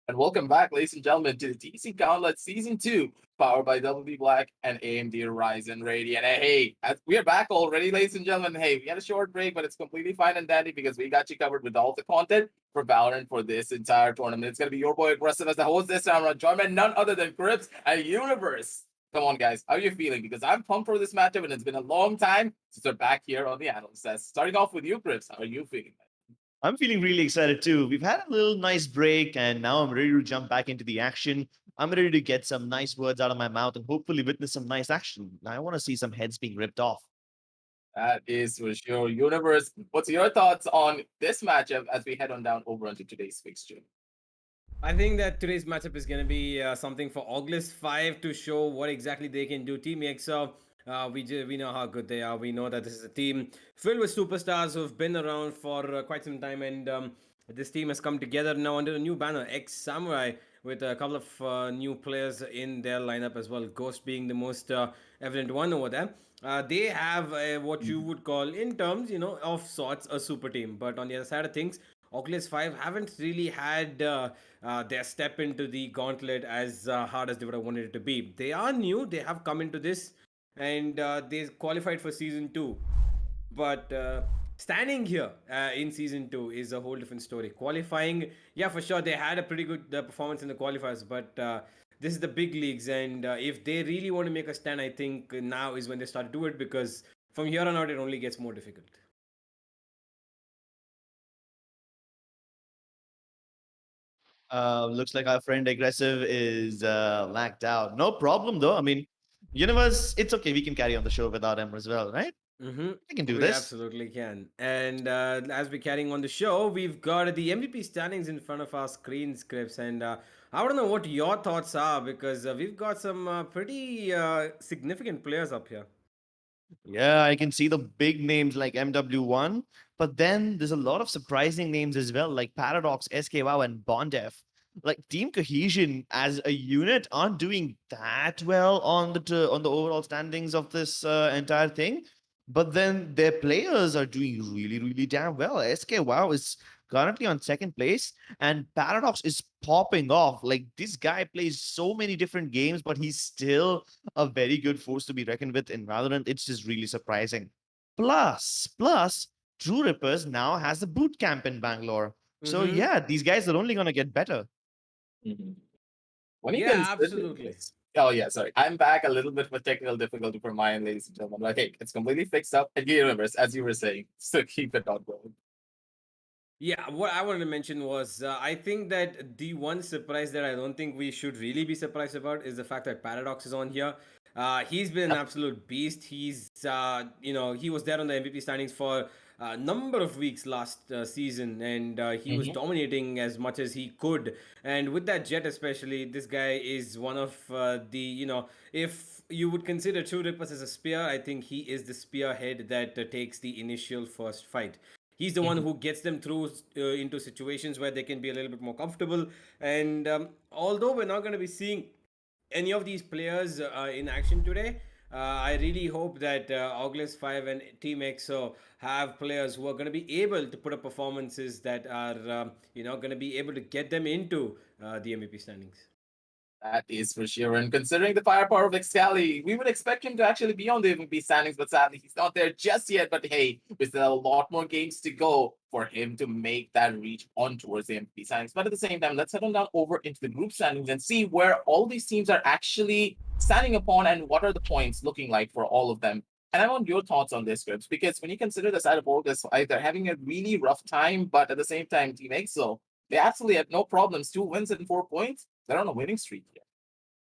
And welcome back, ladies and gentlemen, to the TEC Gauntlet Season 2, powered by WB Black and AMD Ryzen Radiant. And hey, we are back already, ladies and gentlemen. Hey, we had a short break, but it's completely fine and dandy because we got you covered with all the content for Valorant for this entire tournament. It's going to be your boy Aggressive as the host this time around, joined by none other than Grips and Universe. Come on, guys. How are you feeling? Because I'm pumped for this matchup, and it's been a long time since we're back here on the Analyst Desk. Starting off with you, Grips. How are you feeling? I'm feeling really excited too. We've had a little nice break, and now I'm ready to jump back into the action. I'm ready to get some nice words out of my mouth and hopefully witness some nice action. I want to see some heads being ripped off. That is for sure. Universe, what's your thoughts on this matchup as we head on down over onto today's fixture? I think that today's matchup is going to be something for ORGLESS 5 to show what exactly they can do. Team EXO, we know how good they are. We know that this is a team filled with superstars who've been around for quite some time, and this team has come together now under a new banner, X Samurai, with a couple of new players in their lineup as well. Ghost being the most evident one over there. They have what you would call, in terms, of sorts, a super team. But on the other side of things, ORGLESS 5 haven't really had their step into the gauntlet as hard as they would have wanted it to be. They are new. They have come into this, and they qualified for Season 2. But standing here in Season 2 is a whole different story. Qualifying, yeah, for sure, they had a pretty good performance in the qualifiers, but this is the big leagues, and if they really want to make a stand, I think now is when they start to do it, because from here on out, it only gets more difficult. Looks like our friend Aggressive is lacked out. No problem though. I mean, Universe, it's okay. We can carry on the show without him as well, right? Mm-hmm. We can do We this. absolutely can. And as we're carrying on the show, we've got the MVP standings in front of our screen scripts. And I want to know what your thoughts are, because we've got some pretty significant players up here. Yeah, I can see the big names like MW1, but then there's a lot of surprising names as well, like Paradox, SKWow, and Bondef. Like team cohesion as a unit aren't doing that well on the overall standings of this entire thing, but then their players are doing really really damn well. SKWow is currently on second place, and Paradox is popping off. Like this guy plays so many different games, but he's still a very good force to be reckoned with in Valorant. It's just really surprising. Plus, True Rippers now has a boot camp in Bangalore. So Mm-hmm. yeah, these guys are only gonna get better. When you Yeah, consider absolutely. this, oh yeah, sorry, I'm back a little bit for technical difficulty for my end, ladies and gentlemen. But hey, it's completely fixed up. And Universe, as you were saying, so keep it on going. Yeah, what I wanted to mention was I think that the one surprise that I don't think we should really be surprised about is the fact that Paradox is on here. He's been an Yep. absolute beast. He was there on the MVP standings for a number of weeks last season, and he was Mhm. dominating as much as he could. And with that jet, especially, this guy is one of if you would consider True Rippers as a spear, I think he is the spearhead that takes the initial first fight. He's the one Mhm. who gets them through into situations where they can be a little bit more comfortable. And although we're not going to be seeing any of these players in action today, I really hope that ORGLESS 5 and Team EXO have players who are going to be able to put up performances that are, going to be able to get them into the MVP standings. That is for sure. And considering the firepower of Excali, we would expect him to actually be on the MVP standings, but sadly he's not there just yet. But hey, we still have a lot more games to go for him to make that reach on towards the MVP standings. But at the same time, let's head on down over into the group standings and see where all these teams are actually standing upon and what are the points looking like for all of them. And I want your thoughts on this, Grips, because when you consider the side of Orgus, they're having a really rough time, but at the same time, Team EXO They absolutely have no problems. 2 wins and 4 points. They're on a winning streak here.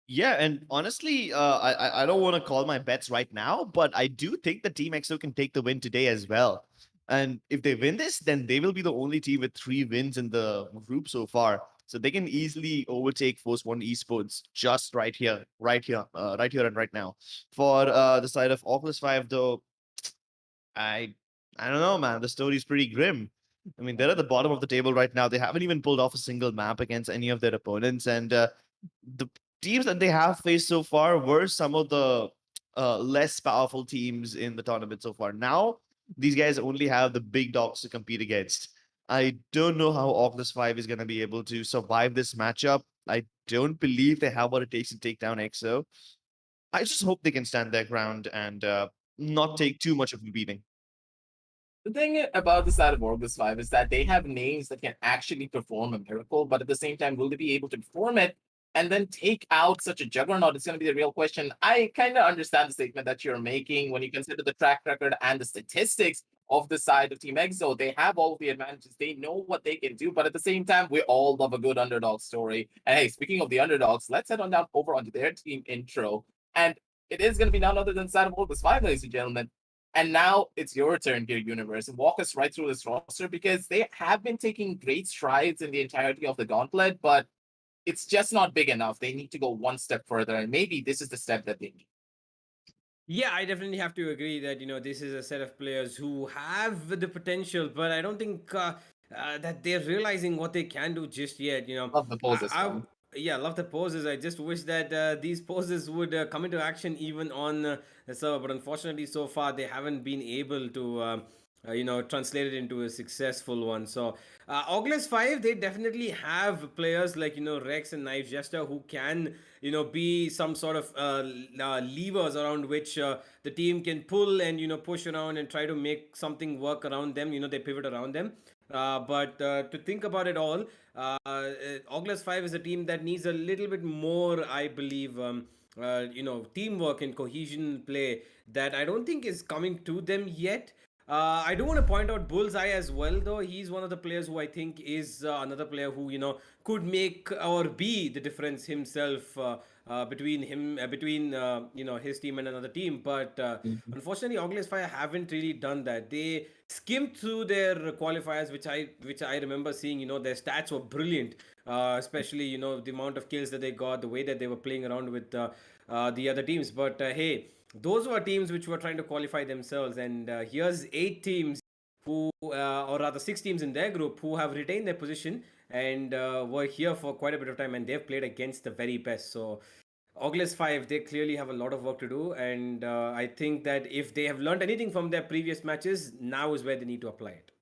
Yeah, and honestly, I don't want to call my bets right now, but I do think the Team EXO can take the win today as well. And if they win this, then they will be the only team with 3 wins in the group so far. So they can easily overtake Force One Esports just right here and right now. For the side of Oculus 5, though, I I don't know, man. The story's pretty grim. I mean, they're at the bottom of the table right now. They haven't even pulled off a single map against any of their opponents, and the teams that they have faced so far were some of the less powerful teams in the tournament so far. Now, these guys only have the big dogs to compete against. I don't know how Oculus 5 is going to be able to survive this matchup. I don't believe they have what it takes to take down EXO. I just hope they can stand their ground and not take too much of a beating. The thing about the side of ORGLESS 5 is that they have names that can actually perform a miracle, but at the same time, will they be able to perform it and then take out such a juggernaut? It's going to be the real question. I kind of understand the statement that you're making when you consider the track record and the statistics of the side of Team EXO. They have all of the advantages. They know what they can do, but at the same time, we all love a good underdog story. And hey, speaking of the underdogs, let's head on down over onto their team intro. And it is going to be none other than the side of ORGLESS 5, ladies and gentlemen. And now it's your turn here, Universe. Walk us right through this roster because they have been taking great strides in the entirety of the gauntlet, but it's just not big enough. They need to go one step further, and maybe this is the step that they need. Yeah, I definitely have to agree that this is a set of players who have the potential, but I don't think that they're realizing what they can do just yet. Love the poses, I man. yeah, love the poses. I just wish that these poses would come into action even on the server, but unfortunately, so far they haven't been able to. Translate it into a successful one. So, ORGLESS 5, they definitely have players like, Rex and Knife Jester who can, be some sort of levers around which the team can pull and, push around and try to make something work around them. They pivot around them. But to think about it all, ORGLESS 5 is a team that needs a little bit more, I believe, teamwork and cohesion play that I don't think is coming to them yet. I do want to point out Bullseye as well, though. He's one of the players who I think is another player who, could make or be the difference himself between his team and another team. But Mhm. unfortunately, ORGLESS 5 haven't really done that. They skimmed through their qualifiers, which I remember seeing. Their stats were brilliant, especially the amount of kills that they got, the way that they were playing around with the other teams. But hey, those were teams which were trying to qualify themselves, and here's 8 teams who, or rather 6 teams in their group who have retained their position and were here for quite a bit of time, and they've played against the very best. So ORGLESS 5, they clearly have a lot of work to do, and I think that if they have learned anything from their previous matches, now is where they need to apply it.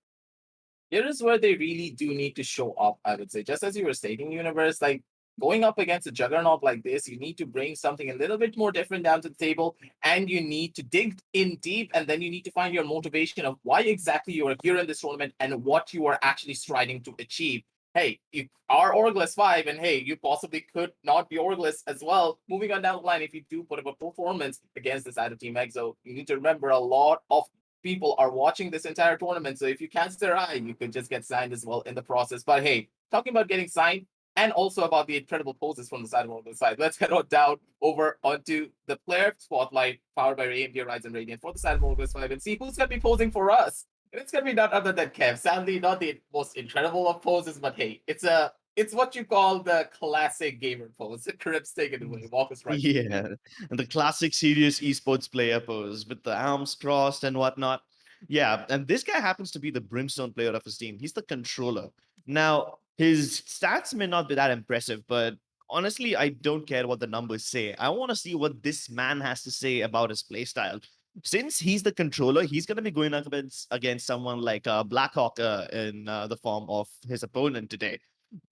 Here is where they really do need to show up, I would say. Just as you were stating, Universe, like going up against a juggernaut like this, you need to bring something a little bit more different down to the table, and you need to dig in deep, and then you need to find your motivation of why exactly you are here in this tournament and what you are actually striving to achieve. Hey, you are ORGLESS 5, and hey, you possibly could not be ORGLESS as well. Moving on down the line, if you do put up a performance against the side of Team EXO, you need to remember a lot of people are watching this entire tournament. So if you catch their eye, you could just get signed as well in the process. But hey, talking about getting signed and also about the incredible poses from the side of the side, let's head on down over onto the player spotlight powered by AMD Ryzen Radiant for the side of ORGLESS 5 and see who's going to be posing for us. And it's going to be none other than Kev. Sadly, not the most incredible of poses, but hey, it's what you call the classic gamer pose. Crips, take it away. Walk us right. Yeah, and the classic serious esports player pose with the arms crossed and whatnot. Yeah, and this guy happens to be the brimstone player of his team. He's the controller. Now, his stats may not be that impressive, but honestly, I don't care what the numbers say. I want to see what this man has to say about his playstyle. Since he's the controller, he's going to be going up against someone like Blackhawk in the form of his opponent today.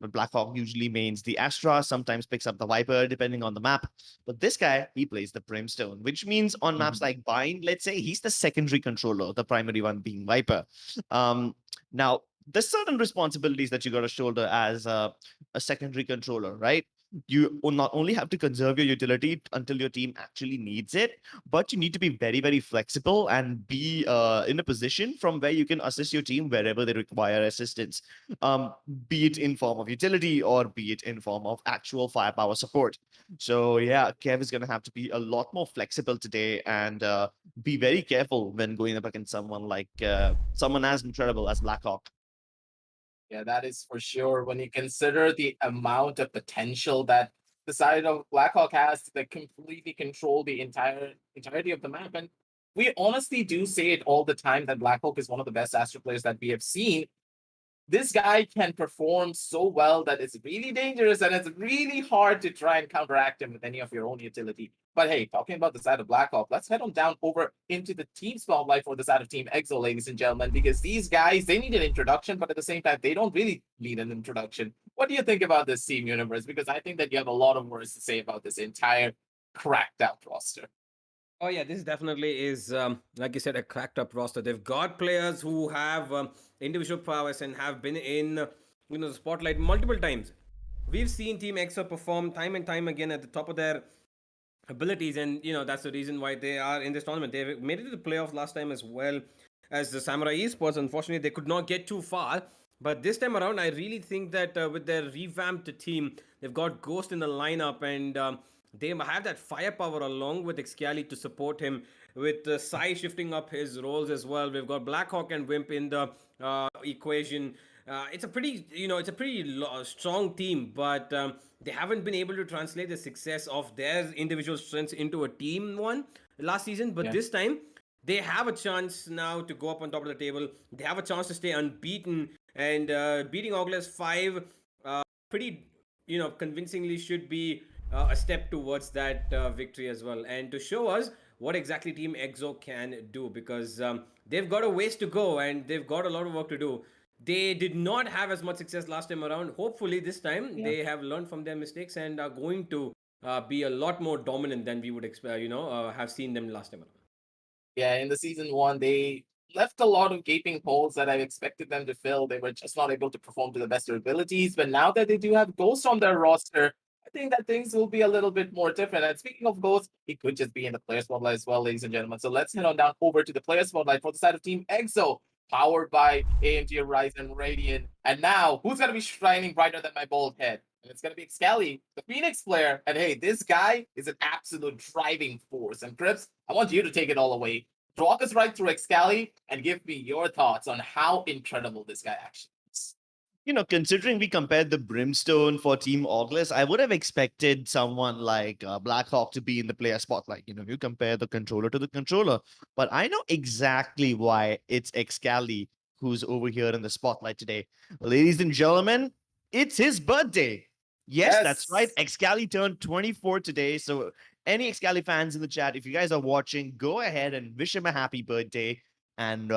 But Blackhawk usually mains the Astra, sometimes picks up the Viper, depending on the map. But this guy, he plays the Brimstone, which means on maps like Bind, let's say, he's the secondary controller, the primary one being Viper. Now, there's certain responsibilities that you got to shoulder as a secondary controller, right? You not only have to conserve your utility until your team actually needs it, but you need to be very, very flexible and be in a position from where you can assist your team wherever they require assistance, be it in form of utility or be it in form of actual firepower support. So yeah, Kev is going to have to be a lot more flexible today and be very careful when going up against someone like someone as incredible as Blackhawk. Yeah, that is for sure. When you consider the amount of potential that the side of Blackhawk has to like, completely control the entirety of the map, and we honestly do say it all the time that Blackhawk is one of the best Astro players that we have seen. This guy can perform so well that it's really dangerous and it's really hard to try and counteract him with any of your own utility. But hey, talking about the side of Blackhawk, let's head on down over into the team spotlight for the side of Team EXO, ladies and gentlemen, because these guys, they need an introduction, but at the same time, they don't really need an introduction. What do you think about this team universe? Because I think that you have a lot of words to say about this entire cracked out roster. Oh yeah, this definitely is like you said, a cracked up roster. They've got players who have individual prowess and have been in the spotlight multiple times. We've seen Team EXO perform time and time again at the top of their abilities, and that's the reason why they are in this tournament. They made it to the playoffs last time as well as the Samurai Esports. Unfortunately, they could not get too far. But this time around, I really think that with their revamped team, they've got Ghost in the lineup, and they have that firepower along with Excali to support him. With Sai shifting up his roles as well, we've got Blackhawk and Wimp in the equation. It's a pretty, strong team, but they haven't been able to translate the success of their individual strengths into a team one last season. But Yeah. this time, they have a chance now to go up on top of the table. They have a chance to stay unbeaten, and beating ORGLESS 5 pretty, convincingly should be a step towards that victory as well. And to show us what exactly Team EXO can do, because they've got a ways to go and they've got a lot of work to do. They did not have as much success last time around. Hopefully, this time Yeah. they have learned from their mistakes and are going to be a lot more dominant than we would expect, have seen them last time around. Yeah, in the season one, they left a lot of gaping holes that I expected them to fill. They were just not able to perform to the best of their abilities. But now that they do have Ghost on their roster, I think that things will be a little bit more different. And speaking of Ghost, he could just be in the player spotlight as well, ladies and gentlemen. So let's head on down over to the player spotlight for the side of Team EXO, powered by AMD Ryzen Radiant. And now, who's going to be shining brighter than my bald head? And it's going to be Excali, the Phoenix player. And hey, this guy is an absolute driving force. And Crips, I want you to take it all away. Walk us right through Excali and give me your thoughts on how incredible this guy actually is. Considering we compared the Brimstone for Team ORGLESS, I would have expected someone like Blackhawk to be in the player spotlight. You compare the controller to the controller. But I know exactly why it's Excali who's over here in the spotlight today. Ladies and gentlemen, it's his birthday. Yes, that's right. Excali turned 24 today. So any Excali fans in the chat, if you guys are watching, go ahead and wish him a happy birthday. And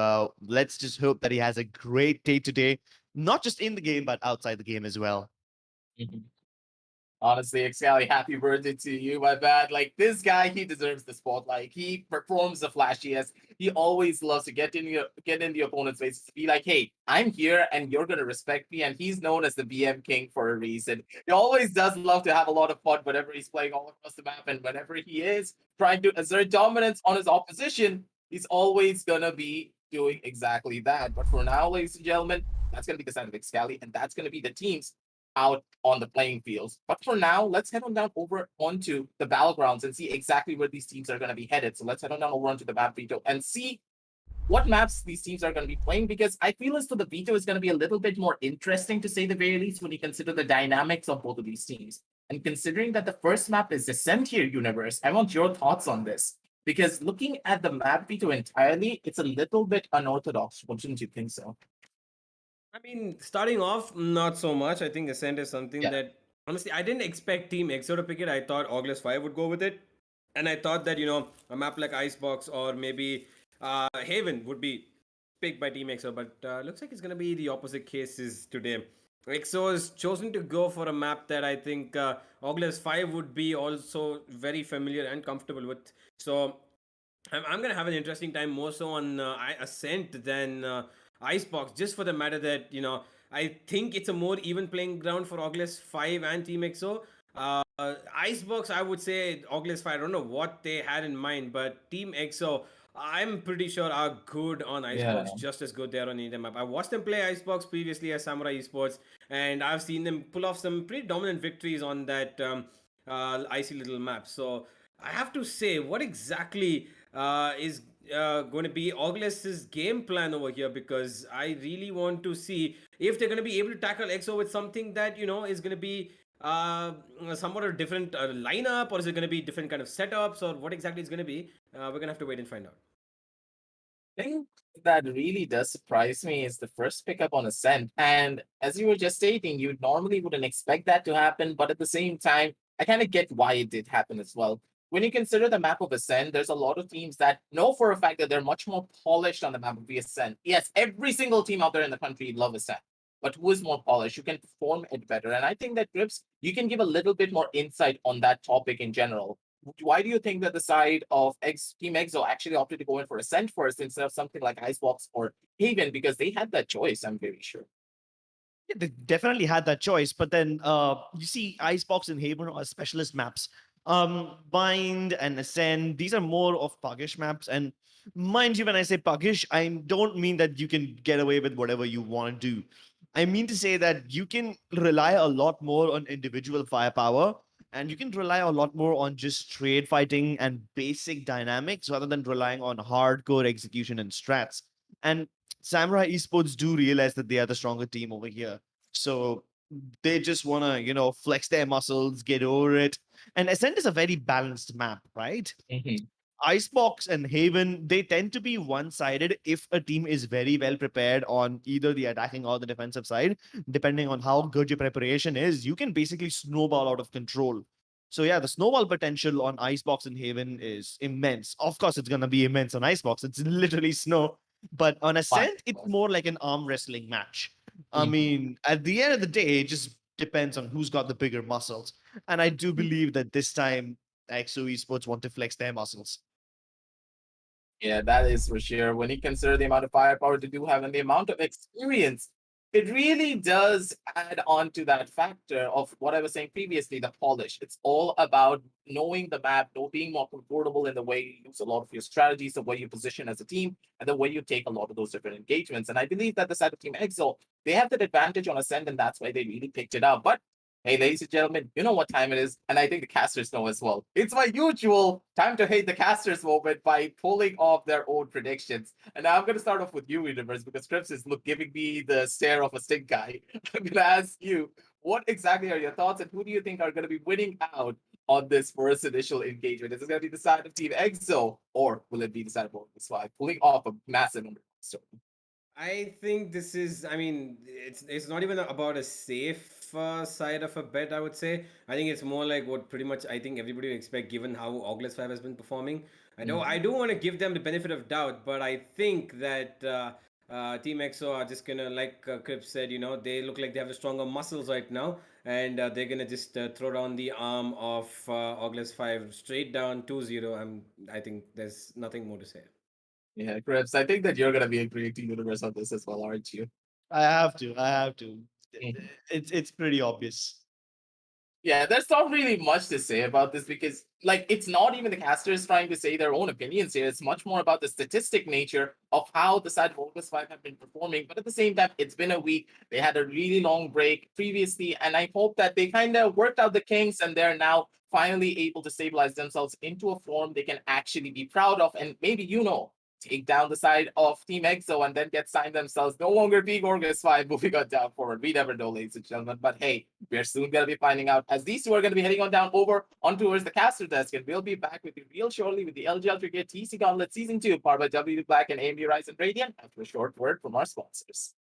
let's just hope that he has a great day today, not just in the game, but outside the game as well. Mhm. Honestly, Excali, happy birthday to you, my bad. Like, this guy, he deserves the spotlight. He performs the flashiest. He always loves to get in the opponent's face, be like, hey, I'm here and you're gonna respect me. And he's known as the BM King for a reason. He always does love to have a lot of fun whenever he's playing all across the map, and whenever he is trying to assert dominance on his opposition, he's always gonna be doing exactly that. But for now, ladies and gentlemen, that's gonna be the side of Excali, and that's gonna be the teams out on the playing fields. But for now, let's head on down over onto the battlegrounds and see exactly where these teams are going to be headed. So let's head on down over onto the map veto and see what maps these teams are going to be playing, because I feel as though the veto is going to be a little bit more interesting, to say the very least, when you consider the dynamics of both of these teams. And considering that the first map is Ascent here universe, I want your thoughts on this. Because looking at the map veto entirely, it's a little bit unorthodox. Wouldn't you think so? I mean, starting off, not so much. I think Ascent is something Yeah. that, honestly, I didn't expect Team EXO to pick it. I thought ORGLESS 5 would go with it. And I thought that, a map like Icebox or maybe Haven would be picked by Team EXO. But looks like it's going to be the opposite cases today. EXO has chosen to go for a map that I think ORGLESS 5 would be also very familiar and comfortable with. So I'm going to have an interesting time more so on Ascent than Icebox, just for the matter that, I think it's a more even playing ground for ORGLESS 5 and Team EXO. Icebox, I would say ORGLESS 5, I don't know what they had in mind, but Team EXO, I'm pretty sure are good on Yeah. Icebox, just as good there on Indian map. I watched them play Icebox previously as Samurai Esports, and I've seen them pull off some pretty dominant victories on that icy little map. So I have to say, what exactly is going to be ORGLESS's game plan over here? Because I really want to see if they're going to be able to tackle EXO with something that is going to be somewhat a different lineup, or is it going to be different kind of setups, or what exactly it's going to be? We're going to have to wait and find out. Thing that really does surprise me is the first pickup on Ascent. And as you were just stating, you normally wouldn't expect that to happen, but at the same time, I kind of get why it did happen as well. When you consider the map of Ascent, there's a lot of teams that know for a fact that they're much more polished on the map of the Ascent. Yes, every single team out there in the country love Ascent, but who is more polished? You can perform it better. And I think that Grips, you can give a little bit more insight on that topic in general. Why do you think that the side of Team EXO actually opted to go in for Ascent first instead of something like Icebox or Haven? Because they had that choice, I'm very sure. Yeah, they definitely had that choice, but then you see Icebox and Haven are specialist maps. Bind and Ascend, these are more of puggish maps. And mind you, when I say puggish, I don't mean that you can get away with whatever you want to do. I mean to say that you can rely a lot more on individual firepower, and you can rely a lot more on just trade fighting and basic dynamics rather than relying on hardcore execution and strats. And Samurai Esports do realize that they are the stronger team over here. So they just want to, flex their muscles, get over it. And Ascent is a very balanced map, right? Mhm. Icebox and Haven, they tend to be one-sided if a team is very well prepared on either the attacking or the defensive side. Depending on how good your preparation is, you can basically snowball out of control. So yeah, the snowball potential on Icebox and Haven is immense. Of course, it's gonna be immense on Icebox. It's literally snow. But on Fine. Ascent, it's more like an arm wrestling match. I Mhm. mean, at the end of the day, it just depends on who's got the bigger muscles. And I do believe that this time EXO Esports want to flex their muscles. Yeah, that is for sure. When you consider the amount of firepower they do have and the amount of experience, it really does add on to that factor of what I was saying previously, the polish. It's all about knowing the map, being more comfortable in the way you use a lot of your strategies, the way you position as a team, and the way you take a lot of those different engagements. And I believe that the side of Team EXO, they have that advantage on Ascent, and that's why they really picked it up. But hey, ladies and gentlemen, you know what time it is, and I think the casters know as well. It's my usual time to hate the casters moment by pulling off their own predictions. And now I'm going to start off with you, Universe, because Scripps is giving me the stare of a stink guy. I'm going to ask you, what exactly are your thoughts, and who do you think are going to be winning out on this first initial engagement? Is it going to be the side of Team EXO, or will it be the side of ORGLESS 5, pulling off a massive number of story? I think this is. I mean, it's not even about a safe side of a bet. I would say. I think it's more like what pretty much I think everybody would expect, given how ORGLESS 5 has been performing. I do want to give them the benefit of doubt, but I think that Team EXO are just gonna, like Cripps said, they look like they have the stronger muscles right now, and they're gonna just throw down the arm of ORGLESS 5 straight down 2-0. I think there's nothing more to say. Yeah, Grips, I think that you're going to be agreeing to Universe on this as well, aren't you? I have to. I have to. Mhm. It's pretty obvious. Yeah, there's not really much to say about this because, like, it's not even the casters trying to say their own opinions here. It's much more about the statistic nature of how the side of ORGLESS 5 have been performing. But at the same time, it's been a week. They had a really long break previously, and I hope that they kind of worked out the kinks and they're now finally able to stabilize themselves into a form they can actually be proud of. And maybe, take down the side of Team EXO and then get signed themselves no longer being ORGLESS 5 moving on down forward. We never know, ladies and gentlemen. But hey, we're soon going to be finding out as these two are going to be heading on down over on towards the caster desk. And we'll be back with you real shortly with the LG Ultragear TEC Gauntlet Season 2, powered by WD Black and AMD Ryzen Radiant, after a short word from our sponsors.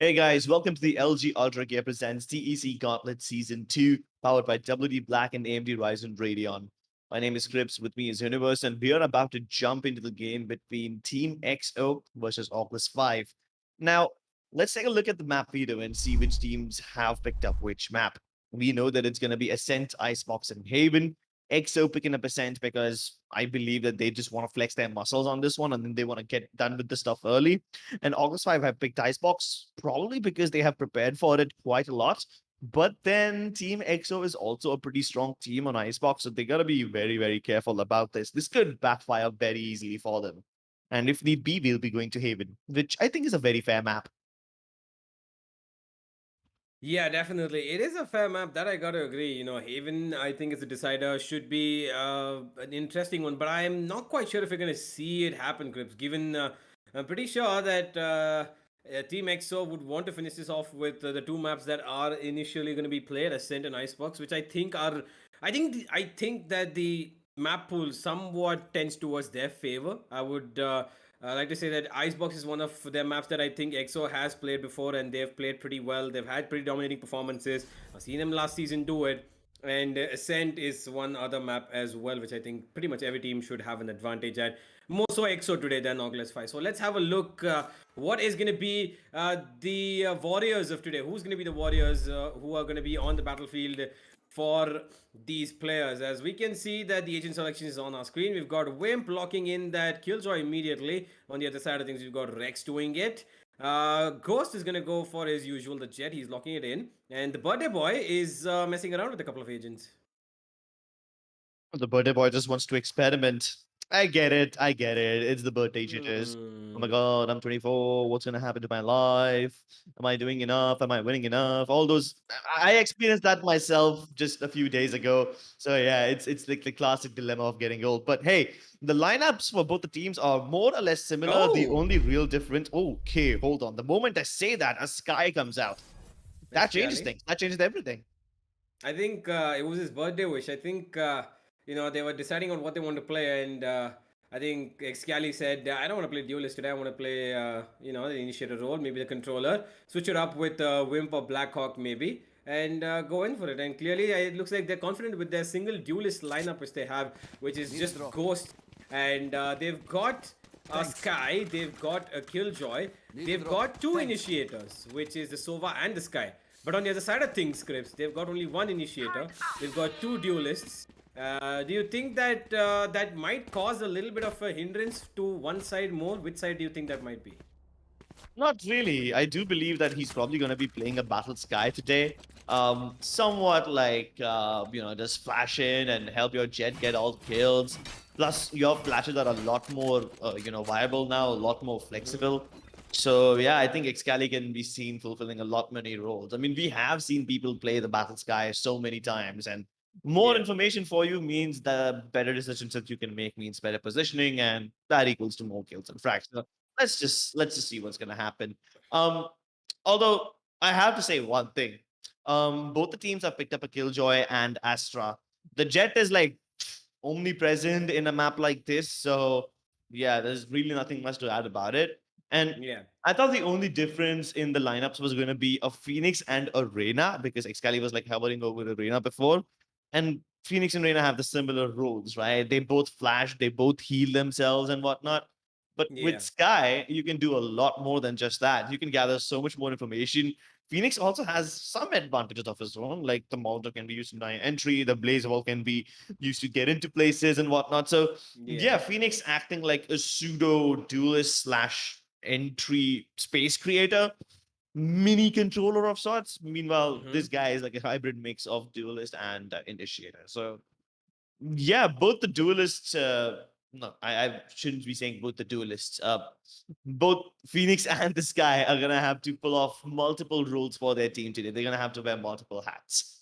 Hey guys, welcome to the LG Ultragear presents TEC Gauntlet Season 2, powered by WD Black and AMD Ryzen Radeon. My name is Crips, with me is Universe, and we are about to jump into the game between Team XO versus ORGLESS 5. Now, let's take a look at the map veto and see which teams have picked up which map. We know that it's going to be Ascent, Icebox, and Haven. XO picking up Ascent because I believe that they just want to flex their muscles on this one and then they want to get done with the stuff early. And ORGLESS 5 have picked Icebox probably because they have prepared for it quite a lot. But then Team XO is also a pretty strong team on Icebox, so they got to be very, very careful about this. This could backfire very easily for them. And if need be, we'll be going to Haven, which I think is a very fair map. Yeah, definitely. It is a fair map, that I gotta agree. You know, Haven, I think, as a decider, should be an interesting one, but I'm not quite sure if we're gonna see it happen, Crips. Given I'm pretty sure that Team EXO would want to finish this off with the two maps that are initially going to be played, Ascent and Icebox, which I think are, I think that the map pool somewhat tends towards their favor. I would. I like to say that Icebox is one of their maps that I think EXO has played before, and they've played pretty well. They've had pretty dominating performances. I've seen them last season do it. And Ascent is one other map as well, which I think pretty much every team should have an advantage at. More so EXO today than ORGLESS 5. So let's have a look. What is going to be the Warriors of today? Who's going to be the Warriors who are going to be on the battlefield for these players? As we can see that the agent selection is on our screen. We've got Wimp locking in that Killjoy immediately. On the other side of things, we've got Rex doing it. Ghost is going to go for his usual, the Jet. He's locking it in. And the Birthday Boy is messing around with a couple of agents. The birthday boy just wants to experiment. I get it. I get it. It's the birthday jitters. Oh my god, I'm 24. What's gonna happen to my life? Am I doing enough? Am I winning enough? All those. I experienced that myself just a few days ago. So yeah, it's like the classic dilemma of getting old. But hey, the lineups for both the teams are more or less similar. The only real difference. Okay, hold on. The moment I say that, a Sky comes out. That changes things. That changes everything. I think it was his birthday wish. I think you know, they were deciding on what they want to play, and I think Excali said, I don't want to play duelist today. I want to play you know, the initiator role, maybe the controller, switch it up with Wimp or Blackhawk maybe, and go in for it. And clearly it looks like they're confident with their single duelist lineup which they have, which is just Ghost, and they've got a Sky, they've got a Killjoy, they've got two initiators, which is the Sova and the Sky. But on the other side of things, Scripts, they've got only one initiator, they've got two duelists. Do you think that that might cause a little bit of a hindrance to one side more? Which side do you think that might be? Not really. I do believe that he's probably going to be playing a Battle Sky today. Somewhat like, you know, just flash in and help your Jet get all the kills. Plus, your flashes are a lot more, you know, viable now, a lot more flexible. So, yeah, I think Excali can be seen fulfilling a lot many roles. I mean, we have seen people play the Battle Sky so many times, and more information for you means the better decisions that you can make means better positioning, and that equals to more kills and frags. So let's just see what's gonna happen. Um, Although I have to say one thing. Both the teams have picked up a Killjoy and Astra. The Jet is like omnipresent in a map like this, so yeah, there's really nothing much to add about it. And Yeah. I thought the only difference in the lineups was going to be a Phoenix and a Reyna, because Excali was like hovering over Reyna before. And Phoenix and Reyna have the similar roles, right? They both flash, they both heal themselves and whatnot. But with Sky, you can do a lot more than just that. You can gather so much more information. Phoenix also has some advantages of his own, like the Molotov can be used to deny entry, the Blaze Wall can be used to get into places and whatnot. So yeah, Phoenix acting like a pseudo duelist slash entry space creator, mini controller of sorts. Meanwhile, Mhm. this guy is like a hybrid mix of duelist and initiator. So yeah, both the duelists. No, I shouldn't be saying both the duelists. Both Phoenix and this guy are gonna have to pull off multiple roles for their team today. They're gonna have to wear multiple hats.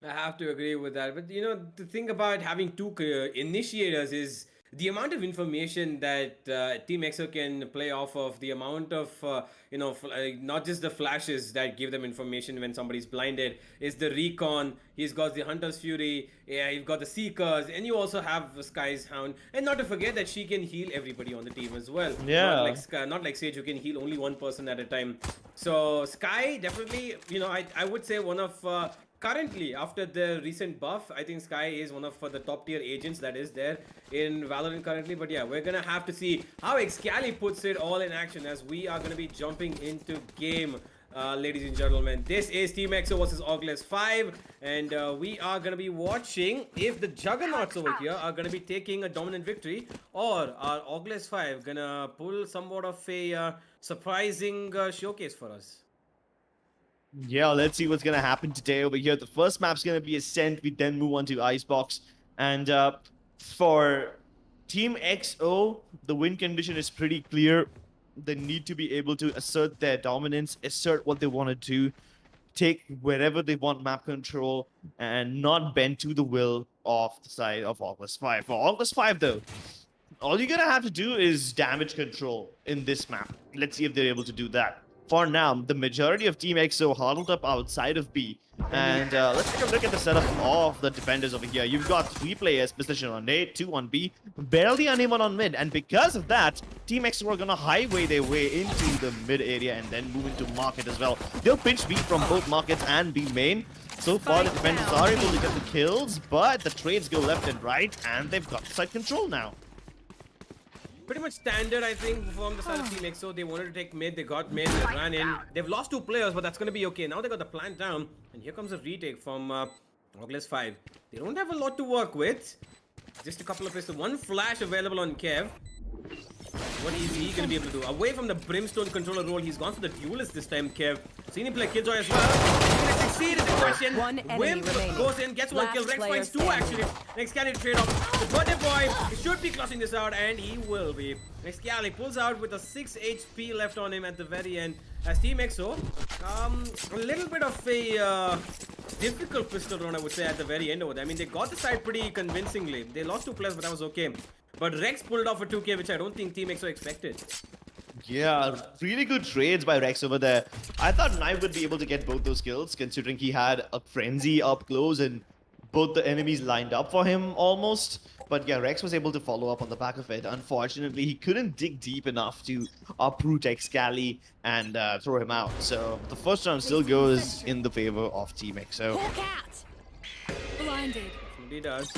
I have to agree with that. But you know, the thing about having two initiators is the amount of information that Team EXO can play off of, the amount of, not just the flashes that give them information when somebody's blinded, is the recon. He's got the Hunter's Fury, yeah, you've got the Seekers, and you also have Sky's Hound. And not to forget that she can heal everybody on the team as well. Yeah. Not like Sage, who can heal only one person at a time. So Sky definitely, I would say one of currently, after the recent buff, I think Sky is one of the top tier agents that is there in Valorant currently. But yeah, we're gonna have to see how Excali puts it all in action as we are gonna be jumping into game. Ladies and gentlemen, this is Team EXO versus ORGLESS 5, and we are going to be watching if the Juggernauts over here are going to be taking a dominant victory, or are ORGLESS 5 going to pull somewhat of a surprising showcase for us. Yeah, let's see what's gonna happen today over here. The first map's gonna be Ascent. We then move on to Icebox, and for Team XO, the win condition is pretty clear. They need to be able to assert their dominance, assert what they want to do, take wherever they want map control, and not bend to the will of the side of ORGLESS 5. For ORGLESS 5, though, all you're gonna have to do is damage control in this map. Let's see if they're able to do that. For now, the majority of Team EXO huddled up outside of B. And let's take a look at the setup of the defenders over here. You've got 3 players positioned on A, 2 on B, barely anyone on mid. And because of that, Team EXO are going to highway their way into the mid area and then move into market as well. They'll pinch B from both markets and B main. So far, the defenders are able to get the kills, but the trades go left and right, and they've got side control now. Pretty much standard, I think, from the side of Team EXO. They wanted to take mid, they got mid, they ran in. They've lost 2 players, but that's going to be okay. Now they got the plant down, and here comes a retake from ORGLESS 5. They don't have a lot to work with. Just a couple of places. 1 flash available on Kev. What is he going to be able to do? Away from the Brimstone controller role, he's gone for the duelist this time, Kev. Seen him play Killjoy as well. He's going to succeed is the question. Wimp goes in, gets 1 kill. Rex finds 2 actually. Next Cali trade off. The birthday boy, he should be closing this out, and he will be. Next Cali pulls out with a 6 HP left on him at the very end. As Team EXO, a little bit of a difficult pistol round, I would say, at the very end over there. I mean, they got the side pretty convincingly. They lost 2 players, but that was okay. But Rex pulled off a 2K, which I don't think Team EXO expected. Yeah, really good trades by Rex over there. I thought Knife would be able to get both those kills, considering he had a frenzy up close and both the enemies lined up for him almost. But yeah, Rex was able to follow up on the back of it. Unfortunately, he couldn't dig deep enough to uproot Excali and throw him out. So the first round still goes in the favor of Team EXO. Blinded. He does.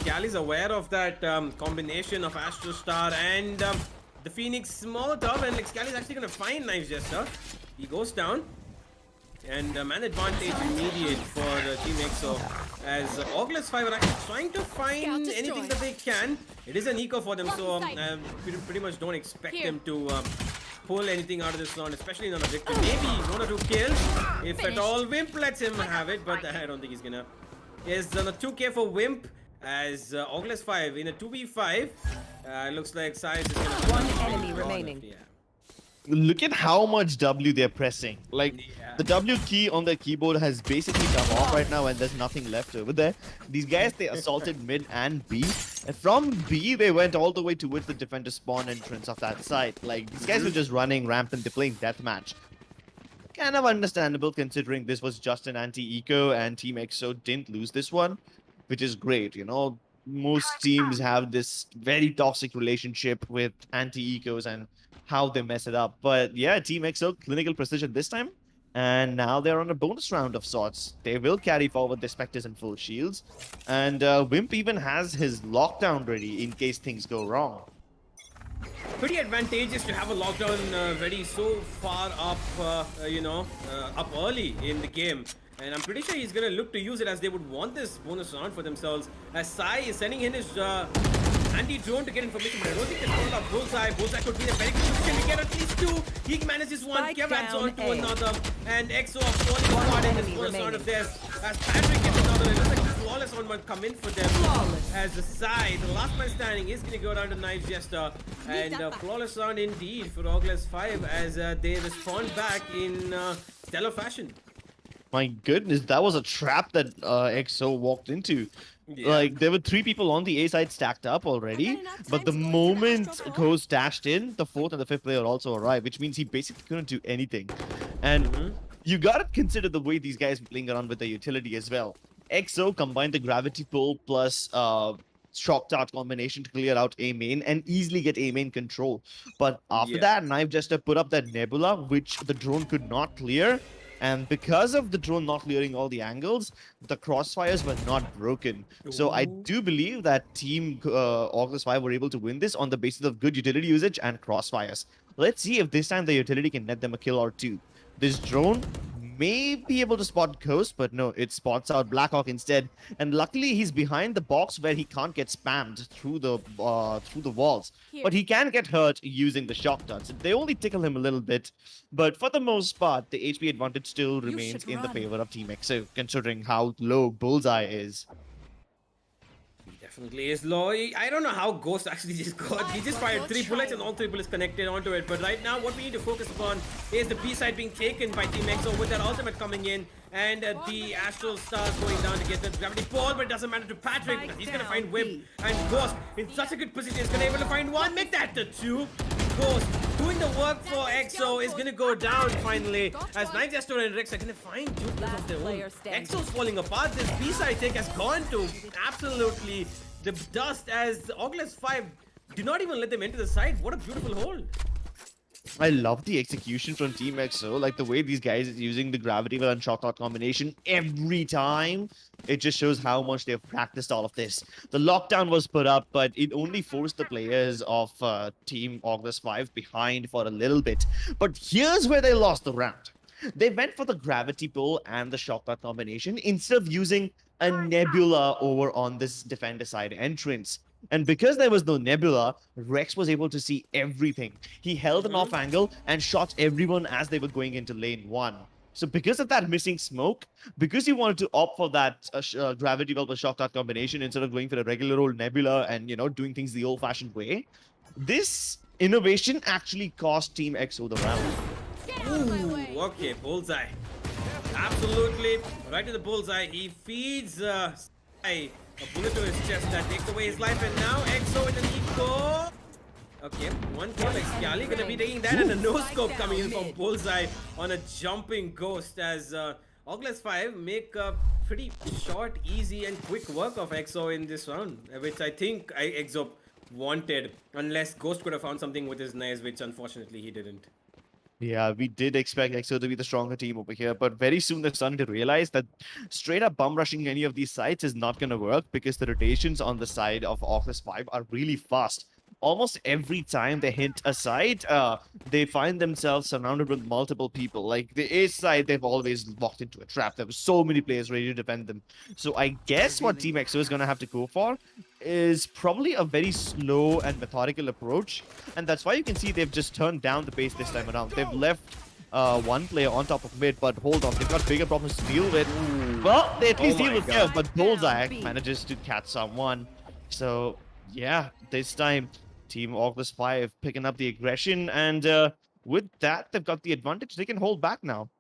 Scally's aware of that combination of Astro Star and the Phoenix Molotov, and Scally's actually going to find Knives Jester. He goes down, and man advantage immediate for Team EXO as ORGLESS 5 are actually trying to find anything that they can. It is an eco for them, so pretty much don't expect them to pull anything out of this round, especially not a victory. Maybe 1 or 2 kills, if at all. Wimp lets him have it, but I don't think he's gonna. Is done a 2K for Wimp as ORGLESS 5 in a 2v5. Looks like Size is gonna 1 enemy remaining. Yeah. Look at how much W they're pressing. Like, the W key on their keyboard has basically come off right now and there's nothing left over there. These guys, they assaulted mid and B. And from B, they went all the way towards the defender spawn entrance of that site. Like, these guys were just running rampant. They're playing deathmatch. Kind of understandable considering this was just an anti-eco and Team EXO didn't lose this one, which is great. You know, most teams have this very toxic relationship with anti-ecos and how they mess it up. But yeah, Team EXO, clinical precision this time. And now they're on a bonus round of sorts. They will carry forward the Spectres and full shields. And Wimp even has his lockdown ready in case things go wrong. Pretty advantageous to have a lockdown ready so far up, up early in the game. And I'm pretty sure he's going to look to use it as they would want this bonus round for themselves. As Sai is sending in his anti-drone to get information, but I don't think they're calling out Bullseye. Bullseye could be a very good position to get at least two. He manages one, Spike Kevin's down on to A. another, and EXO are falling apart in this enemy first round of remaining. theirs. As Patrick gets another, it looks like the flawless one might come in for them. Flawless. As the side, the last man standing is going to go down to Knives Jester, and flawless round indeed for ORGLESS 5 as they respond back in stellar fashion. My goodness, that was a trap that EXO walked into. Yeah. Like, there were 3 people on the A side stacked up already, but the moment Ghost dashed in, the 4th and the 5th player also arrived, which means he basically couldn't do anything. And you gotta consider the way these guys were playing around with the utility as well. EXO combined the gravity pull plus shock dart combination to clear out A main and easily get A main control. But after that, Knife Jester put up that nebula, which the drone could not clear. And because of the drone not clearing all the angles, the crossfires were not broken. So I do believe that Team ORGLESS 5 were able to win this on the basis of good utility usage and crossfires. Let's see if this time the utility can net them a kill or two. This drone may be able to spot Ghost, but no, it spots out Blackhawk instead. And luckily, he's behind the box where he can't get spammed through the walls. But he can get hurt using the shock darts. They only tickle him a little bit, but for the most part, the HP advantage still remains in the favor of Team EXO, considering how low Bullseye is. Definitely is low. I don't know how Ghost actually just got. He just fired 3 bullets and all 3 bullets connected onto it. But right now, what we need to focus upon is the B side being taken by Team EXO with that ultimate coming in and the Astral Stars going down to get the gravity ball. But it doesn't matter to Patrick because he's going to find Whip, and Ghost in such a good position is going to be able to find 1. Make that the 2. Ghost doing the work for EXO is going to go down finally as Knife Jester and Rex are going to find 2 players of their own. EXO's falling apart. This B side take has gone to absolutely the dust as ORGLESS 5 do not even let them into the side. What a beautiful hold. I love the execution from Team EXO, like the way these guys is using the gravity well and shock dart combination every time. It just shows how much they've practiced all of this. The lockdown was put up, but it only forced the players of Team ORGLESS 5 behind for a little bit. But here's where they lost the round. They went for the gravity pull and the shock dart combination instead of using a nebula over on this defender side entrance. And because there was no nebula, Rex was able to see everything. He held an off angle and shot everyone as they were going into lane 1. So because of that missing smoke, because he wanted to opt for that gravity well with shock dart combination instead of going for a regular old nebula and, you know, doing things the old-fashioned way, this innovation actually cost Team EXO the round. Ooh, okay, Bullseye. Absolutely, right to the Bullseye. He feeds a bullet to his chest that takes away his life, and now EXO in an eco. Okay, 1 kill. Excali gonna be taking that, and a no scope coming in from Bullseye on a jumping Ghost as ORGLESS 5 make a pretty short, easy, and quick work of EXO in this round, which I think EXO wanted, unless Ghost could have found something with his knives, which unfortunately he didn't. Yeah, we did expect EXO to be the stronger team over here, but very soon they're starting to realize that straight up bum rushing any of these sites is not going to work because the rotations on the side of ORGLESS 5 are really fast. Almost every time they hit a site, they find themselves surrounded with multiple people. Like the A side, they've always walked into a trap. There were so many players ready to defend them. So I guess what Team EXO is going to have to go for is probably a very slow and methodical approach. And that's why you can see they've just turned down the pace this time around. They've left 1 player on top of mid, but hold on, they've got bigger problems to deal with. Well, they at least deal with chaos, but Bullseye manages to catch someone. So yeah, this time Team ORGLESS 5 picking up the aggression, and with that, they've got the advantage. They can hold back now.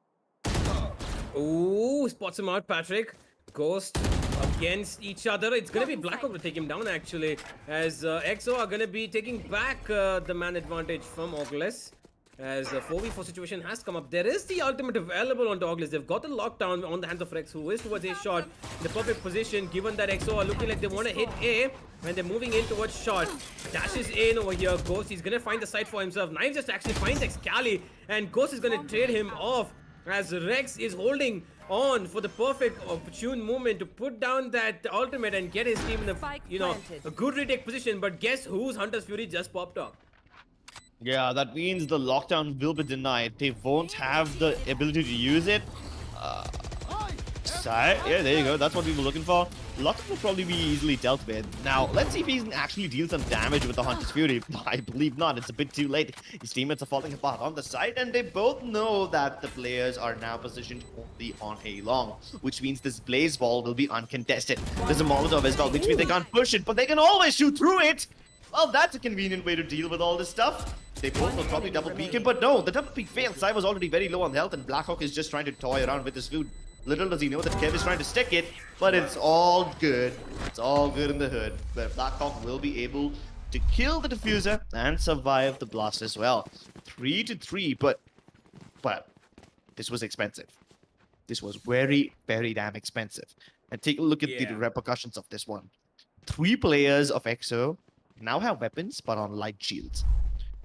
Ooh, spots him out, Patrick. Ghost against each other. It's gonna be Blackhawk to take him down, actually, as EXO are gonna be taking back the man advantage from ORGLESS. As a 4v4 situation has come up. There is the ultimate available on ORGLESS. They've got the lockdown on the hands of Rex, who is towards a shot in the perfect position, given that EXO are looking like they want to hit A, and they're moving in towards shot. Dashes in over here. Ghost, he's going to find the site for himself. Knives just actually finds Excali, and Ghost is going to trade him off, as Rex is holding on for the perfect opportune moment to put down that ultimate and get his team in a good retake position. But guess whose Hunter's Fury just popped up? Yeah, that means the lockdown will be denied. They won't have the ability to use it. Side. Yeah, there you go. That's what we were looking for. Lakhs will probably be easily dealt with. Now, let's see if he can actually deal some damage with the Hunter's Fury. I believe not. It's a bit too late. His teammates are falling apart on the side, and they both know that the players are now positioned only on A long, which means this Blaze Ball will be uncontested. There's a Molotov as well, which means they can't push it, but they can always shoot through it. Well, that's a convenient way to deal with all this stuff. They both will probably double peek him, but no, the double peek failed. Sai was already very low on health, and Blackhawk is just trying to toy around with his food. Little does he know that Kev is trying to stick it, but it's all good. It's all good in the hood. But Blackhawk will be able to kill the diffuser and survive the blast as well. 3-3, but this was expensive. This was very, very damn expensive. And take a look at the repercussions of this one. 3 players of EXO now have weapons, but on light shields.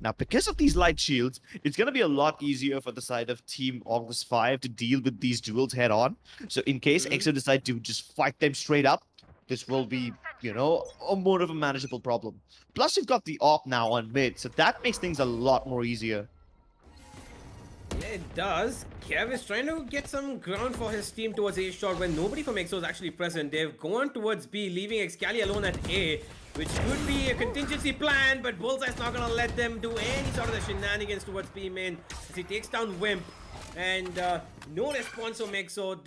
Now, because of these light shields, it's going to be a lot easier for the side of Team ORGLESS 5 to deal with these duels head-on. So in case EXO decide to just fight them straight up, this will be, you know, a more of a manageable problem. Plus, you've got the AWP now on mid, so that makes things a lot more easier. Yeah, it does. Kev is trying to get some ground for his team towards A shot when nobody from EXO is actually present. They've gone towards B, leaving Excali alone at A, which could be a contingency plan, but Bullseye's not gonna let them do any sort of the shenanigans towards B main as he takes down Wimp. And no response from EXO.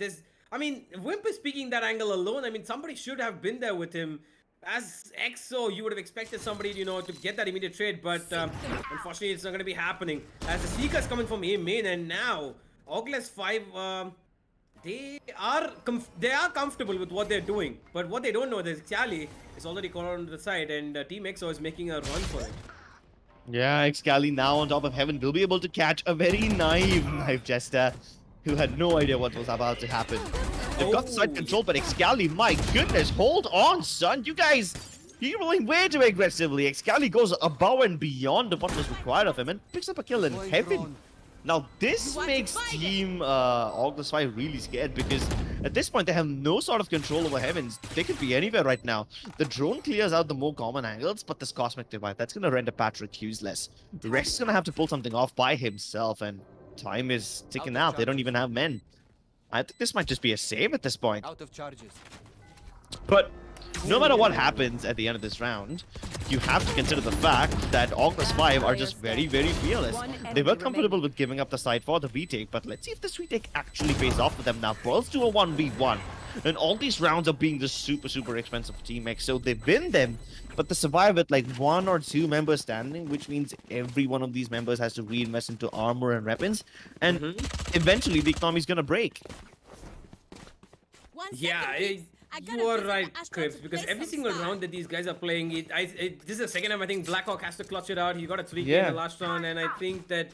I mean, Wimp is speaking that angle alone. I mean, somebody should have been there with him. As EXO, you would have expected somebody, you know, to get that immediate trade, but unfortunately, it's not going to be happening. As the Seeker's coming from A main, and now ORGLESS 5, they are comfortable with what they're doing, but what they don't know is Excali is already gone on to the side, and Team EXO is making a run for it. Yeah, Excali now on top of heaven will be able to catch a very naive Knife Jester who had no idea what was about to happen. They've got the side control, but Excali, my goodness, hold on, son. You guys, you're rolling way too aggressively. Excali goes above and beyond what was required of him and picks up a kill in heaven. Now, this makes Team ORGLESS 5 really scared because at this point, they have no sort of control over heavens. They could be anywhere right now. The drone clears out the more common angles, but this Cosmic Divide, that's going to render Patrick useless. Rex is going to have to pull something off by himself, and time is ticking out. They don't even have men. I think this might just be a save at this point. Out of charges. But no matter what happens at the end of this round, you have to consider the fact that ORGLESS 5 are just very, very fearless. They were comfortable with giving up the side for the retake, but let's see if this retake actually pays off for them now. Pearls to a 1v1. And all these rounds are being just super, super expensive for Team X. So they win them, but they survive with like 1 or 2 members standing, which means every one of these members has to reinvest into armor and weapons. And eventually the economy is going to break. Yeah, you are right, Crips, because every single round that these guys are playing, this is the second time I think Blackhawk has to clutch it out. He got a 3K in the last round, and I think that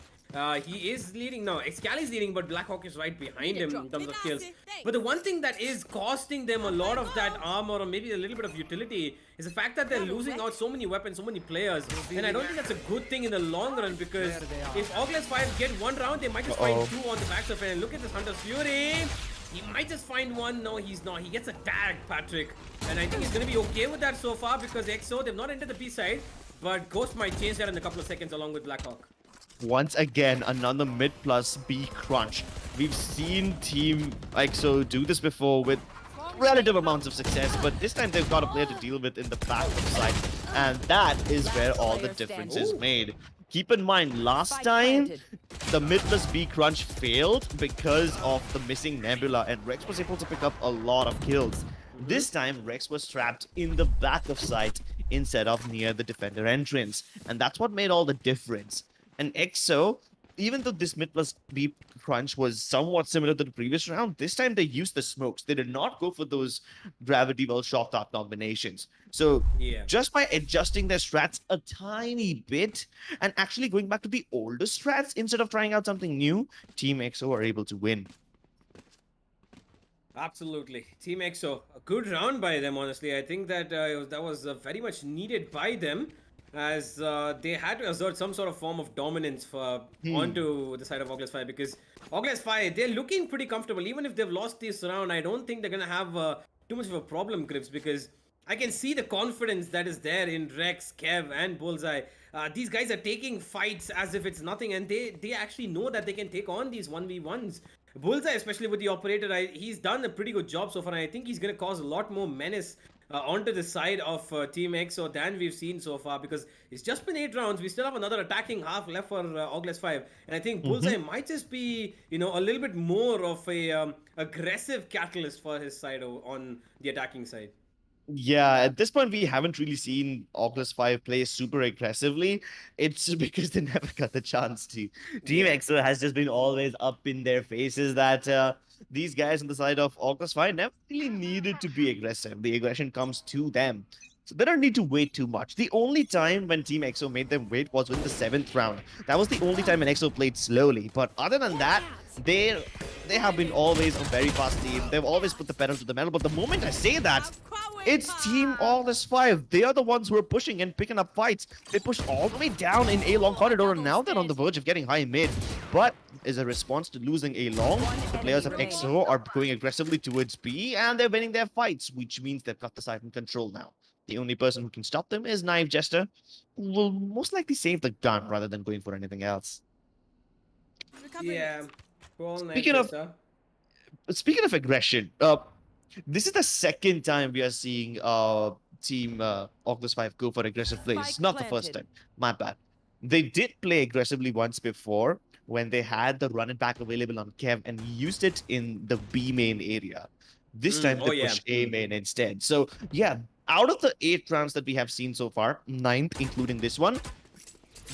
he is leading. No, Excali is leading, but Blackhawk is right behind him in terms of kills. But the one thing that is costing them a lot of that armor, or maybe a little bit of utility, is the fact that they're losing out so many weapons, so many players. And I don't think that's a good thing in the long run, because if ORGLESS 5 get 1 round, they might just find 2 on the backs of it. And look at this Hunter's Fury. He might just find 1. No, he's not. He gets a tag, Patrick. And I think he's going to be okay with that so far, because EXO, they've not entered the B side. But Ghost might change that in a couple of seconds along with Blackhawk. Once again, another mid plus B crunch. We've seen Team EXO do this before with relative amounts of success, but this time they've got a player to deal with in the back of the side. And that is where all the difference is made. Keep in mind, last time, the mid plus B crunch failed because of the missing Nebula, and Rex was able to pick up a lot of kills. This time, Rex was trapped in the back of site instead of near the defender entrance, and that's what made all the difference. And EXO, even though this mid plus B crunch was somewhat similar to the previous round, this time they used the smokes. They did not go for those gravity well shot up combinations. So just by adjusting their strats a tiny bit and actually going back to the older strats instead of trying out something new, Team EXO are able to win. Absolutely. Team EXO, a good round by them, honestly. I think that that was very much needed by them, as they had to assert some sort of form of dominance onto the side of ORGLESS 5, because ORGLESS 5, they're looking pretty comfortable. Even if they've lost this round, I don't think they're going to have too much of a problem, Grips, because I can see the confidence that is there in Rex, Kev, and Bullseye. These guys are taking fights as if it's nothing, and they actually know that they can take on these 1v1s. Bullseye, especially with the operator, he's done a pretty good job so far. And I think he's going to cause a lot more menace onto the side of Team EXO than we've seen so far, because it's just been 8 rounds. We still have another attacking half left for ORGLESS 5. And I think Bullseye might just be, you know, a little bit more of a aggressive catalyst for his side on the attacking side. Yeah, at this point, we haven't really seen ORGLESS 5 play super aggressively. It's because they never got the chance to. Team EXO has just been always up in their faces that these guys on the side of ORGLESS 5 never really needed to be aggressive. The aggression comes to them. So they don't need to wait too much. The only time when Team EXO made them wait was in the 7th round. That was the only time when EXO played slowly. But other than that, they have been always a very fast team. They've always put the pedal to the metal. But the moment I say that, it's Team ORGLESS 5. They are the ones who are pushing and picking up fights. They pushed all the way down in A long corridor, and now they're on the verge of getting high mid. But as a response to losing A long, the players of EXO are going aggressively towards B, and they're winning their fights, which means they've got the site in control now. The only person who can stop them is Knife Jester, who will most likely save the gun rather than going for anything else. Yeah. Speaking of aggression, this is the second time we are seeing Team ORGLESS 5 go for aggressive plays. Not the first time. My bad. They did play aggressively once before when they had the run it back available on Kev and used it in the B main area. This time they push A main instead. So yeah, out of the 8 rounds that we have seen so far, 9th including this one,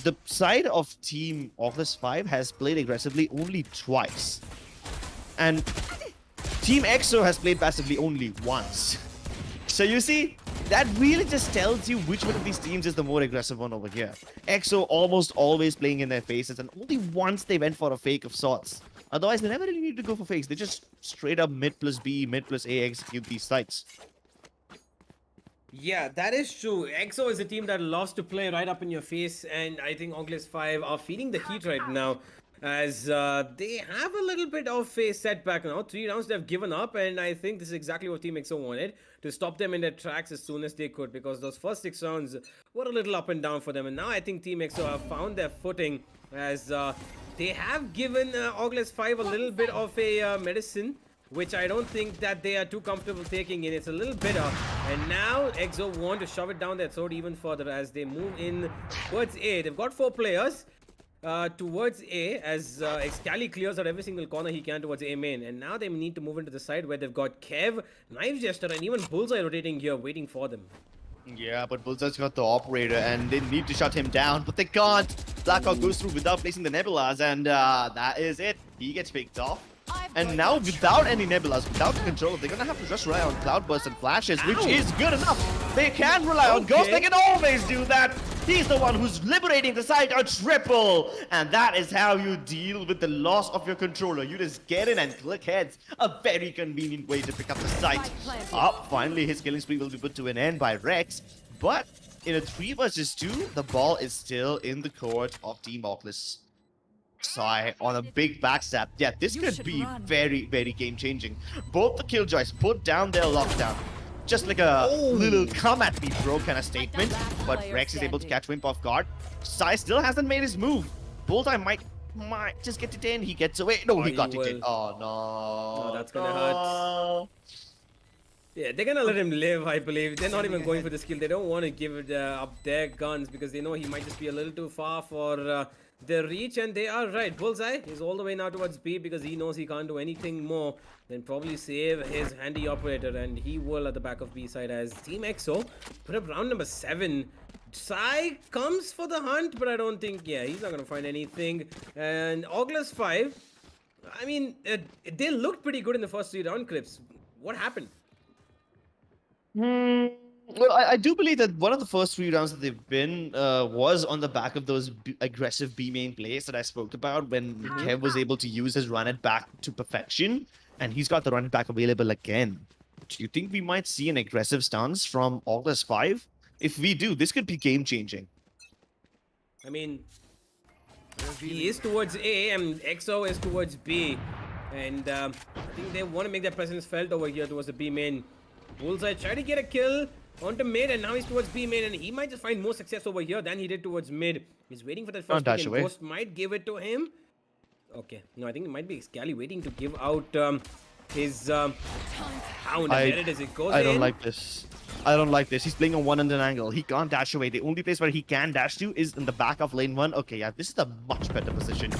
the side of Team ORGLESS 5 has played aggressively only twice. And Team EXO has played passively only once. So you see, that really just tells you which one of these teams is the more aggressive one over here. EXO almost always playing in their faces, and only once they went for a fake of sorts. Otherwise, they never really need to go for fakes. They just straight up mid plus B, mid plus A execute these sites. Yeah, that is true. EXO is a team that loves to play right up in your face, and I think ORGLESS 5 are feeling the heat right now, as they have a little bit of a setback now. 3 rounds they've given up, and I think this is exactly what Team EXO wanted, to stop them in their tracks as soon as they could, because those first 6 rounds were a little up and down for them. And now I think Team EXO have found their footing, as they have given ORGLESS 5 a little bit of a medicine, which I don't think that they are too comfortable taking in. It's a little bitter. And now EXO want to shove it down their throat even further as they move in towards A. They've got 4 players towards A, as Excali clears out every single corner he can towards A main. And now they need to move into the side where they've got Kev, Knife Jester, and even Bullseye rotating here, waiting for them. Yeah, but Bullseye's got the operator, and they need to shut him down, but they can't. Blackhawk goes through without placing the Nebulas, and that is it. He gets picked off. And now, without any Nebulas, without the control, they're gonna have to just rely on Cloudburst and Flashes, which is good enough. They can rely on Ghost, they can always do that. He's the one who's liberating the site, a triple. And that is how you deal with the loss of your controller. You just get in and click heads. A very convenient way to pick up the site. Finally, his killing spree will be put to an end by Rex. But in a 3 versus 2, the ball is still in the court of Team ORGLESS. Sai on a big backstab. Yeah, this could be very, very game-changing. Both the Killjoys put down their lockdown. Just like a little come at me bro kind of statement. But Rex is able to catch Wimp off guard. Sai still hasn't made his move. Bullseye might just get detained. He gets away. No, he got detained. Oh no. No, that's gonna hurt. Yeah, they're gonna let him live, I believe. They're not even going for the skill. They don't want to give it up their guns because they know he might just be a little too far for their reach, and they are right. Bullseye is all the way now towards B because he knows he can't do anything more than probably save his handy operator, and he will at the back of B side as Team EXO put up round number 7. Sai comes for the hunt, but I don't think, he's not gonna find anything. And ORGLESS 5, I mean, they looked pretty good in the first 3 round clips. What happened? Well, I do believe that one of the first 3 rounds that they've been was on the back of those aggressive B main plays that I spoke about when Kev was able to use his run it back to perfection, and he's got the run it back available again. Do you think we might see an aggressive stance from ORGLESS 5? If we do, this could be game changing. I mean, he is towards A and EXO is towards B, and I think they want to make their presence felt over here towards the B main. Bullseye tried to get a kill onto mid, and now he's towards B main, and he might just find more success over here than he did towards mid. He's waiting for that first pick, and Ghost might give it to him. Okay. No, I think it might be Scally waiting to give out his hound. I- And there it is. It goes I don't in. like this. I don't like this. He's playing a 1-1 angle. He can't dash away. The only place where he can dash to is in the back of lane 1. Okay, yeah, this is a much better position.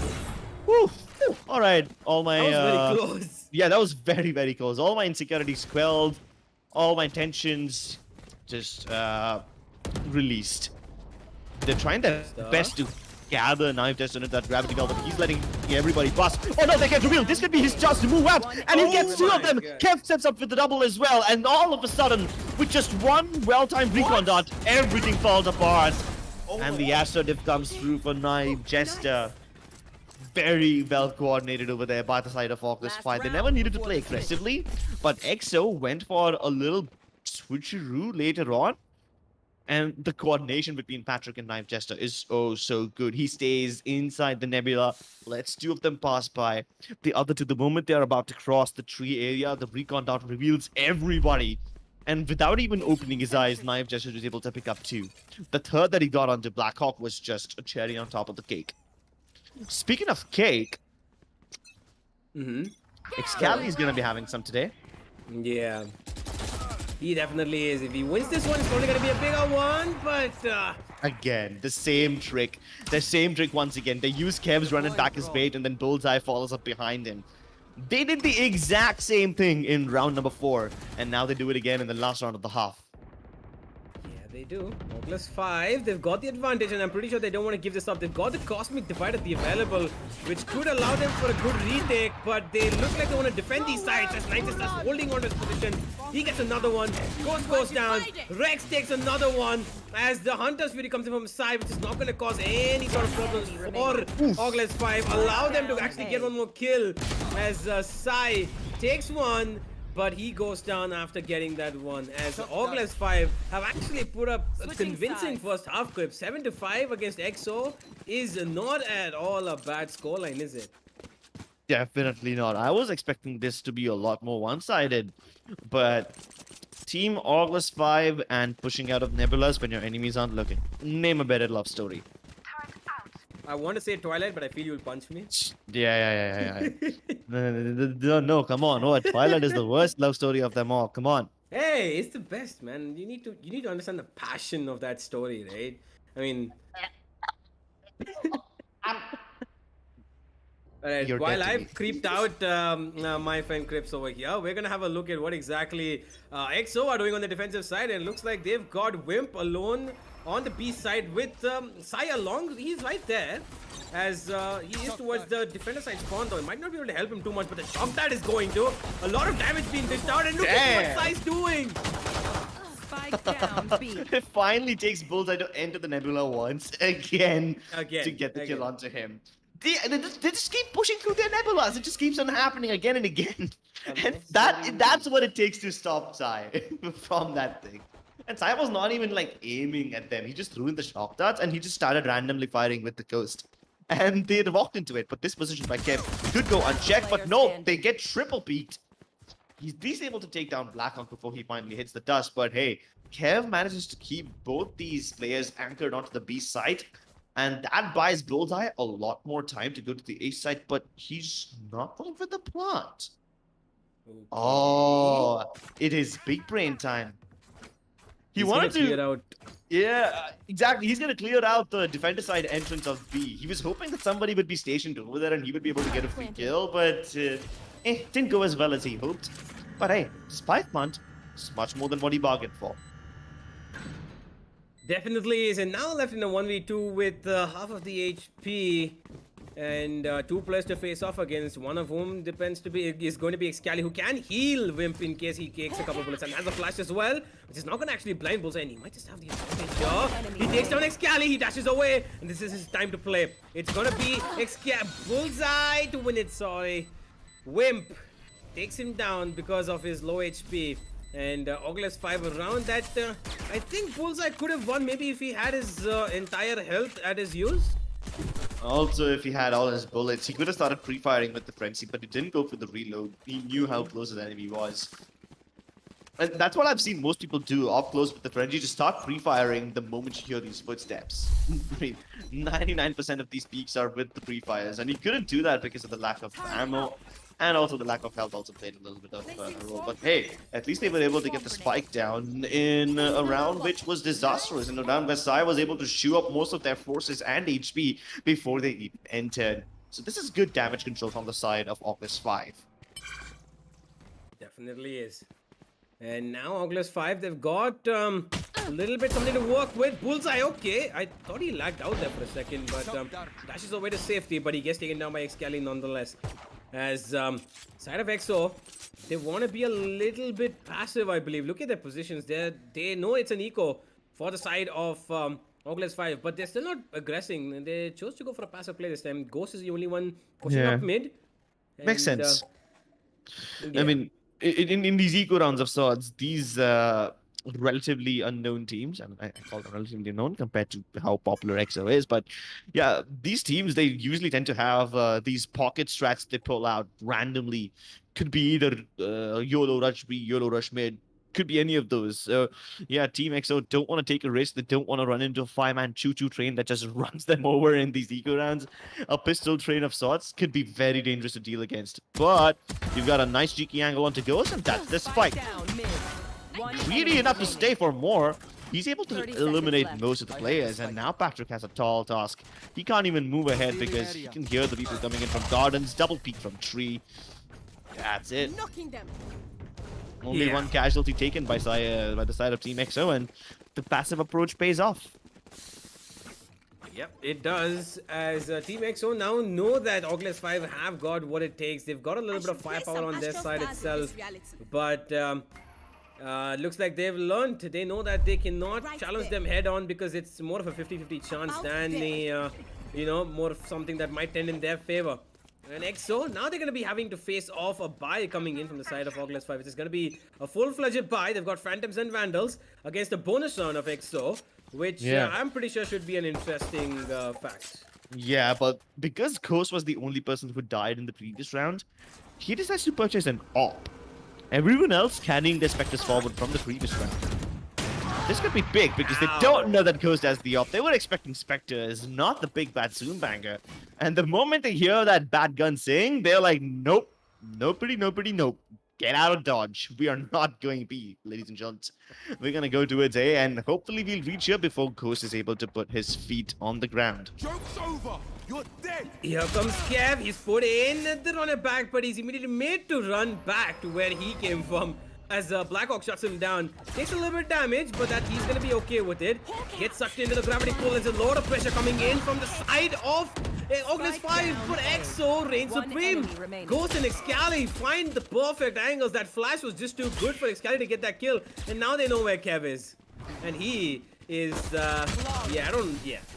Woo! All right, all my That was very close. yeah, that was very, very close. All my insecurities quelled, all my tensions just released. They're trying their best to gather Knife Test into that gravity belt, but he's letting everybody pass. Oh no, they get revealed. This could be his chance to move out, and he gets two of them. God. Kev steps up with the double as well, and all of a sudden, with just one well-timed recon dot, everything falls apart. And the Astro diff comes through for Knife Jester. Very well coordinated over there by the side of ORGLESS 5. They never needed to play aggressively, but EXO went for a little switcheroo later on. And the coordination between Patrick and Knife Jester is oh so good. He stays inside the nebula, lets two of them pass by. The other two, the moment they're about to cross the tree area, the recon dot reveals everybody. And without even opening his eyes, Knife Jester was able to pick up two. The third that he got onto Blackhawk was just a cherry on top of the cake. Speaking of cake, Excali is going to be having some today. Yeah. He definitely is. If he wins this one, it's probably going to be a bigger one, but... Again, the same trick. The same trick once again. They use Kev's running back as bait, and then Bullseye follows up behind him. They did the exact same thing in round number 4, and now they do it again in the last round of the half. Yeah, they do. ORGLESS 5, they've got the advantage, and I'm pretty sure they don't want to give this up. They've got the Cosmic Divide at the available, which could allow them for a good retake, but they look like they want to defend these sides as Knight is just holding on to his position. He gets another one. Ghost goes down. Rex takes another one as the Hunter's Fury comes in from side, which is not going to cause any sort of problems for ORGLESS 5. Allow them to actually get one more kill as Sai takes one. But he goes down after getting that one, as ORGLESS 5 have actually put up a convincing first half clip. 7-5 against EXO is not at all a bad scoreline, is it? Definitely not. I was expecting this to be a lot more one-sided, but Team ORGLESS 5 and pushing out of Nebulas when your enemies aren't looking. Name a better love story. I want to say Twilight, but I feel you'll punch me. Yeah. No, come on. What? Twilight is the worst love story of them all. Come on. Hey, it's the best, man. You need to understand the passion of that story, right? I mean, alright, You're while dead to me. I've creeped out my friend Crips over here, we're gonna have a look at what exactly EXO are doing on the defensive side, and it looks like they've got Wimp alone on the B side with Sai along. He's right there as he is towards the defender side spawn, though. It might not be able to help him too much, but the shock that is going to. A lot of damage being dished out, and look at what Sai's doing. Spike down B. It finally takes Bullseye to enter the Nebula once again to get the kill again. onto him. They just keep pushing through their Nebulas. It just keeps on happening again and again. And that's what it takes to stop Sai from that thing. And Sai was not even like aiming at them. He just threw in the shock darts and he just started randomly firing with the ghost. And they walked into it. But this position by Kev could go unchecked, but no, they get triple peaked. He's able to take down Blackhawk before he finally hits the dust. But hey, Kev manages to keep both these players anchored onto the B site. And that buys Bullseye a lot more time to go to the A site, but he's not going for the plant. Okay. Oh, it is big brain time. He He's wanted gonna clear to, out. yeah, exactly. He's gonna clear out the defender side entrance of B. He was hoping that somebody would be stationed over there and he would be able to get a free kill, but didn't go as well as he hoped. But hey, despite plant, it's much more than what he bargained for. Definitely is, and now left in a 1v2 with half of the HP and 2 players to face off against, one of whom is going to be Excali, who can heal Wimp in case he takes a couple bullets, and has a flash as well, which is not going to actually blind Bullseye, and he might just have the advantage here. He takes down Excali, he dashes away, and this is his time to play. It's going to be Bullseye to win it, sorry. Wimp takes him down because of his low HP. And ORGLESS 5 around that, I think Bullseye could have won maybe if he had his entire health at his use. Also, if he had all his bullets, he could have started pre-firing with the frenzy, but he didn't go for the reload. He knew how close the enemy was. And that's what I've seen most people do up close with the Frenzy, to start pre-firing the moment you hear these footsteps. I mean, 99% of these peaks are with the pre-fires, and you couldn't do that because of the lack of ammo, and also the lack of health also played a little bit of a role. But hey, at least they were able to get the spike down in a round which was disastrous, in a round where Sai was able to shoot up most of their forces and HP before they even entered. So this is good damage control from the side of ORGLESS 5. Definitely is. And now ORGLESS 5, they've got a little bit something to work with. Bullseye, okay. I thought he lagged out there for a second, but dashes away to safety, but he gets taken down by Excali nonetheless. As side of EXO, they want to be a little bit passive, I believe. Look at their positions. They know it's an eco for the side of ORGLESS 5, but they're still not aggressing. And they chose to go for a passive play this time. Ghost is the only one pushing up mid. Makes And, sense. yeah. I mean, in these eco rounds of sorts, these relatively unknown teams, and I call them relatively unknown compared to how popular EXO is, but yeah, these teams, they usually tend to have these pocket strats they pull out randomly. Could be either YOLO rush B, YOLO rush mid, could be any of those. So yeah, Team EXO don't want to take a risk. They don't want to run into a 5-man choo-choo train that just runs them over in these eco rounds. A pistol train of sorts could be very dangerous to deal against. But you've got a nice cheeky angle onto Ghost, and that's the spike. Down mid. One Greedy enemy enough to remaining. stay for more. He's able to 30 seconds eliminate left. most of the players, and now Patrick has a tall task. He can't even move ahead because he can hear the people coming in from gardens, double peek from tree. That's it. Knocking them. Only one casualty taken by the side of Team EXO, and the passive approach pays off. Yep, it does. As Team EXO now know that ORGLESS 5 have got what it takes. They've got a little bit of firepower on their side itself. But looks like they've learned. They know that they cannot challenge them head on because it's more of a 50-50 chance than a, more of something that might tend in their favor. And EXO, now they're going to be having to face off a buy coming in from the side of ORGLESS 5, which is going to be a full-fledged buy. They've got Phantoms and Vandals against the bonus round of EXO, which I'm pretty sure should be an interesting fact. Yeah, but because Ghost was the only person who died in the previous round, he decides to purchase an AWP. Everyone else carrying their Spectres forward from the previous round. This could be big because they don't know that Ghost has the AWP. They were expecting Spectres, not the big bad Zoombanger. And the moment they hear that bad gun sing, they're like, nope, nobody, nope. Get out of Dodge. We are not going B, ladies and gents. We're going to go towards A, and hopefully we'll reach here before Ghost is able to put his feet on the ground. Joke's over. You're dead. Here comes Kev. He's put in the runner back, but he's immediately made to run back to where he came from. As Blackhawk shuts him down. Takes a little bit of damage, but that he's going to be okay with it. Gets sucked into the gravity pull. There's a lot of pressure coming in from the side of ORGLESS 5. But EXO reigns One supreme. enemy remaining. Ghost and Excali find the perfect angles. That flash was just too good for Excali to get that kill. And now they know where Kev is. And he is,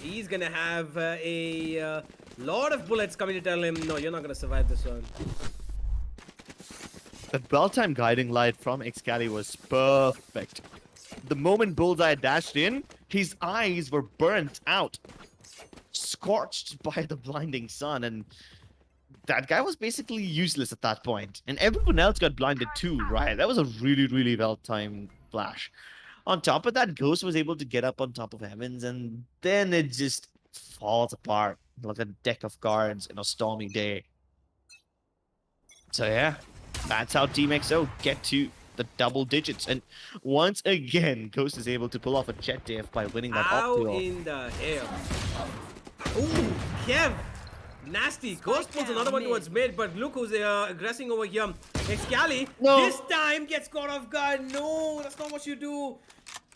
he's going to have a lot of bullets coming to tell him, no, you're not going to survive this one. That well-timed guiding light from Excali was perfect. The moment Bullseye dashed in, his eyes were burnt out, scorched by the blinding sun, and that guy was basically useless at that point. And everyone else got blinded too, right? That was a really, really well-timed flash. On top of that, Ghost was able to get up on top of Heavens, and then it just falls apart like a deck of cards in a stormy day. So yeah. That's how Team EXO get to the double digits. And once again, Ghost is able to pull off a jet diff by winning that How optimal. in the hell? Ooh, Kev! Nasty. Ghost pulls another one towards mid, but look who's aggressing over here. Excali, this time gets caught off guard. No, that's not what you do.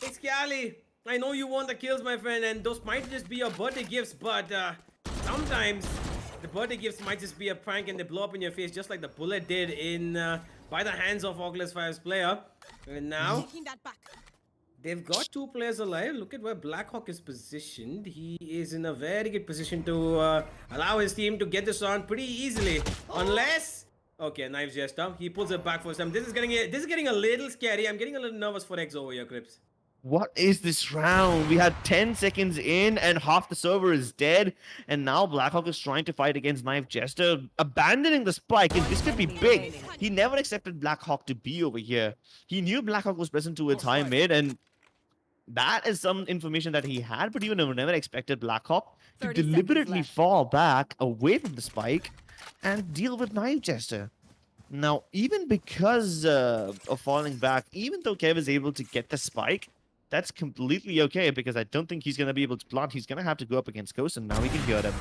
Excali, I know you want the kills, my friend, and those might just be your birthday gifts, but sometimes the birthday gifts might just be a prank and they blow up in your face just like the bullet did in by the hands of ORGLESS 5's player. And now they've got two players alive. Look at where Blackhawk is positioned. He is in a very good position to allow his team to get this on pretty easily. Unless... Okay, knife gesture. He pulls it back for some. This is getting a little scary. I'm getting a little nervous for EXO over here, Crips. What is this round? We had 10 seconds in and half the server is dead. And now Blackhawk is trying to fight against Knife Jester, abandoning the spike. And this could be big. He never accepted Blackhawk to be over here. He knew Blackhawk was present towards high mid, and that is some information that he had, but he never expected Blackhawk to 30 seconds deliberately left. fall back away from the spike and deal with Knife Jester. Now, even because of falling back, even though Kev is able to get the spike, that's completely okay because I don't think he's going to be able to plant. He's going to have to go up against Ghost, and now he can hear them.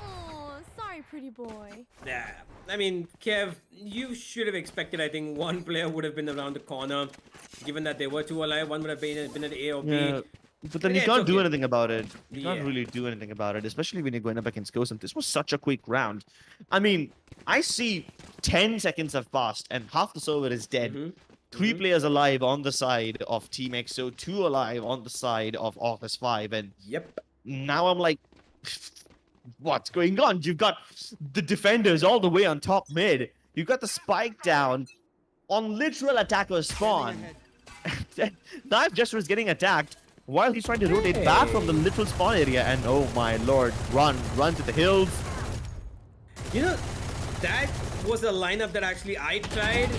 Oh, sorry, pretty boy. Yeah, I mean, Kev, you should have expected, I think, one player would have been around the corner. Given that they were two alive, one would have been at A or B. Yeah, but then Yeah, you can't it's do okay. anything about it. You can't Yeah. really do anything about it, especially when you're going up against Ghost. And this was such a quick round. I mean, I see 10 seconds have passed and half the server is dead. Mhm. 3 players alive on the side of Team EXO, 2 alive on the side of ORGLESS 5, and Yep. now I'm like, what's going on? You've got the defenders all the way on top mid. You've got the spike down on literal attacker spawn. Knife Jester is getting attacked while he's trying to rotate back from the literal spawn area, and oh my lord, run to the hills. You know, that was a lineup that actually I tried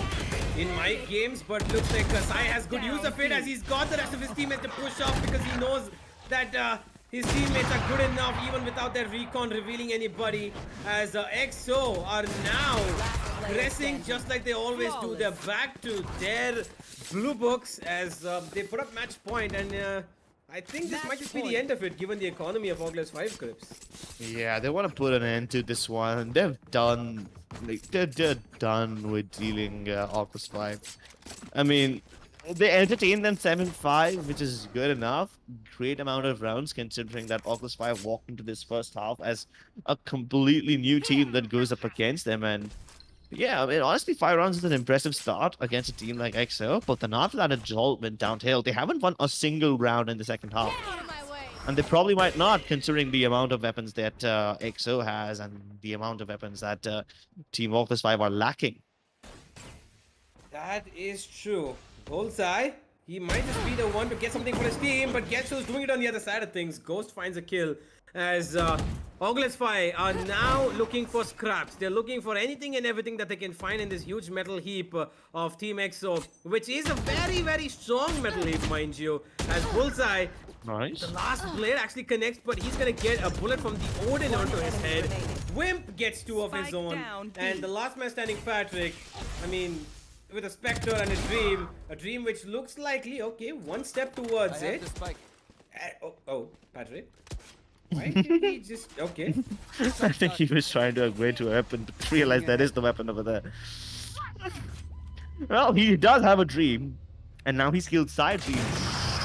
in my games, but looks like Kasai has good use of it as he's got the rest of his teammates to push off because he knows that his teammates are good enough even without their recon revealing anybody, as EXO are now pressing just like they always do. They're back to their blue books as they put up match point, and I think this might just be the end of it given the economy of ORGLESS 5 clips. Yeah, they want to put an end to this one. They've done, like, they're done with dealing ORGLESS 5. I mean, they entertained them 7-5, which is good enough. Great amount of rounds considering that ORGLESS 5 walked into this first half as a completely new team that goes up against them. And yeah, I mean, honestly, 5 rounds is an impressive start against a team like EXO, but then after that, it all went downhill. They haven't won a single round in the second half. Out of my way. And they probably might not, considering the amount of weapons that EXO has and the amount of weapons that Team ORGLESS 5 are lacking. That is true. Bullseye, he might just be the one to get something for his team, but Getsu's doing it on the other side of things. Ghost finds a kill as ORGLESS 5 are now looking for scraps. They're looking for anything and everything that they can find in this huge metal heap of Team EXO, which is a very, very strong metal heap, mind you, as Bullseye, Nice. the last blade actually connects, but he's gonna get a bullet from the Odin onto his head. Wimp gets 2 of his Spike own, down, B. and the last man standing, Patrick, I mean, with a Spectre and a dream which looks likely, okay, one step towards it. Oh, Patrick. Why did he just, okay. I think he was trying to upgrade to a weapon, but realized that is the weapon over there. Well, he does have a dream, and now he's killed side dream.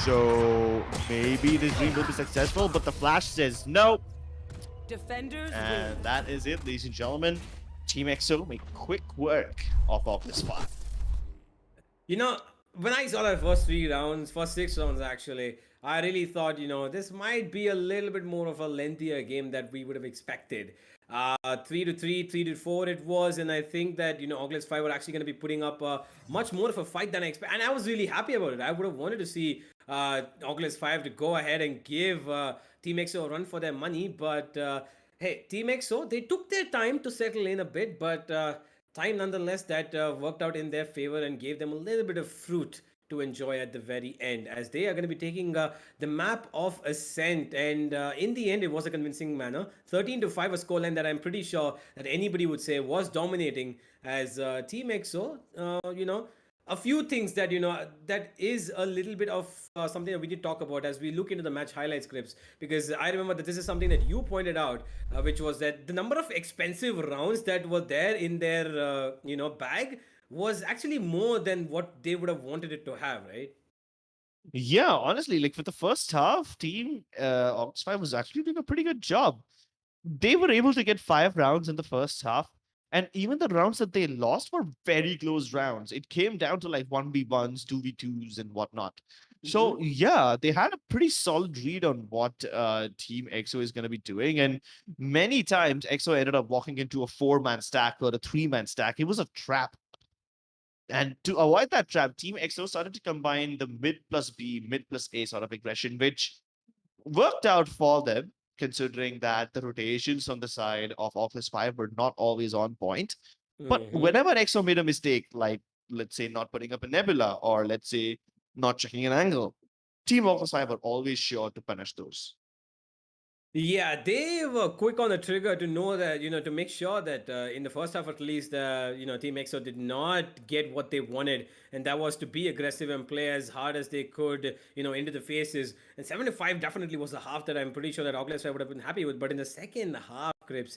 So maybe this dream will be successful, but the flash says no. Defenders win. And that is it, ladies and gentlemen. Team EXO make quick work of this spot. You know, when I saw that first 6 rounds actually, I really thought, you know, this might be a little bit more of a lengthier game that we would have expected. 3-3, 3-4 it was, and I think that, you know, ORGLESS 5 were actually going to be putting up much more of a fight than I expected, and I was really happy about it. I would have wanted to see ORGLESS 5 to go ahead and give Team EXO a run for their money, but hey, Team EXO, they took their time to settle in a bit, but time nonetheless that worked out in their favor and gave them a little bit of fruit to enjoy at the very end, as they are going to be taking the map of Ascent, and in the end it was a convincing manner. 13-5, a scoreline that I'm pretty sure that anybody would say was dominating, as Team EXO, you know, a few things that, you know, that is a little bit of something that we did talk about as we look into the match highlight scripts, because I remember that this is something that you pointed out, which was that the number of expensive rounds that were there in their you know, bag was actually more than what they would have wanted it to have, right? Yeah, honestly, like for the first half, Team ORGLESS 5 was actually doing a pretty good job. They were able to get 5 rounds in the first half, and even the rounds that they lost were very close rounds. It came down to like 1v1s, 2v2s, and whatnot. So yeah, they had a pretty solid read on what Team EXO is going to be doing, and many times EXO ended up walking into a 4-man stack or a 3-man stack. It was a trap. And to avoid that trap, Team XO started to combine the mid plus B, mid plus A sort of aggression, which worked out for them, considering that the rotations on the side of Oculus 5 were not always on point. But Mhm. whenever XO made a mistake, like let's say not putting up a nebula, or let's say not checking an angle, Team Oculus 5 were always sure to punish those. Yeah, they were quick on the trigger to know that, to make sure that in the first half at least, Team EXO did not get what they wanted, and that was to be aggressive and play as hard as they could, into the faces. And 7-5 definitely was a half that I'm pretty sure that Oculus would have been happy with, but in the second half, Crips,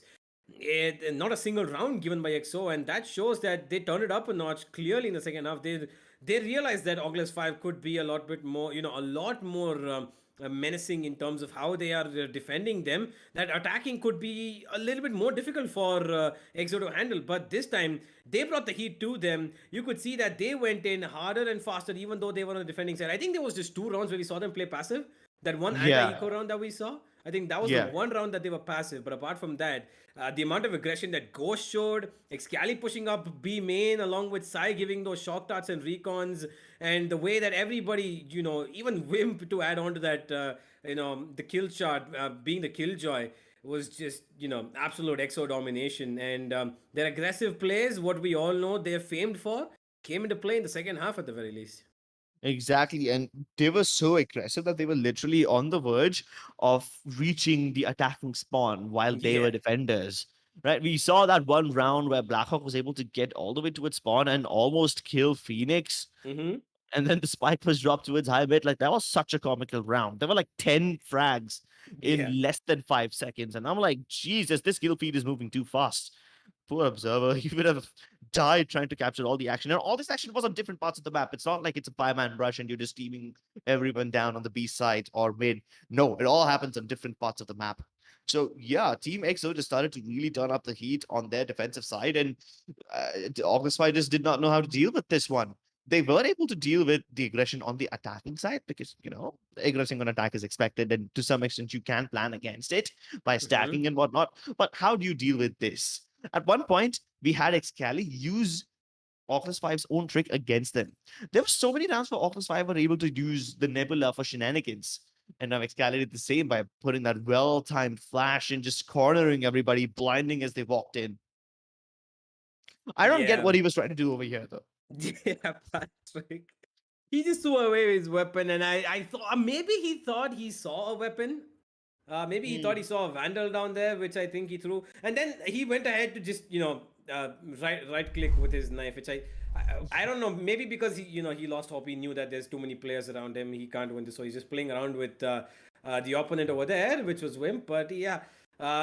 not a single round given by EXO, and that shows that they turned it up a notch clearly in the second half. They realized that Oculus 5 could be a lot bit more, a lot more menacing in terms of how they are defending them. That attacking could be a little bit more difficult for EXO to handle, but this time they brought the heat to them. You could see that they went in harder and faster, even though they were on the defending side. I think there was just 2 rounds where we saw them play passive. That one Yeah, anti-eco round that we saw, I think that was the yeah. one round that they were passive. But apart from that, the amount of aggression that Ghost showed, Excali pushing up B main along with Sai giving those shock darts and recons, and the way that everybody, even Wimp to add on to that, the kill shot being the killjoy was just, absolute EXO domination. And their aggressive plays, what we all know they're famed for, came into play in the second half at the very least. Exactly. And they were so aggressive that they were literally on the verge of reaching the attacking spawn while they Yeah. were defenders. Right? We saw that one round where Blackhawk was able to get all the way to its spawn and almost kill Phoenix. Mm-hmm. And then the spike was dropped to its high bit. Like, that was such a comical round. There were like 10 frags Yeah. in less than 5 seconds. And I'm like, Jesus, this kill feed is moving too fast. Poor observer. He would have died trying to capture all the action. And all this action was on different parts of the map. It's not like it's a 5-man rush and you're just teaming everyone down on the B side or mid. No, it all happens on different parts of the map. So yeah, Team XO just started to really turn up the heat on their defensive side, and the August Fighters did not know how to deal with this one. They were able to deal with the aggression on the attacking side because, the aggression on attack is expected, and to some extent you can plan against it by stacking and whatnot. But how do you deal with this? At one point, we had Excali use Oculus 5's own trick against them. There were so many rounds where Oculus 5 were able to use the Nebula for shenanigans. And now Excali did the same by putting that well-timed flash and just cornering everybody, blinding as they walked in. I don't get Yeah. what he was trying to do over here, though. Yeah, Patrick. He just threw away his weapon, and I thought maybe he thought he saw a weapon. Maybe he thought he saw a vandal down there, which I think he threw, and then he went ahead to just right click with his knife, which I don't know. Maybe because he lost hope. He knew that there's too many players around him. He can't win this, so he's just playing around with the opponent over there, which was Wimp. But yeah.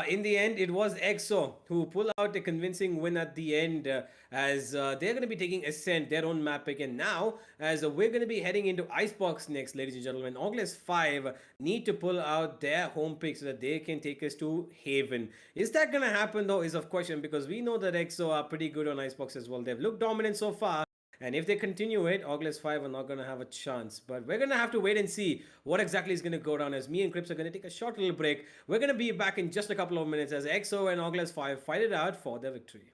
In the end, it was EXO who pulled out a convincing win at the end, as they're going to be taking Ascent, their own map pick. And now, as we're going to be heading into Icebox next, ladies and gentlemen, ORGLESS 5 need to pull out their home pick so that they can take us to Haven. Is that going to happen, though, is of question, because we know that EXO are pretty good on Icebox as well. They've looked dominant so far. And if they continue it, ORGLESS 5 are not going to have a chance. But we're going to have to wait and see what exactly is going to go down, as me and Crips are going to take a short little break. We're going to be back in just a couple of minutes as EXO and ORGLESS 5 fight it out for their victory.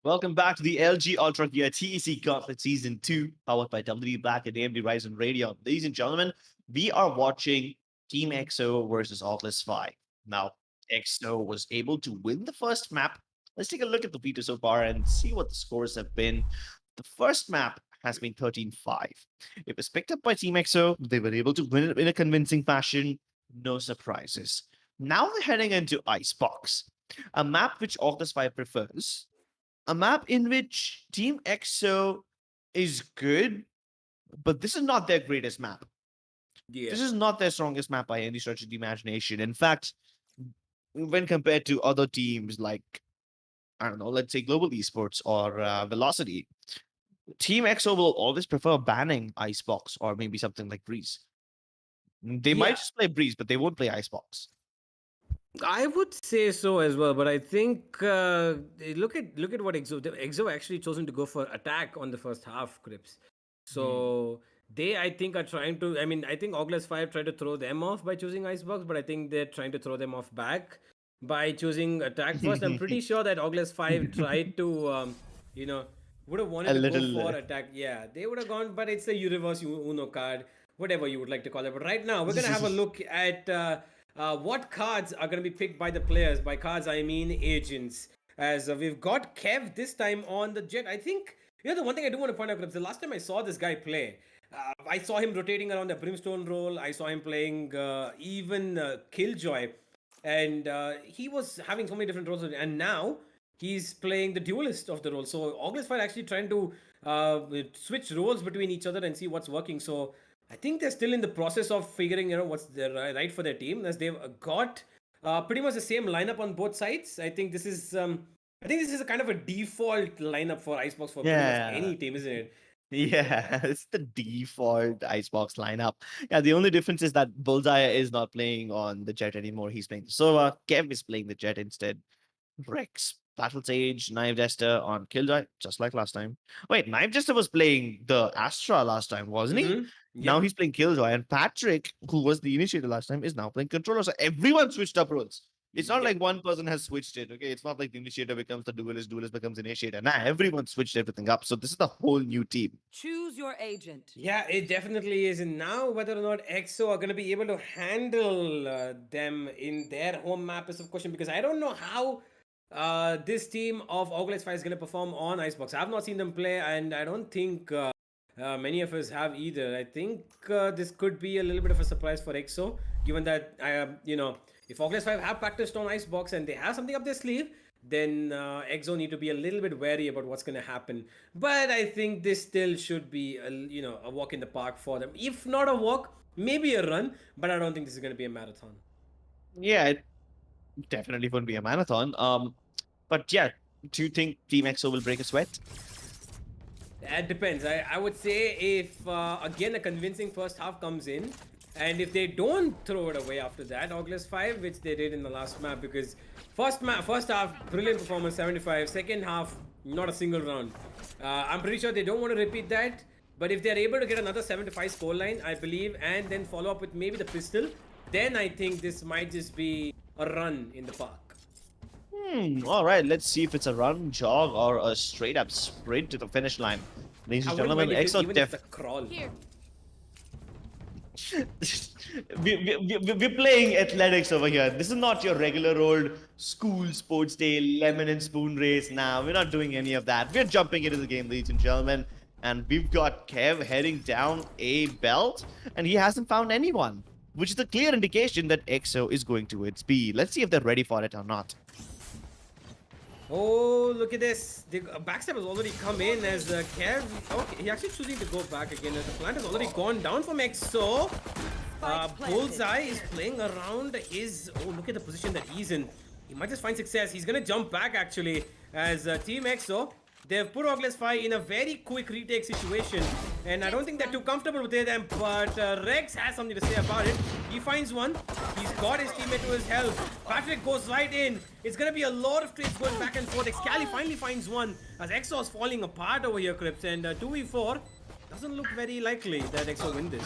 Welcome back to the LG Ultragear TEC Gauntlet Season 2, powered by WD Black and AMD Ryzen Radio. Ladies and gentlemen, we are watching Team EXO versus ORGLESS 5. Now, EXO was able to win the first map. Let's take a look at the veto so far and see what the scores have been. The first map has been 13-5. It was picked up by Team EXO. They were able to win it in a convincing fashion. No surprises. Now they're heading into Icebox, a map which ORGLESS 5 prefers. A map in which Team EXO is good, but this is not their greatest map. Yeah. This is not their strongest map by any stretch of the imagination. In fact, when compared to other teams like, I don't know, let's say Global Esports or Velocity, Team EXO will always prefer banning Icebox or maybe something like Breeze. They might just play Breeze, but they won't play Icebox. I would say so as well, but I think look at what EXO actually chosen to go for attack on the first half, Crips. So they, I think, are trying to. I mean, I think ORGLESS 5 tried to throw them off by choosing Icebox, but I think they're trying to throw them off back by choosing attack first. I'm pretty sure that ORGLESS 5 tried to, would have wanted to go for attack. Yeah, they would have gone, but it's a Universe Uno card, whatever you would like to call it. But right now, we're gonna have a look at. What cards are going to be picked by the players? By cards, I mean agents. As we've got Kev this time on the Jet. I think, the one thing I do want to point out, the last time I saw this guy play, I saw him rotating around the Brimstone role. I saw him playing even Killjoy. And he was having so many different roles. And now he's playing the duelist of the role. So ORGLESS 5 actually trying to switch roles between each other and see what's working. So I think they're still in the process of figuring what's right for their team, as they've got pretty much the same lineup on both sides. I think this is a kind of a default lineup for Icebox for pretty much any team, isn't it? Yeah, it's the default Icebox lineup. Yeah, the only difference is that Bullseye is not playing on the Jet anymore. He's playing the Sova. Kev is playing the Jet instead. Rex, Battle Sage, Knife Jester on Killjoy, just like last time. Wait, Knife Jester was playing the Astra last time, wasn't he? Now he's playing Killjoy, and Patrick, who was the initiator last time, is now playing Controller. So everyone switched up roles. It's not like one person has switched it, okay? It's not like the initiator becomes the duelist becomes initiator. Nah, everyone switched everything up. So this is the whole new team. Choose your agent. Yeah, it definitely is. And now whether or not EXO are going to be able to handle them in their home map is a question, because I don't know how this team of ORGLESS 5 is going to perform on Icebox. I've not seen them play, and I don't think many of us have either. I think this could be a little bit of a surprise for EXO, given that if ORGLESS 5 have practiced on Icebox and they have something up their sleeve, then EXO need to be a little bit wary about what's going to happen. But I think this still should be a walk in the park for them. If not a walk, maybe a run. But I don't think this is going to be a marathon. Yeah, it definitely wouldn't be a marathon. But yeah, do you think Team EXO will break a sweat? That depends. I would say if, again, a convincing first half comes in, and if they don't throw it away after that, ORGLESS 5, which they did in the last map, because first half, brilliant performance, 75. Second half, not a single round. I'm pretty sure they don't want to repeat that, but if they're able to get another 75 scoreline, I believe, and then follow up with maybe the pistol, then I think this might just be a run in the park. All right, let's see if it's a run, jog, or a straight up sprint to the finish line. Ladies and gentlemen, EXO crawl. Here. We're playing athletics over here. This is not your regular old school sports day lemon and spoon race. Nah, we're not doing any of that. We're jumping into the game, ladies and gentlemen. And we've got Kev heading down a belt, and he hasn't found anyone, which is a clear indication that EXO is going towards B. Let's see if they're ready for it or not. Oh, look at this. The backstab has already come in as Kev. Okay, he actually choosing to go back again as the plant has already gone down from EXO. Bullseye is playing around his... Oh, look at the position that he's in. He might just find success. He's going to jump back actually as Team EXO. They've put ORGLESS 5 in a very quick retake situation. And I don't think they're too comfortable with it. But Rex has something to say about it. He finds one. He's got his teammate to his help. Patrick goes right in. It's going to be a lot of trades going back and forth. Excali finally finds one as EXO is falling apart over here, Crips. And 2v4 doesn't look very likely that EXO win this.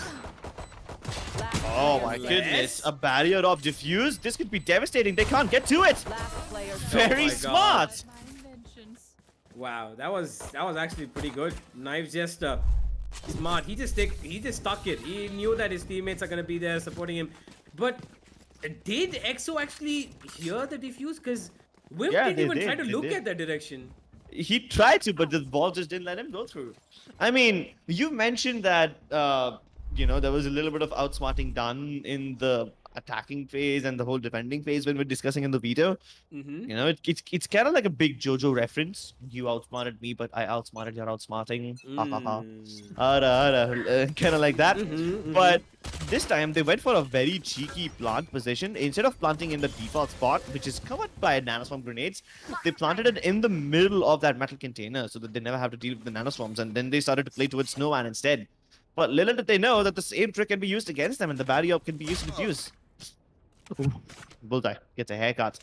Oh my goodness, a barrier of diffuse. This could be devastating. They can't get to it. Very smart. My inventions. Wow, that was actually pretty good. Knives just smart. He just stuck it. He knew that his teammates are gonna be there supporting him. But did EXO actually hear the defuse? Because Wimp didn't even try to look at that direction. He tried to, but the ball just didn't let him go through. I mean, you mentioned that you know, there was a little bit of outsmarting done in the attacking phase and the whole defending phase when we're discussing in the veto. You know, it's kind of like a big JoJo reference. You outsmarted me, but I outsmarted your outsmarting. Kind of like that. But this time they went for a very cheeky plant position. Instead of planting in the default spot, which is covered by nanoswarm grenades, they planted it in the middle of that metal container so that they never have to deal with the nanoswarms. And then they started to play towards Snowman instead. But little did they know that the same trick can be used against them and the barrier can be used to defuse. Bullseye gets a haircut.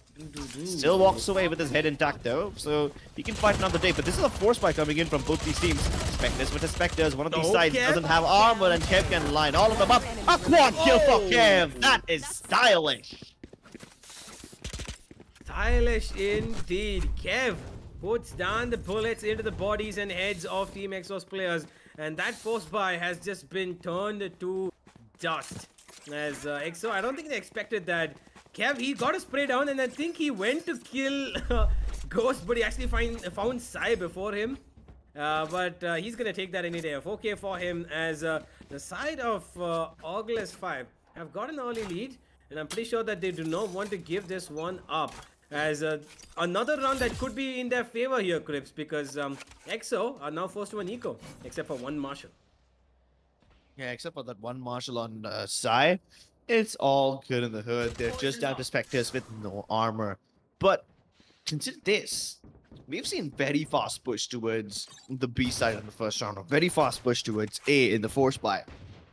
Still walks away with his head intact though, so he can fight another day. But this is a force fight coming in from both these teams. Spectres with the Spectres. One of these sides doesn't have armor and Kev can line all of them up. A quad kill for Kev. That is stylish. Stylish indeed. Kev puts down the bullets into the bodies and heads of Team EXO's players. And that force buy has just been turned to dust. As EXO, I don't think they expected that. Kev, he got a spray down and I think he went to kill Ghost, but he actually found Sai before him. But he's going to take that any day. Okay for him as the side of ORGLESS 5 have got an early lead. And I'm pretty sure that they do not want to give this one up. As another round that could be in their favor here, Crips, because EXO are now forced to an eco, except for one Marshal. Yeah, except for that one Marshal on Sai. It's all good in the hood. They're just down to Spectres with no armor. But consider this. We've seen very fast push towards the B side in the first round. A very fast push towards A in the force buy.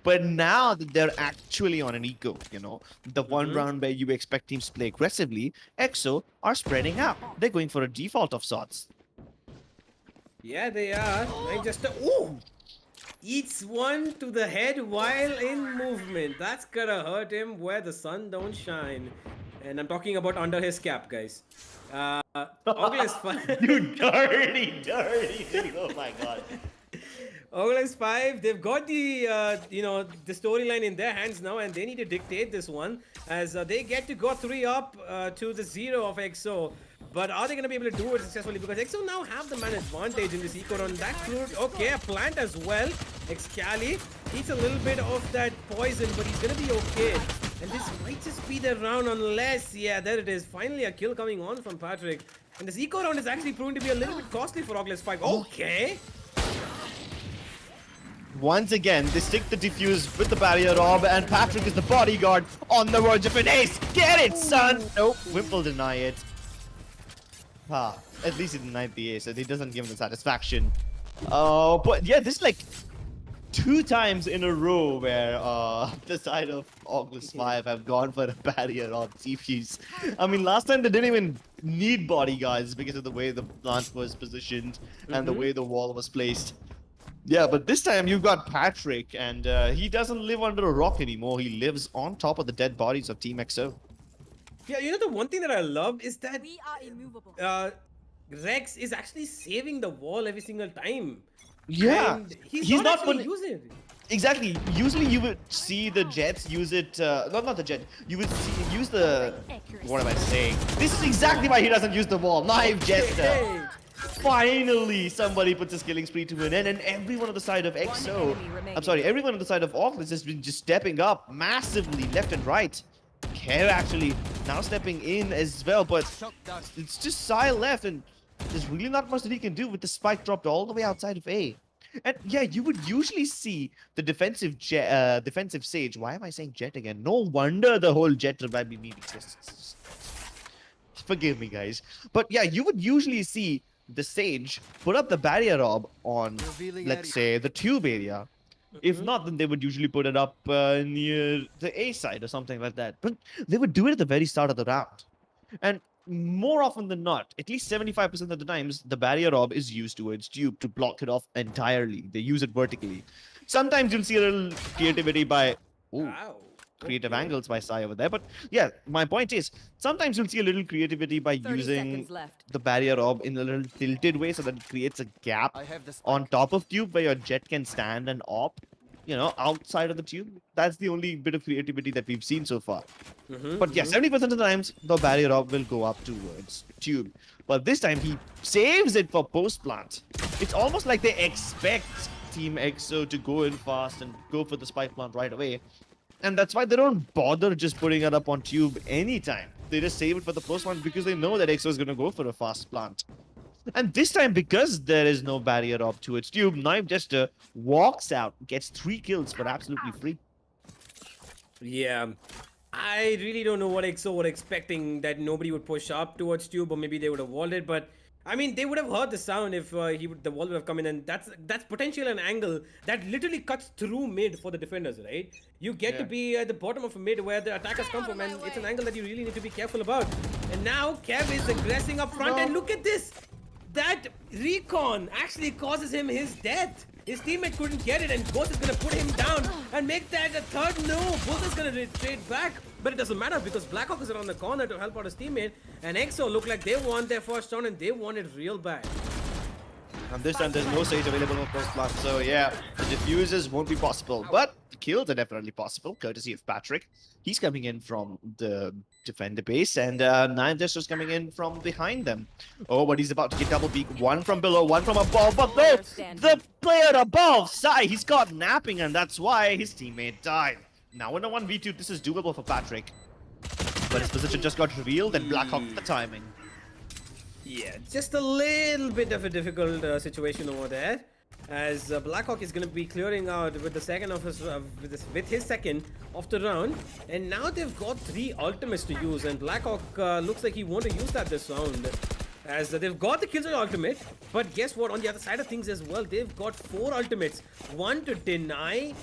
But now that they're actually on an eco, you know, the one round where you expect teams to play aggressively, EXO are spreading out. They're going for a default of sorts. Yeah, they are. Like just ooh! Eats one to the head while in movement. That's gonna hurt him where the sun don't shine. And I'm talking about under his cap, guys. ORGLESS 5. You dirty. Oh my god. ORGLESS 5, they've got the, you know, the storyline in their hands now, and they need to dictate this one as they get to go 3 up to the 0 of EXO. But are they going to be able to do it successfully? Because EXO now have the man advantage in this eco run. That crude, okay, a plant as well. Excali eats a little bit of that poison, but he's going to be okay. And this might just be the round unless, yeah, there it is. Finally, a kill coming on from Patrick. And this eco round is actually proven to be a little bit costly for ORGLESS 5. Okay. Once again, they stick the defuse with the barrier orb, and Patrick is the bodyguard on the verge of an ace. Get it, son! Nope, Wimp will deny it. At least he denied the ace, so he doesn't give him the satisfaction. But yeah, this is like 2 times in a row where the side of ORGLESS 5 have gone for a barrier on defuse. I mean, last time they didn't even need bodyguards because of the way the plant was positioned and the way the wall was placed. Yeah, but this time you've got Patrick, and he doesn't live under a rock anymore. He lives on top of the dead bodies of Team EXO. Yeah, you know, the one thing that I love is that We are immovable. Rex is actually saving the wall every single time. Yeah, And he's not actually using it. Exactly. Usually you would see the Jets use it, not the Jet. You would use the, what am I saying? This is exactly why he doesn't use the wall. Knife Jester. Hey. Finally, somebody puts a killing spree to an end, and everyone on the side of EXO, I'm sorry, everyone on the side of ORGLESS has been just stepping up massively left and right. Care actually now stepping in as well, but it's just Sai left, and there's really not much that he can do with the spike dropped all the way outside of A. And yeah, you would usually see the defensive Sage. Why am I saying Jet again? No wonder the whole Jet revive meme exists. Forgive me, guys. But yeah, you would usually see the Sage put up the barrier orb on, let's say, the tube area. If not, then they would usually put it up near the A side or something like that. But they would do it at the very start of the round. And more often than not, at least 75% of the times, the barrier orb is used towards tube to block it off entirely. They use it vertically. Sometimes you'll see a little creativity by... Ooh, Wow. creative angles by Sai over there. But yeah, my point is, sometimes you'll see a little creativity by 30 using seconds left. the barrier orb in a little tilted way so that it creates a gap I have the on top of tube where your Jet can stand and op, you know, outside of the tube. That's the only bit of creativity that we've seen so far. But yeah, 70% of the times, the barrier orb will go up towards tube. But this time, he saves it for post-plant. It's almost like they expect Team EXO to go in fast and go for the spike plant right away. And that's why they don't bother just putting it up on tube anytime. They just save it for the post plant because they know that EXO is going to go for a fast plant. And this time, because there is no barrier up to its tube, Knife Jester walks out, gets 3 kills for absolutely free. Yeah. I really don't know what EXO were expecting, that nobody would push up towards tube, or maybe they would have walled it, but I mean, they would have heard the sound if the wall would have come in, and that's potentially an angle that literally cuts through mid for the defenders, right? You get to be at the bottom of a mid where the attackers come from, and it's an angle that you really need to be careful about. And now Kev is aggressing up front, and look at this! That recon actually causes him his death. His teammate couldn't get it, and Ghost is gonna put him down and make that a third. No, Ghost is gonna retreat back, but it doesn't matter because Blackhawk is around the corner to help out his teammate, and EXO look like they want their first round and they want it real bad. And this time, there's no Sage available on post plant, so yeah, the diffuses won't be possible. But the kills are definitely possible, courtesy of Patrick. He's coming in from the defender base, and Knife Jester's coming in from behind them. Oh, but he's about to get double peek. One from below, one from above. But the player above, Sai, he's got napping, and that's why his teammate died. Now in a 1v2, this is doable for Patrick. But his position just got revealed, and Blackhawk the timing. Yeah, just a little bit of a difficult situation over there, as Blackhawk is going to be clearing out with the second of his with his second of the round, and now they've got 3 ultimates to use, and Blackhawk looks like he wants to use that this round, as they've got the Killjoy ultimate. But guess what? On the other side of things as well, they've got 4 ultimates. One to deny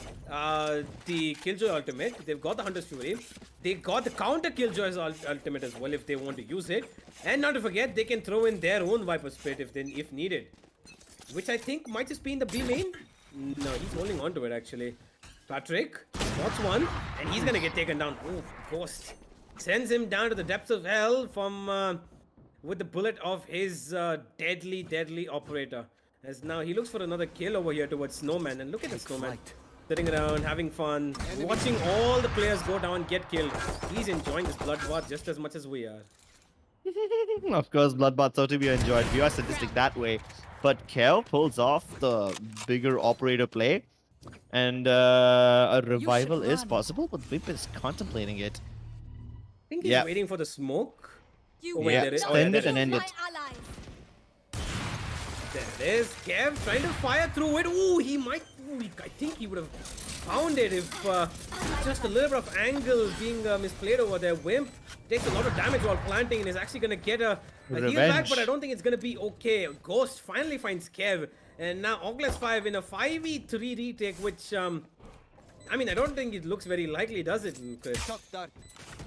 the Killjoy ultimate. They've got the Hunter's Fury. They got the counter Killjoy's ultimate as well if they want to use it. And not to forget, they can throw in their own Viper Spit if needed. Which I think might just be in the B main. No, he's holding on to it actually. Patrick spots one, and he's gonna get taken down. Ooh, Ghost sends him down to the depths of hell from with the bullet of his deadly operator. As now he looks for another kill over here towards Snowman, and look at the Snowman sitting around having fun, watching all the players go down, get killed. He's enjoying this bloodbath just as much as we are. Of course, bloodbaths are to be enjoyed. We are sadistic that way. But Kel pulls off the bigger operator play, and a revival is possible, but Vip is contemplating it. I think he's waiting for the smoke. You wait, there is- End it there and end it. There it is. Kev trying to fire through it. Ooh, he might. Ooh, I think he would have found it if just a little bit of angle being misplayed over there. Wimp takes a lot of damage while planting and is actually going to get a heal back, but I don't think it's going to be okay. Ghost finally finds Kev, and now ORGLESS 5 in a 5v3 retake, which, I mean, I don't think it looks very likely, does it, Chris?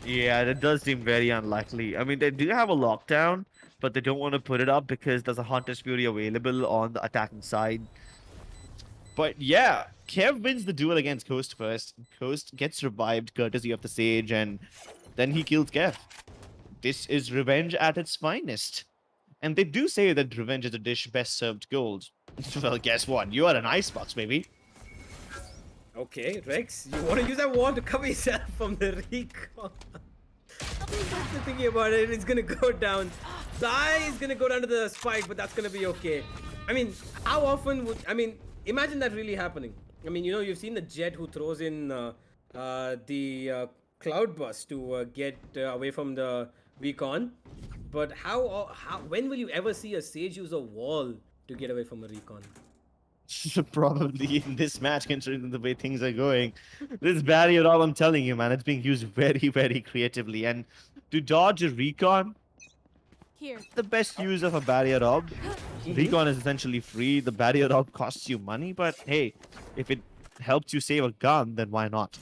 Yeah, that does seem very unlikely. I mean, they do have a lockdown, but they don't want to put it up because there's a Hunter's Fury available on the attacking side. But yeah, Kev wins the duel against Ghost first. Ghost gets revived courtesy of the Sage, and then he kills Kev. This is revenge at its finest. And they do say that revenge is a dish best served cold. Well, guess what? You are an icebox, baby. Okay, Rex, you want to use that wall to cover yourself from the recon. Thinking about it, it's gonna go down. Sai is gonna go down to the spike, but that's gonna be okay. I mean, how often would... I mean, imagine that really happening. I mean, you know, you've seen the Jet who throws in the Cloud Bust to get away from the recon. But when will you ever see a Sage use a wall to get away from a recon? Probably in this match, considering the way things are going. This barrier all I'm telling you, man, it's being used very, very creatively. And to dodge a recon, Here. the best use of a barrier orb. Recon is essentially free. The barrier orb costs you money, but hey, if it helps you save a gun, then why not?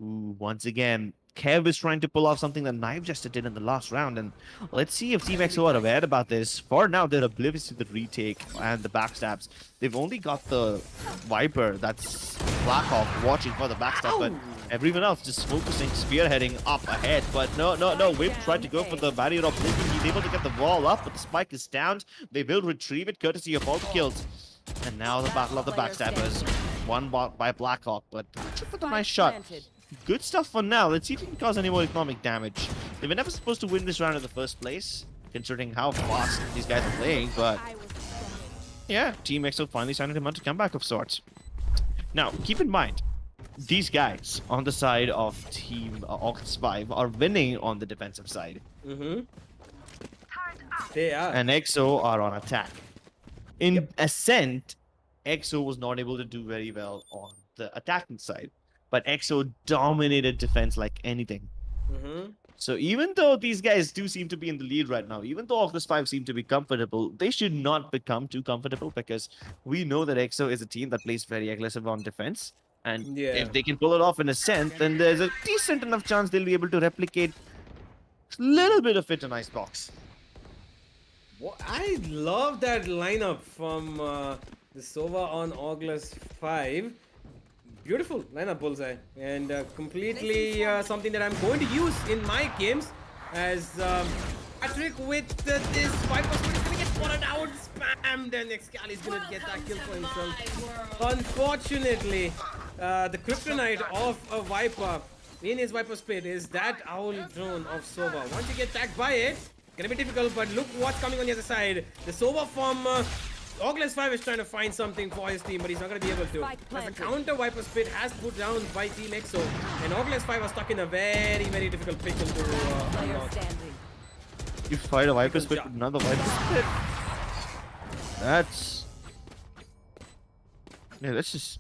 Ooh, once again, Kev is trying to pull off something that Knife Jester did in the last round, and let's see if Team EXO are aware about this. For now, they're oblivious to the retake and the backstabs. They've only got the Viper, that's Blackhawk, watching for the backstab, but everyone else just focusing, spearheading up ahead. But no, Whip tried to go for the barrier of blinking. He's able to get the wall up, but the spike is downed. They will retrieve it, courtesy of all the kills. And now the battle of the backstabbers, won by Blackhawk, but with a nice shot. Good stuff for now. Let's see if he can cause any more economic damage. They were never supposed to win this round in the first place, considering how fast these guys are playing, but yeah, Team EXO finally signed him on to comeback of sorts. Now, keep in mind, these guys on the side of Team ORGLESS 5 are winning on the defensive side. They are. And EXO are on attack. In Ascent, EXO was not able to do very well on the attacking side, but EXO dominated defense like anything. So even though these guys do seem to be in the lead right now, even though ORGLESS 5 seem to be comfortable, they should not become too comfortable, because we know that EXO is a team that plays very aggressive on defense. And if they can pull it off in Ascent, then there's a decent enough chance they'll be able to replicate a little bit of it in Icebox. I love that lineup from the Sova on ORGLESS 5. Beautiful lineup, Bullseye, and completely something that I'm going to use in my games as Patrick with this Viper is going to get spotted out, spammed, and Excali is going to get that kill for himself. Unfortunately, the kryptonite of a Viper in his Viper Spit is that owl drone of Sova. Once you get tagged by it, gonna be difficult, but look what's coming on the other side. The Sova from ORGLESS 5 is trying to find something for his team, but he's not gonna be able to. As the counter Viper Spit has put down by Team EXO, and ORGLESS 5 are stuck in a very, very difficult pickle to unlock. You fight a Viper Spit with another Viper Spit? That's just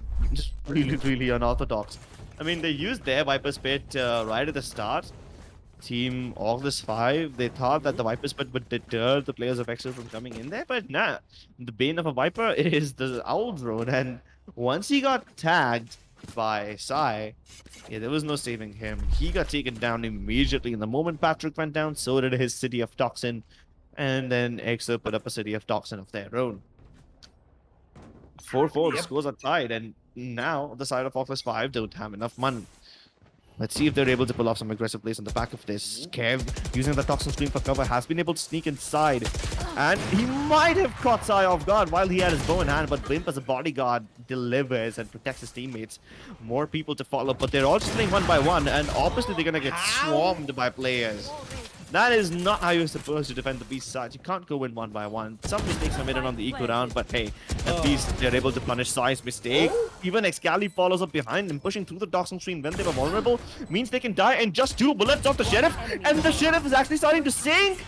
really unorthodox. I mean, they used their Viper Spit right at the start. Team ORGLESS 5, they thought that the Viper Spit would deter the players of EXO from coming in there, but nah. The bane of a Viper is the Owl Drone, and once he got tagged by Sai, there was no saving him. He got taken down immediately. In the moment Patrick went down, so did his City of Toxin, and then EXO put up a City of Toxin of their own. 4-4, the scores are tied, and now the side of ORGLESS 5 don't have enough money. Let's see if they're able to pull off some aggressive plays on the back of this. Kev, using the Toxin Screen for cover, has been able to sneak inside. And he might have caught Sai off guard while he had his bow in hand, but Blimp as a bodyguard delivers and protects his teammates. More people to follow, but they're all just playing one by one, and obviously they're going to get swarmed by players. That is not how you're supposed to defend the beast side. You can't go in one by one. Some mistakes are made on the eco round, but hey, at least they're able to punish Sai's mistake. Even Excali follows up behind and pushing through the Toxin Screen when they were vulnerable means they can die in just 2 bullets off the Sheriff, and the Sheriff is actually starting to sink.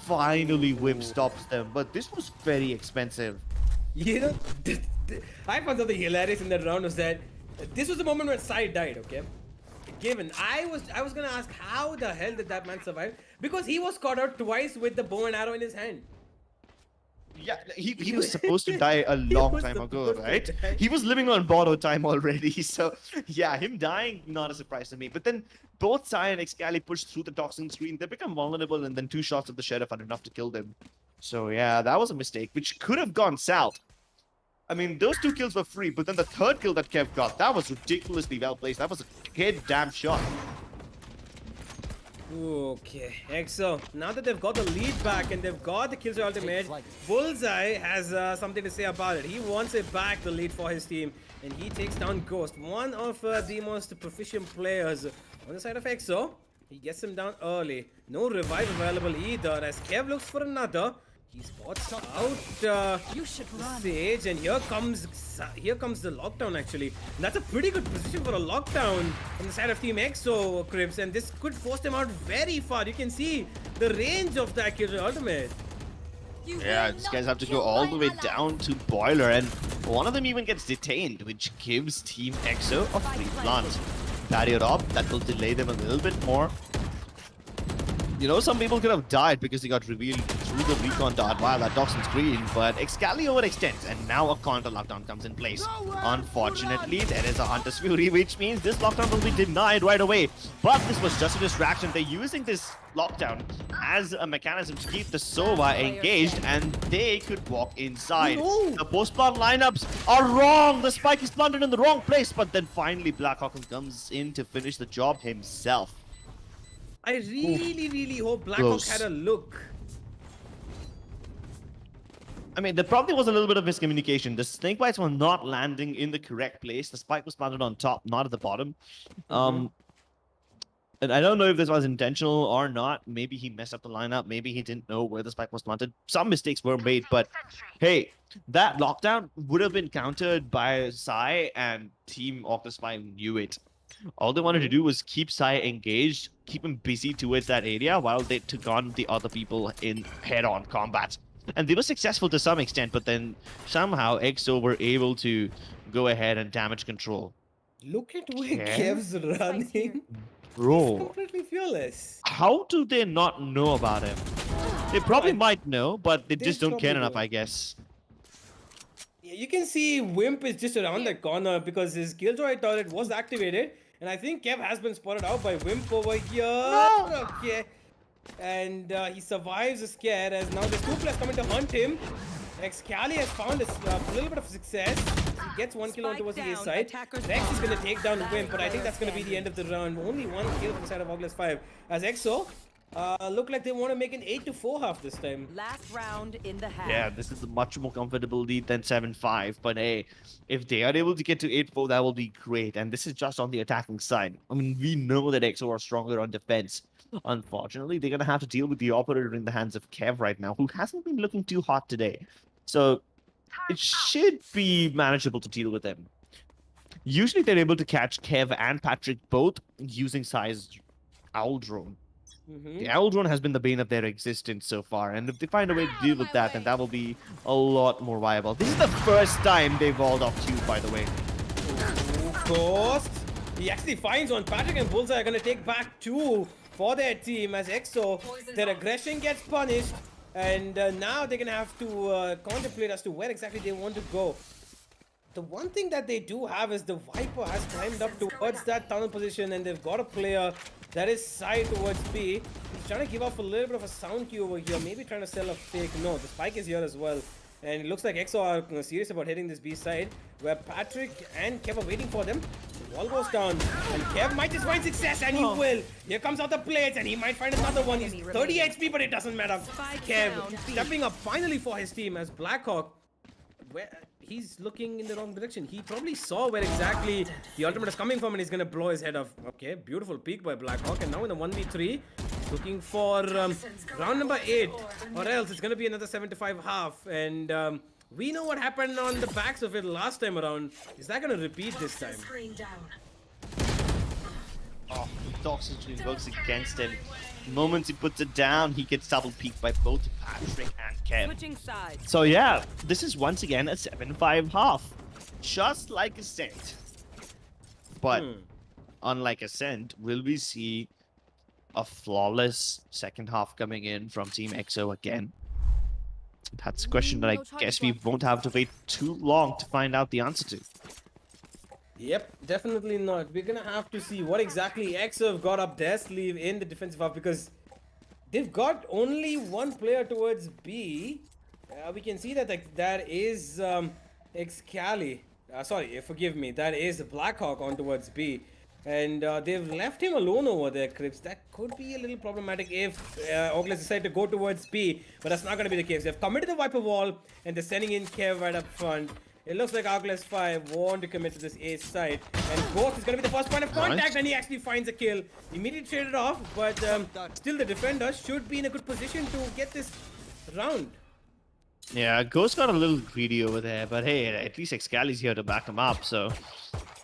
Finally, Whip stops them, but this was very expensive. You know, I found something hilarious in that round was that this was the moment when Sai died, okay? Given, I was gonna ask how the hell did that man survive? Because he was caught out twice with the bow and arrow in his hand. Yeah, he was supposed to die a long time ago, right? He was living on borrowed time already, so yeah, him dying, not a surprise to me. But then both Sai and Excali pushed through the Toxin Screen, they become vulnerable, and then 2 shots of the Sheriff are enough to kill them. So yeah, that was a mistake, which could have gone south. I mean, those 2 kills were free, but then the 3rd kill that Kev got, that was ridiculously well placed. That was a damn shot. Okay, EXO, now that they've got the lead back and they've got the Killjoy ultimate, Bullseye has something to say about it. He wants it back, the lead for his team, and he takes down Ghost, one of the most proficient players on the side of EXO. He gets him down early. No revive available either, as Kev looks for another. He spots out You should run. Sage, and here comes the lockdown actually. And that's a pretty good position for a lockdown on the side of Team EXO, Crips, and this could force them out very far. You can see the range of the accurate ultimate. You Yeah, will these not guys have to kill go all my the way ally. down to Boiler, and one of them even gets detained, which gives Team EXO a free plant. Barrier up, that will delay them a little bit more. You know, some people could have died because they got revealed through the recon dart while that toxin screen, but Excali overextends, and now a counter lockdown comes in place. Unfortunately, there is a Hunter's Fury, which means this lockdown will be denied right away. But this was just a distraction. They're using this lockdown as a mechanism to keep the Sova engaged, and they could walk inside. No. The post-plant lineups are wrong. The spike is planted in the wrong place, but then finally Blackhawk comes in to finish the job himself. I really hope Blackhawk Close. had a look. I mean, there probably was a little bit of miscommunication. The snake bites were not landing in the correct place. The spike was planted on top, not at the bottom. And I don't know if this was intentional or not. Maybe he messed up the lineup. Maybe he didn't know where the spike was planted. Some mistakes were made, but hey, that lockdown would have been countered by Sai, and Team ORGLESS knew it. All they wanted to do was keep Sai engaged, keep him busy towards that area while they took on the other people in head-on combat. And they were successful to some extent, but then somehow EXO were able to go ahead and damage control. Look at where Okay. Kev's running. Bro, Completely fearless. how do they not know about him? They probably might know, but they They just don't care probably enough, don't. I guess. Yeah, you can see Wimp is just around that corner because his Killjoy turret was activated. And I think Kev has been spotted out by Wimp over here. Okay. And he survives the scare as now there's 2 players coming to hunt him. Excali has found a little bit of success. He gets 1 kill on Spike towards the A down, side. attackers Rex is down. going to take down Wimp, but I think that's going to be the end of the round. Only 1 kill from the side of ORGLESS 5. As EXO look like they want to make an 8-4 half this time. Last round in the half. Yeah, this is a much more comfortable lead than 7-5. But hey, if they are able to get to 8-4, that will be great. And this is just on the attacking side. I mean, we know that EXO are stronger on defense. Unfortunately, they're going to have to deal with the operator in the hands of Kev right now, who hasn't been looking too hot today. So it should be manageable to deal with him. Usually they're able to catch Kev and Patrick both using Sai's Owl Drone. The Owl Drone has been the bane of their existence so far, and if they find a way to deal with that, then that will be a lot more viable. This is the first time they've walled off Cube, by the way. Ghost. He actually finds one. Patrick and Bullseye are going to take back 2 for their team as EXO. Their aggression gets punished. And now they're going to have to contemplate as to where exactly they want to go. The one thing that they do have is the Viper has climbed up towards that tunnel position, and they've got a player that is side towards B. He's trying to give off a little bit of a sound cue over here, maybe trying to sell a fake. No, the spike is here as well. And it looks like EXO are serious about hitting this B side, where Patrick and Kev are waiting for them. The wall goes down, and Kev might just find success, and he will. Here comes out the plates, and he might find another one. He's 30 HP, but it doesn't matter. Kev stepping up finally for his team as Blackhawk, where he's looking in the wrong direction. He probably saw where exactly the ultimate is coming from, and he's going to blow his head off. Okay, beautiful peek by Blackhawk, and now in the 1v3, looking for round number 8, or else it's going to be another 7-5 half. And we know what happened on the backs of it last time around. Is that going to repeat this time? Oh, the oxygen works against him. The moment he puts it down, he gets double peeked by both Patrick and Kev. Switching sides. So yeah, this is once again a 7-5 half. Just like Ascent. But unlike Ascent, will we see a flawless second half coming in from Team EXO again? That's a question that I guess we won't have to wait too long to find out the answer to. Yep, definitely not. We're gonna have to see what exactly EXO have got up their sleeve in the defensive half, because they've got only 1 player towards B. We can see that that is Excali. Sorry, forgive me. That is Blackhawk on towards B. And they've left him alone over there, Crips. That could be a little problematic if ORGLESS decide to go towards B. But that's not going to be the case. They've committed the Viper wall, and they're sending in Kev right up front. It looks like ORGLESS 5 want to commit to this A side. And Ghost is going to be the first point of contact, and he actually finds a kill. Immediately traded it off, but still the defender should be in a good position to get this round. Yeah, Ghost got a little greedy over there, but hey, at least Excali's here to back him up, so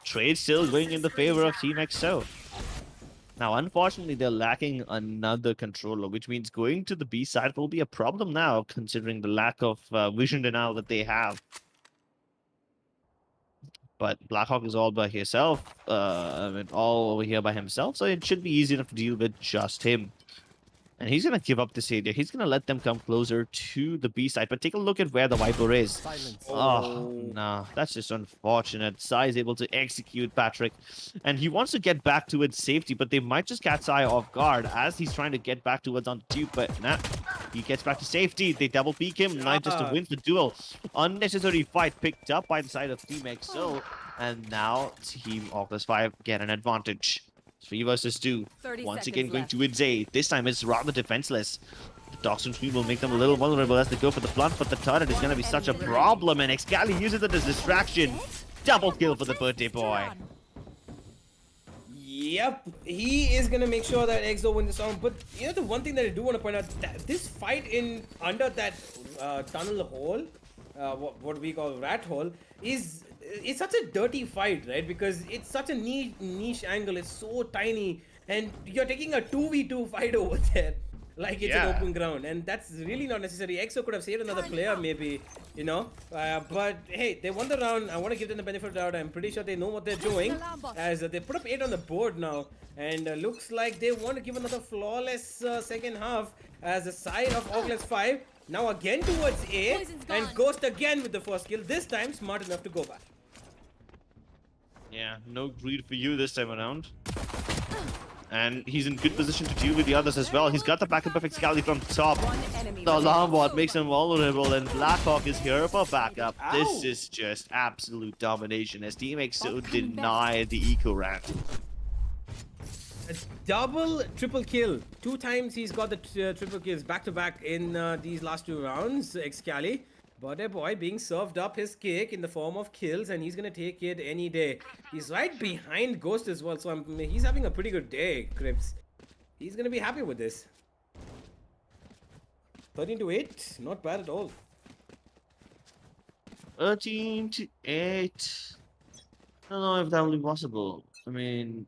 trade still going in the favor of Team XO. Now, unfortunately, they're lacking another controller, which means going to the B side will be a problem now, considering the lack of vision denial that they have. But Blackhawk is all by himself, all over here by himself, so it should be easy enough to deal with just him. And he's going to give up this area. He's going to let them come closer to the B side. But take a look at where the Viper is. Silence. Oh, no. That's just unfortunate. Sai is able to execute Patrick. And he wants to get back towards safety, but they might just catch Sai off guard as he's trying to get back towards on the tube. But nah, he gets back to safety. They double peek him. Knife just to win the duel. Unnecessary fight picked up by the side of Team XO. And now Team ORGLESS 5 get an advantage. 3 versus 2. 30 Once seconds again going left. towards A. This time it's rather defenseless. The Toxin Screen will make them a little vulnerable as they go for the blunt, but the turret is going to be such a problem, and Excali uses it as distraction. Double kill for the birthday boy. Yep, he is gonna make sure that EXO wins this round. But you know, the one thing that I do want to point out, that this fight in under that tunnel hole, what we call rat hole, is it's such a dirty fight, right? Because it's such a niche angle. It's so tiny, and you're taking a 2v2 fight over there, like it's an open ground, and that's really not necessary. EXO could have saved another player, maybe, you know. But hey, they won the round. I want to give them the benefit of the doubt. I'm pretty sure they know what they're doing, as they put up 8 on the board now, and looks like they want to give another flawless second half as the side of ORGLESS 5 now again towards A, and Ghost again with the first kill. This time smart enough to go back. Yeah, no greed for you this time around. And he's in good position to deal with the others as well. He's got the backup of Excali from top. The alarm bot makes him vulnerable, and Blackhawk is here for backup. This is just absolute domination as Team XO deny the eco rat. A double triple kill. 2 times he's got the triple kills back to back in these last 2 rounds. Excali, birthday boy being served up his cake in the form of kills, and he's gonna take it any day. He's right behind Ghost as well, so he's having a pretty good day, Crips. He's gonna be happy with this. 13 to 8, not bad at all. 13 to 8. I don't know if that will be possible. I mean,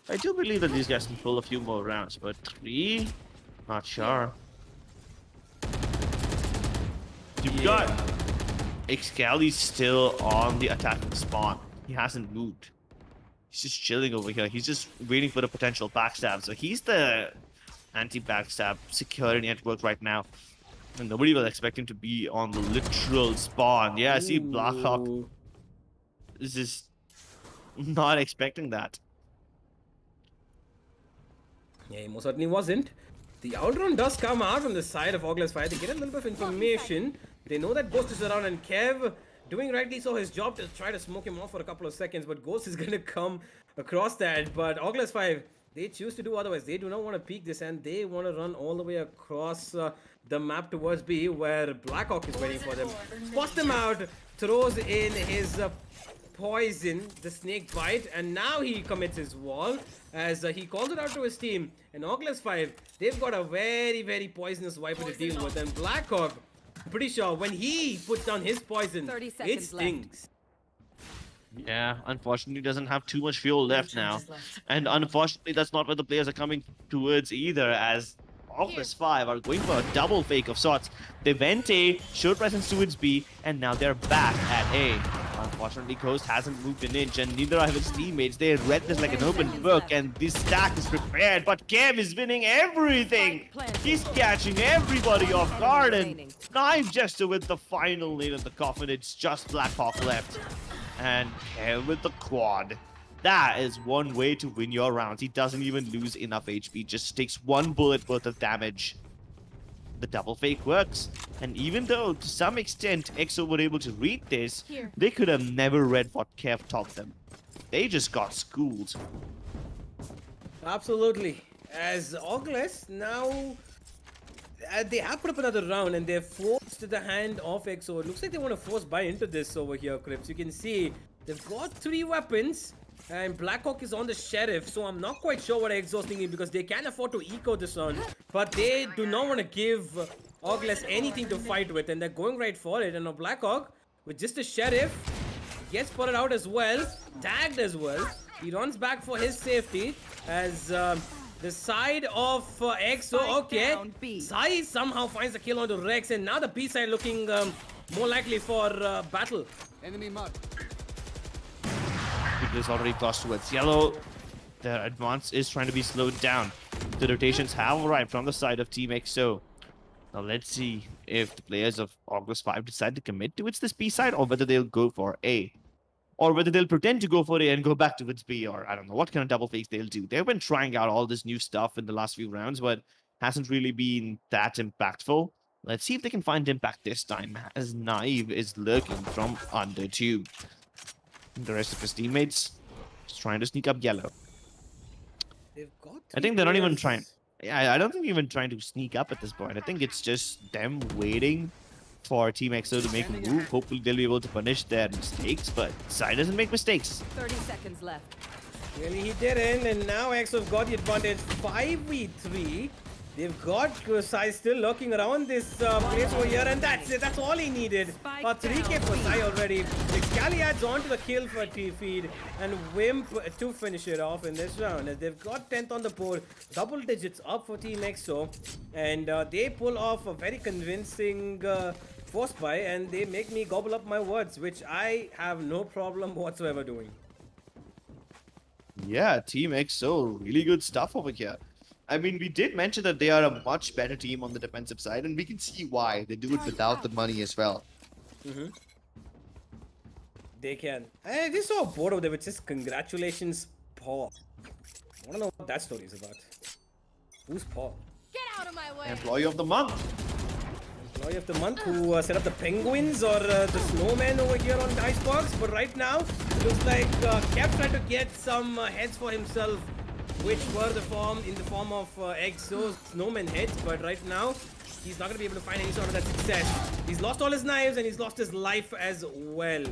I do believe that these guys can pull a few more rounds, but 3? Not sure. You've got Excali still on the attacking spawn. He hasn't moved. He's just chilling over here. He's just waiting for the potential backstab. So he's the anti-backstab security network right now. And nobody will expect him to be on the literal spawn. Yeah, I see Blackhawk is just not expecting that. Yeah, he most certainly wasn't. The outrun does come out from the side of ORGLESS 5. They get a little bit of information. They know that Ghost is around, and Kev, doing rightly so his job to try to smoke him off for a couple of seconds, but Ghost is going to come across that. But ORGLESS 5, they choose to do otherwise. They do not want to peek this, and they want to run all the way across the map towards B, where Blackhawk is waiting for them. Spots them out, throws in his poison, the snake bite, and now he commits his wall as he calls it out to his team. And ORGLESS 5, they've got a very, very poisonous Viper to deal with, and Blackhawk, I'm pretty sure when he puts down his poison, 30 it seconds stings. Yeah, unfortunately doesn't have too much fuel left now. And unfortunately that's not what the players are coming towards either, as ORGLESS 5 are going for a double fake of sorts. They went A, showed presence towards B, and now they're back at A. Unfortunately, Ghost hasn't moved an inch, and neither have his teammates. They read this like an open book, and this stack is prepared. But Kev is winning everything. He's catching everybody off guard, and Knife Jester with the final nade in the coffin. It's just Blackhawk left, and Kev with the quad. That is one way to win your rounds. He doesn't even lose enough HP, just takes 1 bullet worth of damage. The double fake works, and even though to some extent EXO were able to read this, they could have never read what Kev taught them. They just got schooled. Absolutely. As ORGLESS now, they have put up another round, and they're forced the hand of EXO. It looks like they want to force buy into this over here, Crips. You can see they've got 3 weapons. And Blackhawk is on the Sheriff, so I'm not quite sure what EXO's thinking, because they can afford to eco this one, but they do not want to give ORGLESS anything to fight with, and they're going right for it. And now Blackhawk with just a sheriff gets spotted out as well, tagged as well. He runs back for his safety as the side of EXO. Okay, down, B. Sai somehow finds the kill onto Rex, and now the B side looking more likely for battle. Enemy marked. People is already crossed towards yellow. Their advance is trying to be slowed down. The rotations have arrived from the side of Team EXO. Now let's see if the players of ORGLESS 5 decide to commit towards this B side, or whether they'll go for A. Or whether they'll pretend to go for A and go back towards B, or I don't know what kind of double fakes they'll do. They've been trying out all this new stuff in the last few rounds, but hasn't really been that impactful. Let's see if they can find impact this time, as Naive is lurking from under 2. The rest of his teammates just trying to sneak up yellow. They've got I think they're not even players. trying. Yeah, I don't think even trying to sneak up at this point. I think it's just them waiting for Team EXO to make a move. Hopefully they'll be able to punish their mistakes, but Sai doesn't make mistakes. 30 seconds left. Really, he didn't, and now EXO's got the advantage. 5v3. They've got Sai still lurking around this place over here, and that's it. That's all he needed. Spike 3k down, for B. Sai already. Excali adds on to the kill for T-Feed, and Wimp to finish it off in this round. As they've got 10th on the board, double digits up for Team EXO, and they pull off a very convincing force buy, and they make me gobble up my words, which I have no problem whatsoever doing. Yeah, Team EXO, really good stuff over here. I mean, we did mention that they are a much better team on the defensive side, and we can see why. They do it without the money as well. They can. I just saw a board of them which says congratulations, Paul. I want to know what that story is about. Who's Paul? Get out of my way. Employee of the month. Employee of the month who set up the penguins or the snowman over here on Icebox. But right now, it looks like Kev tried to get some heads for himself, which were in the form of EXO snowman heads. But right now, he's not going to be able to find any sort of that success. He's lost all his knives and he's lost his life as well.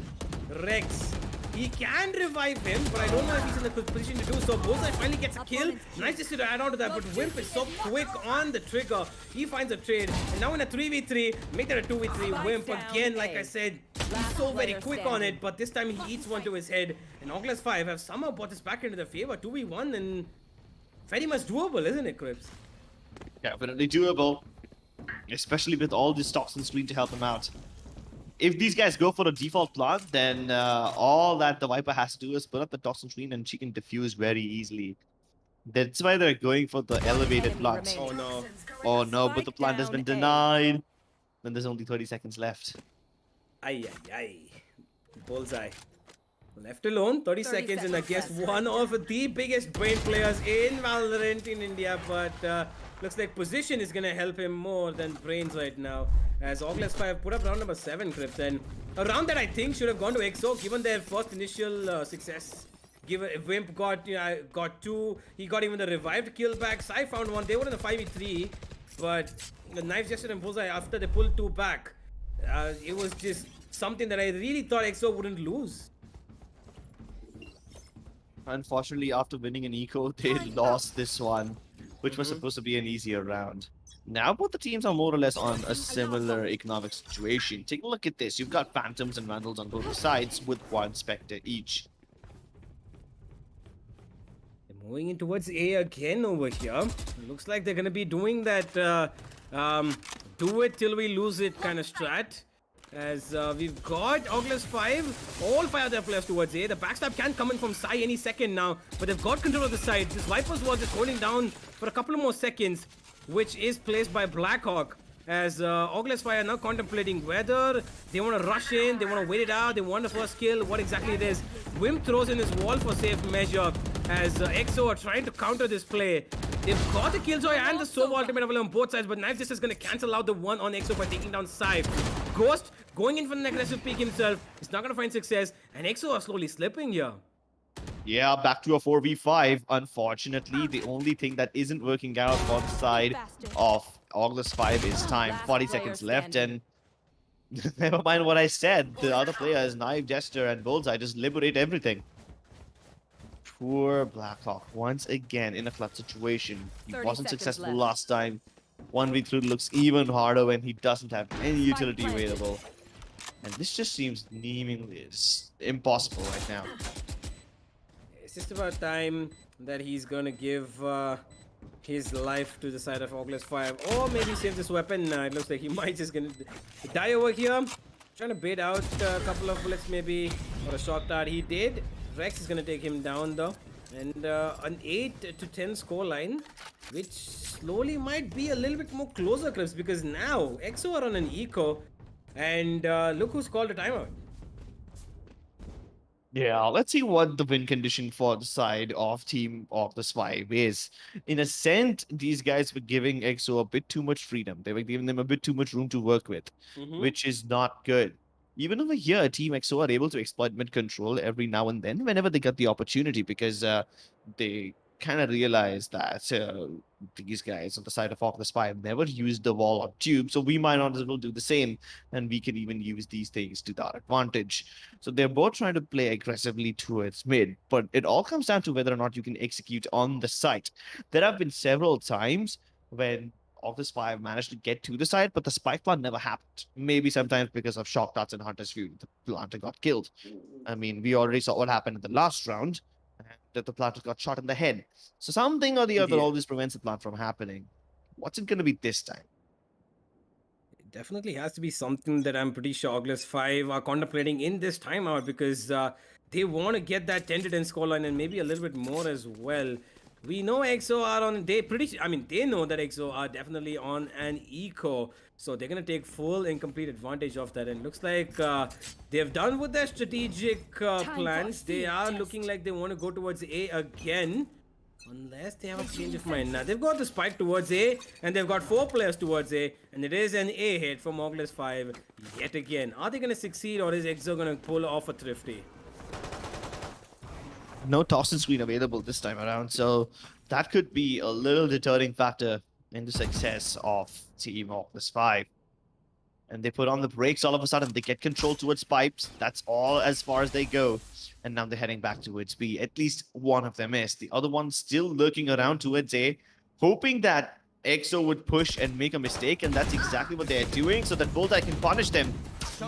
Rex, he can revive him, but I don't know if he's in the position to do so. Bullseye finally gets a kill. Nice just to add on to that, but Wimp is so quick on the trigger. He finds a trade, and now in a 3v3, make that a 2v3. Wimp again, like I said, he's so very quick on it, but this time he eats one to his head. And ORGLESS 5 have somehow brought this back into the favor. 2v1 and very much doable, isn't it, Crips? Definitely doable. Especially with all this toxin screen to help them out. If these guys go for a default plant, then all that the Viper has to do is put up the toxin screen and she can defuse very easily. That's why they're going for the elevated Enemy plants. remaining. Oh no. Oh no, but the Spike plant has been down A. denied. Then there's only 30 seconds left. Ay, ay, ay. Bullseye. Left alone, 30 seconds, and I guess seconds left. one of the biggest brain players in Valorant in India, but looks like position is gonna help him more than brains right now. As ORGLESS 5 put up round number 7, Crips, and a round that I think should have gone to EXO given their first initial success. Given Wimp got 2, he got even the revived kill back. Sai found one. They were in the 5v3, but the knife gesture and Bullseye after they pulled 2 back. It was just something that I really thought EXO wouldn't lose. Unfortunately, after winning an eco, they lost this one, which was supposed to be an easier round. Now both the teams are more or less on a similar economic situation. Take a look at this. You've got Phantoms and Vandals on both sides with 1 Spectre each. They're moving in towards A again over here. It looks like they're gonna be doing that do it till we lose it kind of strat. As we've got ORGLESS 5, all 5 of their players towards A. The backstab can come in from Sai any second now, but they've got control of the side. This Viper's wall just holding down for a couple of more seconds, which is placed by Blackhawk. As ORGLESS 5 are now contemplating whether they want to rush in, they want to wait it out, they want the first kill, what exactly it is. Wimp throws in his wall for safe measure as EXO are trying to counter this play. They've got the Killjoy and the Sova ultimate available on both sides, but Knife just is going to cancel out the one on EXO by taking down Sai. Ghost going in for an aggressive peek himself. He's not going to find success, and EXO are slowly slipping here. Yeah, back to a 4v5. Unfortunately, the only thing that isn't working out on the side of ORGLESS 5 is time. Last 40 player seconds left, and standing. never mind what I said. The other players, Knife, Jester, and Bullseye, just liberate everything. Poor Blackhawk, once again in a clutch situation. He 30 wasn't seconds successful left. last time. 1v3 looks even harder when he doesn't have any utility available. And this just seems seemingly impossible right now. It's just about time that he's gonna give his life to the side of ORGLESS 5, or maybe save this weapon. It looks like he might just gonna die over here. Trying to bait out a couple of bullets maybe, or a shot that he did. Rex is gonna take him down though, and an 8-10 scoreline, which slowly might be a little bit more closer, Crips, because now EXO are on an eco, and look who's called a timeout. Yeah, let's see what the win condition for the side of Team ORGLESS 5 is. In Ascent, these guys were giving EXO a bit too much freedom. They were giving them a bit too much room to work with, which is not good. Even over here, Team EXO are able to exploit mid control every now and then whenever they get the opportunity, because they kind of realize that these guys on the side of ORGLESS 5 never used the wall or tube, so we might not as well do the same, and we can even use these things to our advantage. So they're both trying to play aggressively towards mid, but it all comes down to whether or not you can execute on the site. There have been several times when ORGLESS 5 managed to get to the site, but the spike plant never happened. Maybe sometimes because of shock darts and Hunter's Fury, the planter got killed. I mean, we already saw what happened in the last round, that the planter got shot in the head. So something or the other always prevents the plant from happening. What's it going to be this time? It definitely has to be something that I'm pretty sure ORGLESS 5 are contemplating in this timeout, because they want to get that 10-10 scoreline and maybe a little bit more as well. We know EXO are on, they know that EXO are definitely on an eco, so they're going to take full and complete advantage of that. And looks like they've done with their strategic plans. They are looking like they want to go towards A again, unless they have a change of mind. Now they've got the spike towards A, and they've got 4 players towards A, and it is an A hit from ORGLESS 5 yet again. Are they going to succeed, or is EXO going to pull off a thrifty? No toss-in screen available this time around, so that could be a little deterring factor in the success of Team ORGLESS 5. And they put on the brakes all of a sudden. They get control towards pipes. That's all as far as they go. And now they're heading back towards B. At least one of them is. The other one still lurking around towards A, hoping that EXO would push and make a mistake, and that's exactly what they're doing, so that Bullseye can punish them.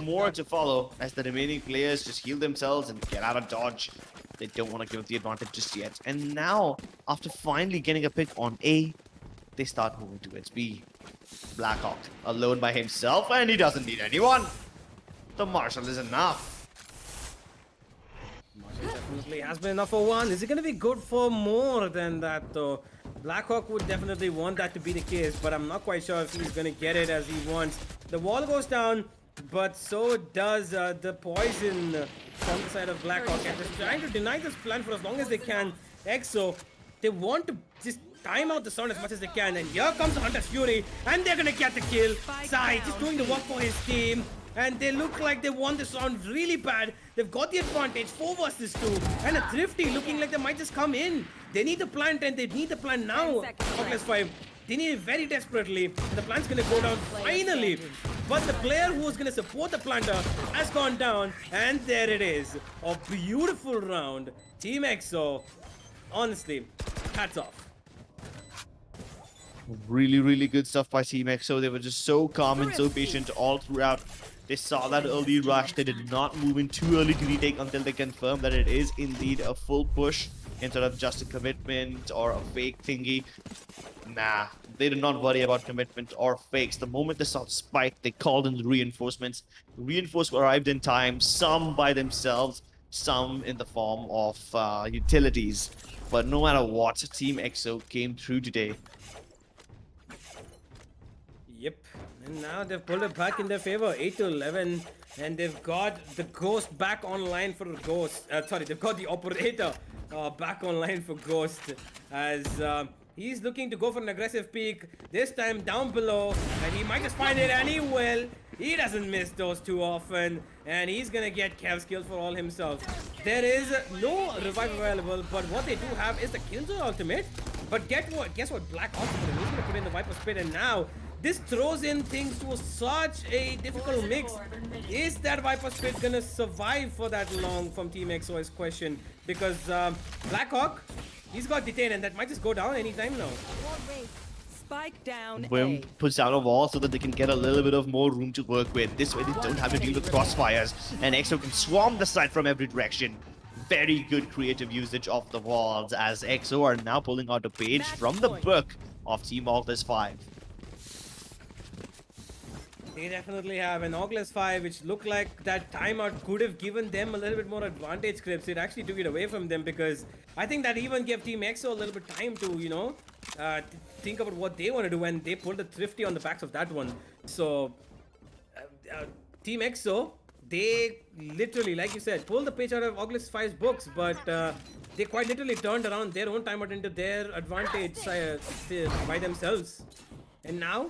More to follow as the remaining players just heal themselves and get out of dodge. They don't want to give up the advantage just yet. And now, after finally getting a pick on A, they start moving towards B. Blackhawk alone by himself, and he doesn't need anyone. The Marshall is enough. Marshall definitely has been enough for one. Is it going to be good for more than that, though? Blackhawk would definitely want that to be the case, but I'm not quite sure if he's going to get it as he wants. The wall goes down, but so does the poison from the side of Blackhawk. And just trying to deny this plan for as long as they can. EXO, they want to just time out the sound as much as they can. And here comes the Hunter's Fury, and they're going to get the kill. Sai just doing the work for his team. And they look like they won this round really bad. They've got the advantage, 4 versus 2. And a Thrifty looking like they might just come in. They need the plant, and they need the plant now. ORGLESS 5. They need it very desperately. The plant's gonna go down finally. But the player who was gonna support the planter has gone down. And there it is. A beautiful round. Team EXO. Honestly, hats off. Really, really good stuff by Team EXO. They were just so calm and so patient all throughout. They saw that early rush. They did not move in too early to retake until they confirmed that it is indeed a full push instead of just a commitment or a fake thingy. Nah, they did not worry about commitment or fakes. The moment they saw the spike, they called in the reinforcements. Reinforcements arrived in time, some by themselves, some in the form of utilities. But no matter what, Team EXO came through today. Yep, and now they've pulled it back in their favor, 8-11, and they've got the Ghost back online for Ghost. They've got the Operator back online for Ghost, as he's looking to go for an aggressive peek, this time down below, and he might just find it, and he will. He doesn't miss those too often, and he's gonna get Kev's kill for all himself. There is no revive available, but what they do have is the Killjoy ultimate. But guess what? Black ultimate, he's gonna put in the Viper Spit, and now this throws in things to such a difficult mix. Is that Viper Spit gonna survive for that long from Team EXO is question, because Blackhawk, he's got detained, and that might just go down anytime now. Spike down Wim A. puts down a wall so that they can get a little bit of more room to work with. This way they don't have to deal with crossfires, and EXO can swarm the site from every direction. Very good creative usage of the walls as EXO are now pulling out a page Match from the point. book of Team ORGLESS 5. They definitely have an ORGLESS 5, which looked like that timeout could have given them a little bit more advantage, Crips. It actually took it away from them because I think that even gave Team EXO a little bit time to, you know, think about what they want to do, and they pulled a thrifty on the backs of that one. So, Team EXO, they literally, like you said, pulled the page out of ORGLESS 5's books, but they quite literally turned around their own timeout into their advantage by themselves. And now,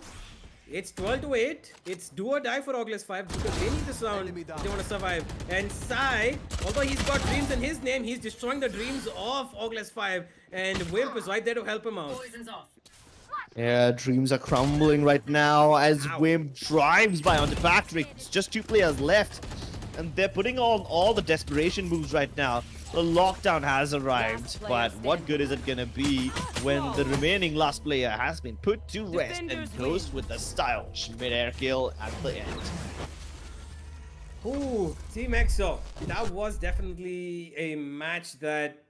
it's 12-8. It's do or die for ORGLESS 5 because they need this round. They want to survive. And Sai, although he's got dreams in his name, he's destroying the dreams of ORGLESS 5. And Wimp is right there to help him out. Yeah, dreams are crumbling right now as Ow. Wim drives by onto Patrick. It's just 2 players left, and they're putting on all the desperation moves right now. The lockdown has arrived, but what good is it gonna be when the remaining last player has been put to rest and Defenders goes with the stylish mid-air kill at the end? Ooh, Team EXO. That was definitely a match that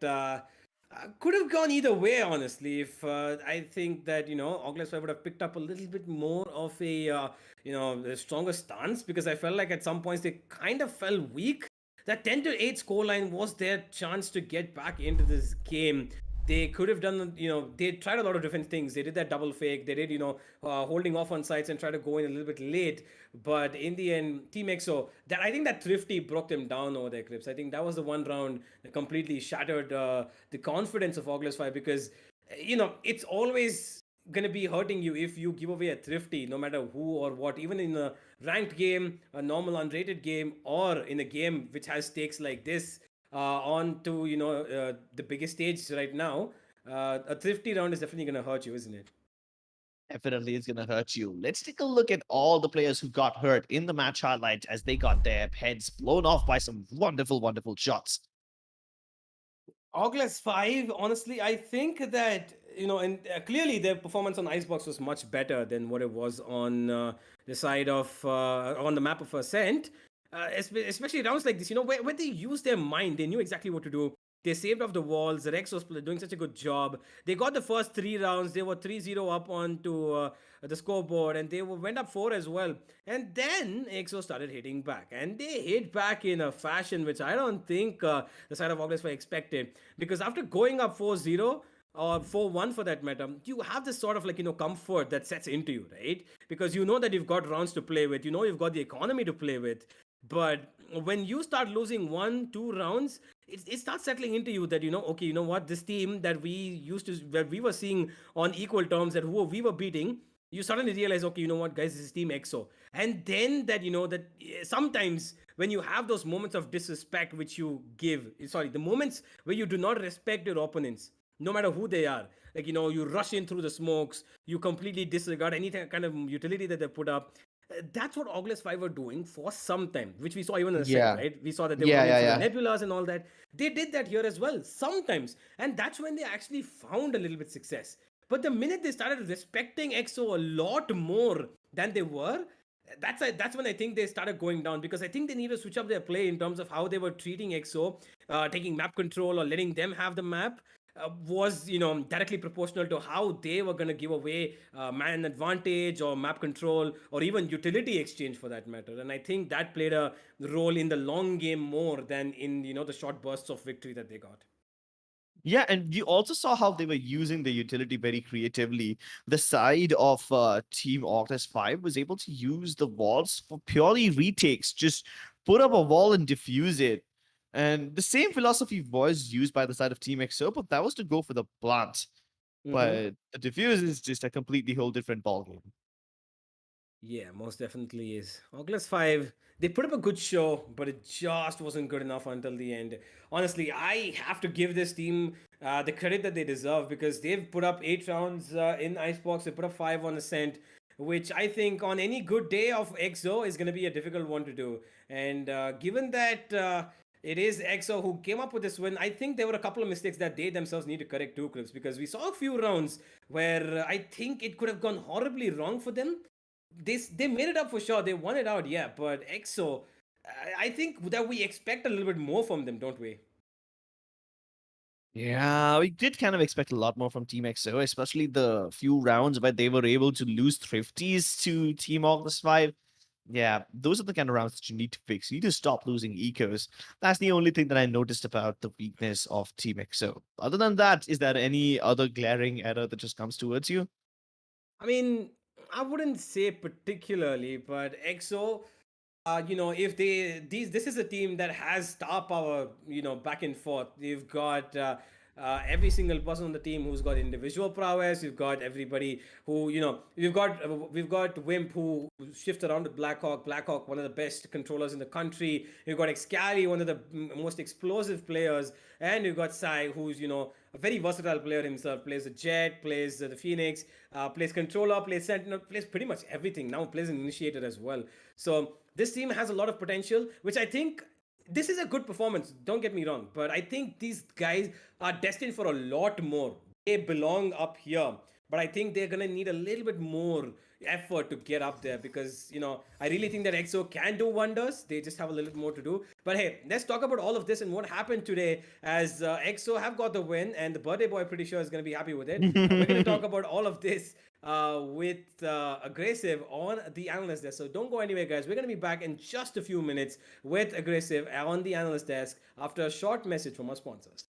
could have gone either way, honestly. If I think that, you know, ORGLESS 5 would have picked up a little bit more of a, you know, a stronger stance, because I felt like at some points they kind of fell weak. That 10-8 scoreline was their chance to get back into this game. They could have done, you know, they tried a lot of different things. They did that double fake. They did, you know, holding off on sites and try to go in a little bit late. But in the end, Team EXO, that I think that thrifty broke them down over their Crips. I think that was the one round that completely shattered the confidence of ORGLESS 5, because, you know, it's always gonna be hurting you if you give away a thrifty, no matter who or what. Even in a ranked game, a normal unrated game, or in a game which has stakes like this, on to, you know, the biggest stage right now, a thrifty round is definitely gonna hurt you, isn't it? Definitely it's gonna hurt you. Let's take a look at all the players who got hurt in the match highlight as they got their heads blown off by some wonderful, wonderful shots. ORGLESS 5, honestly, I think that, you know, and clearly their performance on Icebox was much better than what it was on the side of, on the map of Ascent. Especially rounds like this, you know, where they used their mind, they knew exactly what to do. They saved off the walls. The Rex was doing such a good job. They got the first 3 rounds. They were 3-0 up onto the scoreboard, and they went up 4 as well. And then EXO started hitting back, and they hit back in a fashion which I don't think the side of ORGLESS were expected. Because after going up 4-0, or 4-1 for that matter, you have this sort of, like, you know, comfort that sets into you, right? Because you know that you've got rounds to play with, you know you've got the economy to play with. But when you start losing 1-2 rounds, it starts settling into you that, you know, okay, you know what, this team that we were seeing on equal terms, that who we were beating, you suddenly realize, okay, you know what, guys, this is Team EXO. And then that, you know, that sometimes when you have those moments of disrespect which you give, sorry, the moments where you do not respect your opponents, no matter who they are, like, you know, you rush in through the smokes, you completely disregard any kind of utility that they put up. That's what ORGLESS 5 were doing for some time, which we saw even in the Yeah. set, right? We saw that they Yeah, were running yeah, for the nebulas and all that. They did that here as well, sometimes. And that's when they actually found a little bit success. But the minute they started respecting EXO a lot more than they were, that's when I think they started going down, because I think they need to switch up their play in terms of how they were treating EXO, taking map control or letting them have the map. Was, you know, directly proportional to how they were going to give away man advantage or map control or even utility exchange for that matter. And I think that played a role in the long game more than in, you know, the short bursts of victory that they got. Yeah, and you also saw how they were using the utility very creatively. The side of Team ORGLESS 5 was able to use the walls for purely retakes. Just put up a wall and diffuse it. And the same philosophy was used by the side of Team EXO, but that was to go for the plant. But the diffuse is just a completely whole different ballgame. Yeah, most definitely is. ORGLESS 5, they put up a good show, but it just wasn't good enough until the end. Honestly, I have to give this team the credit that they deserve, because they've put up 8 rounds in Icebox. They put up 5 on Ascent, which I think on any good day of EXO is going to be a difficult one to do. And given that it is EXO who came up with this win. I think there were a couple of mistakes that they themselves need to correct too, Clips, because we saw a few rounds where I think it could have gone horribly wrong for them. They made it up for sure. They won it out, yeah. But EXO, I think that we expect a little bit more from them, don't we? Yeah, we did kind of expect a lot more from Team XO, especially the few rounds where they were able to lose Thrifties to Team ORGLESS 5. Yeah, those are the kind of rounds that you need to fix. You need to stop losing ecos. That's the only thing that I noticed about the weakness of Team XO. Other than that, is there any other glaring error that just comes towards you? I mean, I wouldn't say particularly, but EXO, if this is a team that has star power, back and forth. You've got every single person on the team who's got individual prowess. You've got everybody who, we've got Wimp who shifts around with Blackhawk. Blackhawk, one of the best controllers in the country. You've got Excali, one of the most explosive players, and you've got Sai, who's a very versatile player himself. Plays the Jet, plays the Phoenix, plays controller, plays Sentinel, plays pretty much everything. Now plays an initiator as well. So this team has a lot of potential, which I think this is a good performance. Don't get me wrong, but I think these guys are destined for a lot more. They belong up here, but I think they're gonna need a little bit more effort to get up there because I really think that EXO can do wonders. They just have a little bit more to do. But hey, let's talk about all of this and what happened today as EXO have got the win, and the birthday boy pretty sure is gonna be happy with it. We're gonna talk about all of this with Aggressive on the analyst desk. So don't go anywhere, guys. We're going to be back in just a few minutes with Aggressive on the analyst desk after a short message from our sponsors.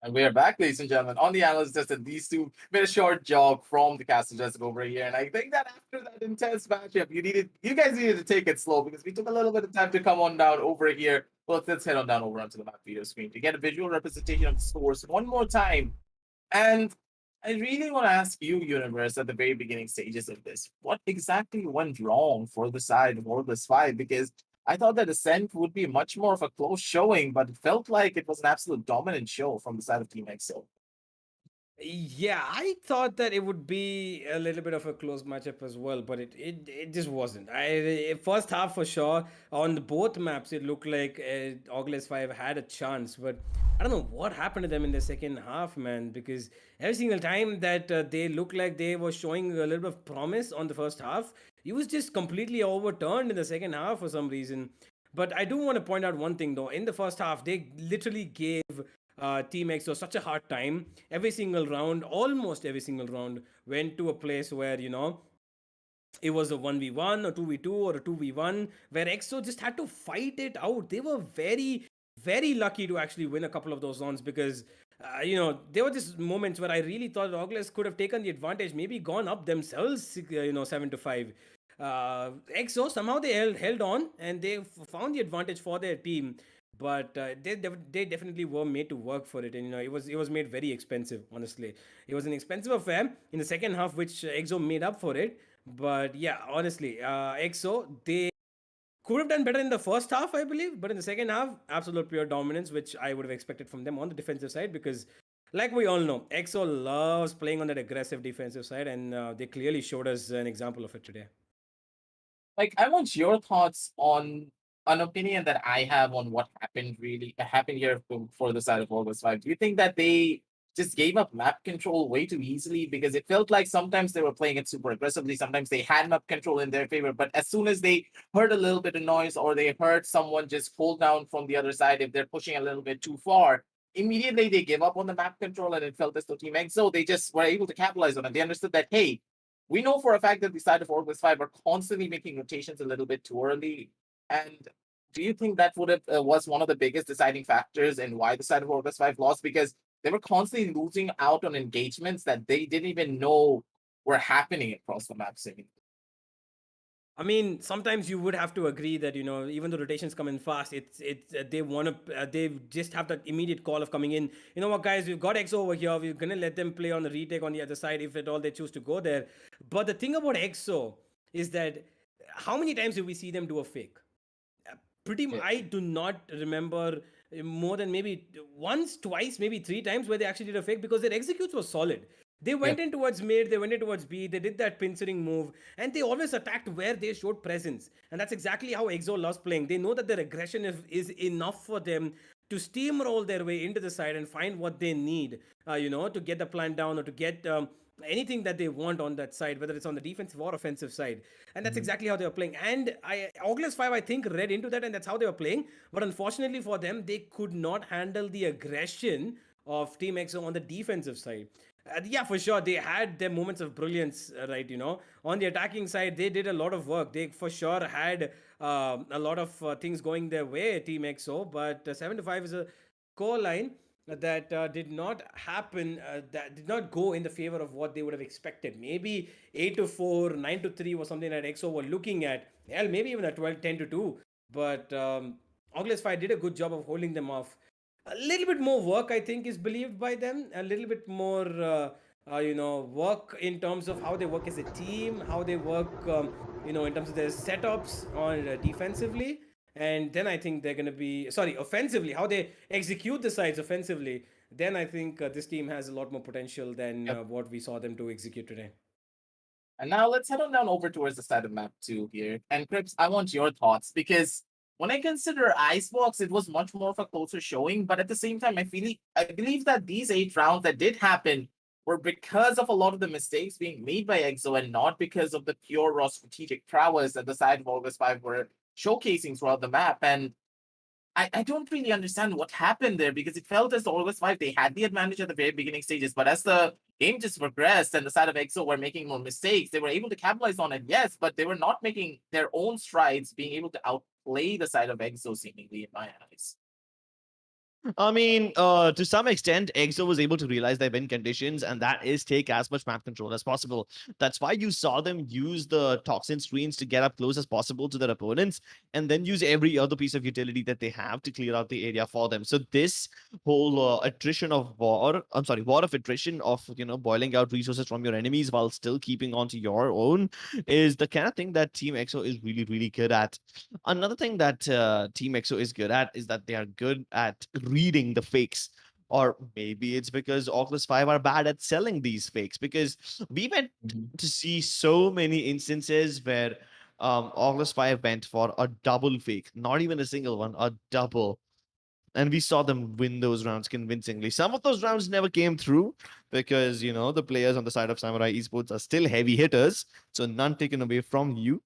And we are back, ladies and gentlemen, on the analyst desk, and these two made a short jog from the castle desk over here. And I think that after that intense matchup, you guys needed to take it slow because we took a little bit of time to come on down over here. Well, let's head on down over onto the map video screen to get a visual representation of the scores one more time. And I really want to ask you, Universe, at the very beginning stages of this, what exactly went wrong for the side of ORGLESS 5? Because I thought that Ascent would be much more of a close showing, but it felt like it was an absolute dominant show from the side of Team EXO. Yeah, I thought that it would be a little bit of a close matchup as well, but it just wasn't. First half for sure on both maps it looked like ORGLESS 5 had a chance, but I don't know what happened to them in the second half, man. Because every single time that they looked like they were showing a little bit of promise on the first half, it was just completely overturned in the second half for some reason. But I do want to point out one thing though. In the first half, they literally gave Team EXO such a hard time. Every single round, almost every single round, went to a place where, it was a 1v1 or 2v2 or a 2v1 where EXO just had to fight it out. They were very, very lucky to actually win a couple of those rounds because, there were just moments where I really thought ORGLESS could have taken the advantage, maybe gone up themselves, 7-5. EXO somehow they held on and they found the advantage for their team, but they definitely were made to work for it, and it was made very expensive. Honestly, it was an expensive affair in the second half, which EXO made up for it. But yeah, honestly, EXO they could have done better in the first half, I believe, but in the second half, absolute pure dominance, which I would have expected from them on the defensive side because. Like we all know, EXO loves playing on that aggressive defensive side, and they clearly showed us an example of it today. Like, I want your thoughts on an opinion that I have on what happened here for the side of ORGLESS 5. Do you think that they just gave up map control way too easily? Because it felt like sometimes they were playing it super aggressively, sometimes they had map control in their favor, but as soon as they heard a little bit of noise or they heard someone just pull down from the other side, if they're pushing a little bit too far, immediately they gave up on the map control, and it felt as though Team EXO, they just were able to capitalize on it. They understood that, hey, we know for a fact that the side of ORGLESS 5 are constantly making rotations a little bit too early. And do you think that would have was one of the biggest deciding factors in why the side of ORGLESS 5 lost? Because they were constantly losing out on engagements that they didn't even know were happening across the map. I mean, sometimes you would have to agree that even though rotations come in fast, they want to they just have that immediate call of coming in. You know what, guys? We've got EXO over here. We're gonna let them play on the retake on the other side if at all they choose to go there. But the thing about EXO is that how many times do we see them do a fake? Yeah. I do not remember more than maybe once, twice, maybe three times where they actually did a fake because their executes were solid. They went in towards mid, they went in towards B, they did that pinchering move, and they always attacked where they showed presence. And that's exactly how EXO loves playing. They know that their aggression is enough for them to steamroll their way into the side and find what they need, to get the plant down or to get anything that they want on that side, whether it's on the defensive or offensive side. And that's exactly how they were playing. And ORGLESS 5, I think, read into that, and that's how they were playing. But unfortunately for them, they could not handle the aggression of Team EXO on the defensive side. Yeah, for sure, they had their moments of brilliance, right? On the attacking side, they did a lot of work. They for sure had a lot of things going their way, Team EXO. But 7-5 is a score line that did not happen, that did not go in the favor of what they would have expected. Maybe 8-4, 9-3 was something that EXO were looking at. Hell, maybe even a 10-2. But ORGLESS 5 did a good job of holding them off. A little bit more work, I think, is believed by them. A little bit more, work in terms of how they work as a team, how they work, in terms of their setups on defensively. And then I think they're going to be, sorry, offensively, how they execute the sides offensively. Then I think this team has a lot more potential than what we saw them to execute today. And now let's head on down over towards the side of map 2 here. And Crips, I want your thoughts because when I consider Icebox, it was much more of a closer showing. But at the same time, I believe that these 8 rounds that did happen were because of a lot of the mistakes being made by EXO and not because of the pure raw strategic prowess that the side of ORGLESS 5 were showcasing throughout the map. And I don't really understand what happened there because it felt as though ORGLESS 5, they had the advantage at the very beginning stages, but as the game just progressed and the side of EXO were making more mistakes, they were able to capitalize on it, yes, but they were not making their own strides, being able to outplay the side of EXO seemingly in my eyes. I mean, to some extent, EXO was able to realize their win conditions, and that is take as much map control as possible. That's why you saw them use the toxin screens to get up close as possible to their opponents, and then use every other piece of utility that they have to clear out the area for them. So this whole attrition of war, I'm sorry, war of attrition of boiling out resources from your enemies while still keeping on to your own, is the kind of thing that Team EXO is really, really good at. Another thing that Team EXO is good at is that they are good at reading the fakes. Or maybe it's because Oculus 5 are bad at selling these fakes, because we went Mhm. to see so many instances where Oculus 5 went for a double fake, not even a single one, a double. And we saw them win those rounds convincingly. Some of those rounds never came through because, the players on the side of Samurai Esports are still heavy hitters. So none taken away from you.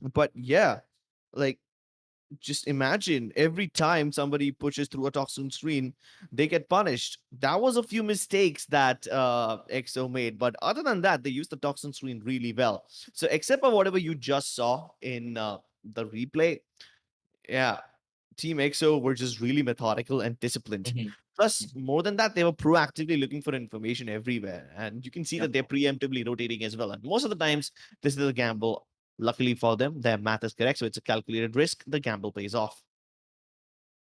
But yeah, like, just imagine every time somebody pushes through a toxin screen, they get punished. That was a few mistakes that EXO made, but other than that, they used the toxin screen really well. So except for whatever you just saw in the replay, yeah, Team EXO were just really methodical and disciplined. Mhm. Plus, Mhm. more than that, they were proactively looking for information everywhere. And you can see Yep. that they're preemptively rotating as well. And most of the times, this is a gamble. Luckily for them, their math is correct. So it's a calculated risk. The gamble pays off.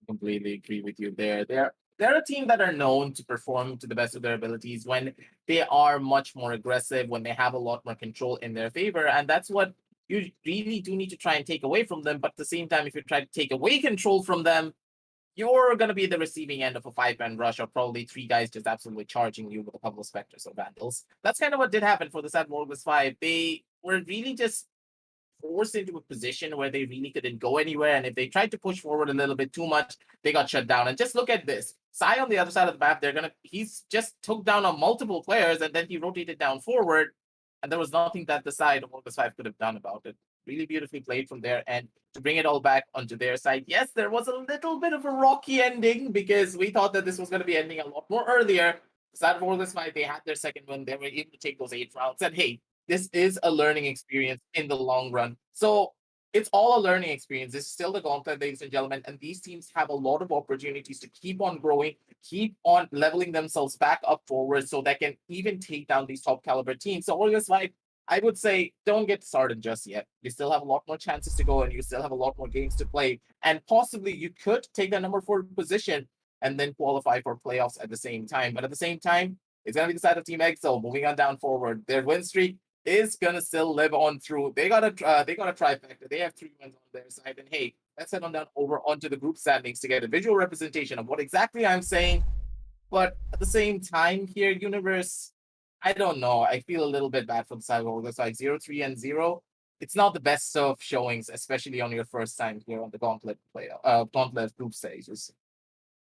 Completely agree with you there. They're a team that are known to perform to the best of their abilities when they are much more aggressive, when they have a lot more control in their favor, and that's what you really do need to try and take away from them. But at the same time, if you try to take away control from them, you're going to be the receiving end of a 5-man rush or probably 3 guys just absolutely charging you with a couple of specters or vandals. That's kind of what did happen for the Sad Morgus 5. They were really just forced into a position where they really couldn't go anywhere. And if they tried to push forward a little bit too much, they got shut down. And just look at this. Sai on the other side of the map, he's just took down on multiple players and then he rotated down forward. And there was nothing that the side of August 5 could have done about it. Really beautifully played from there. And to bring it all back onto their side, yes, there was a little bit of a rocky ending because we thought that this was going to be ending a lot more earlier. Sad for this fight, they had their second win. They were able to take those 8 rounds. And hey, this is a learning experience in the long run. So it's all a learning experience. It's still the gauntlet, ladies and gentlemen, and these teams have a lot of opportunities to keep on growing, keep on leveling themselves back up forward so they can even take down these top caliber teams. So Orgle's like, I would say don't get started just yet. You still have a lot more chances to go and you still have a lot more games to play. And possibly you could take that number 4 position and then qualify for playoffs at the same time. But at the same time, it's gonna be the side of Team Exo moving on down forward. Their win streak is gonna still live on through. They got a trifecta. They have 3 wins on their side. And hey, let's head on down over onto the group standings to get a visual representation of what exactly I'm saying. But at the same time, here, Universe, I don't know. I feel a little bit bad for the side of the side 0-3-0. It's not the best of showings, especially on your first time here on the Gauntlet group stages.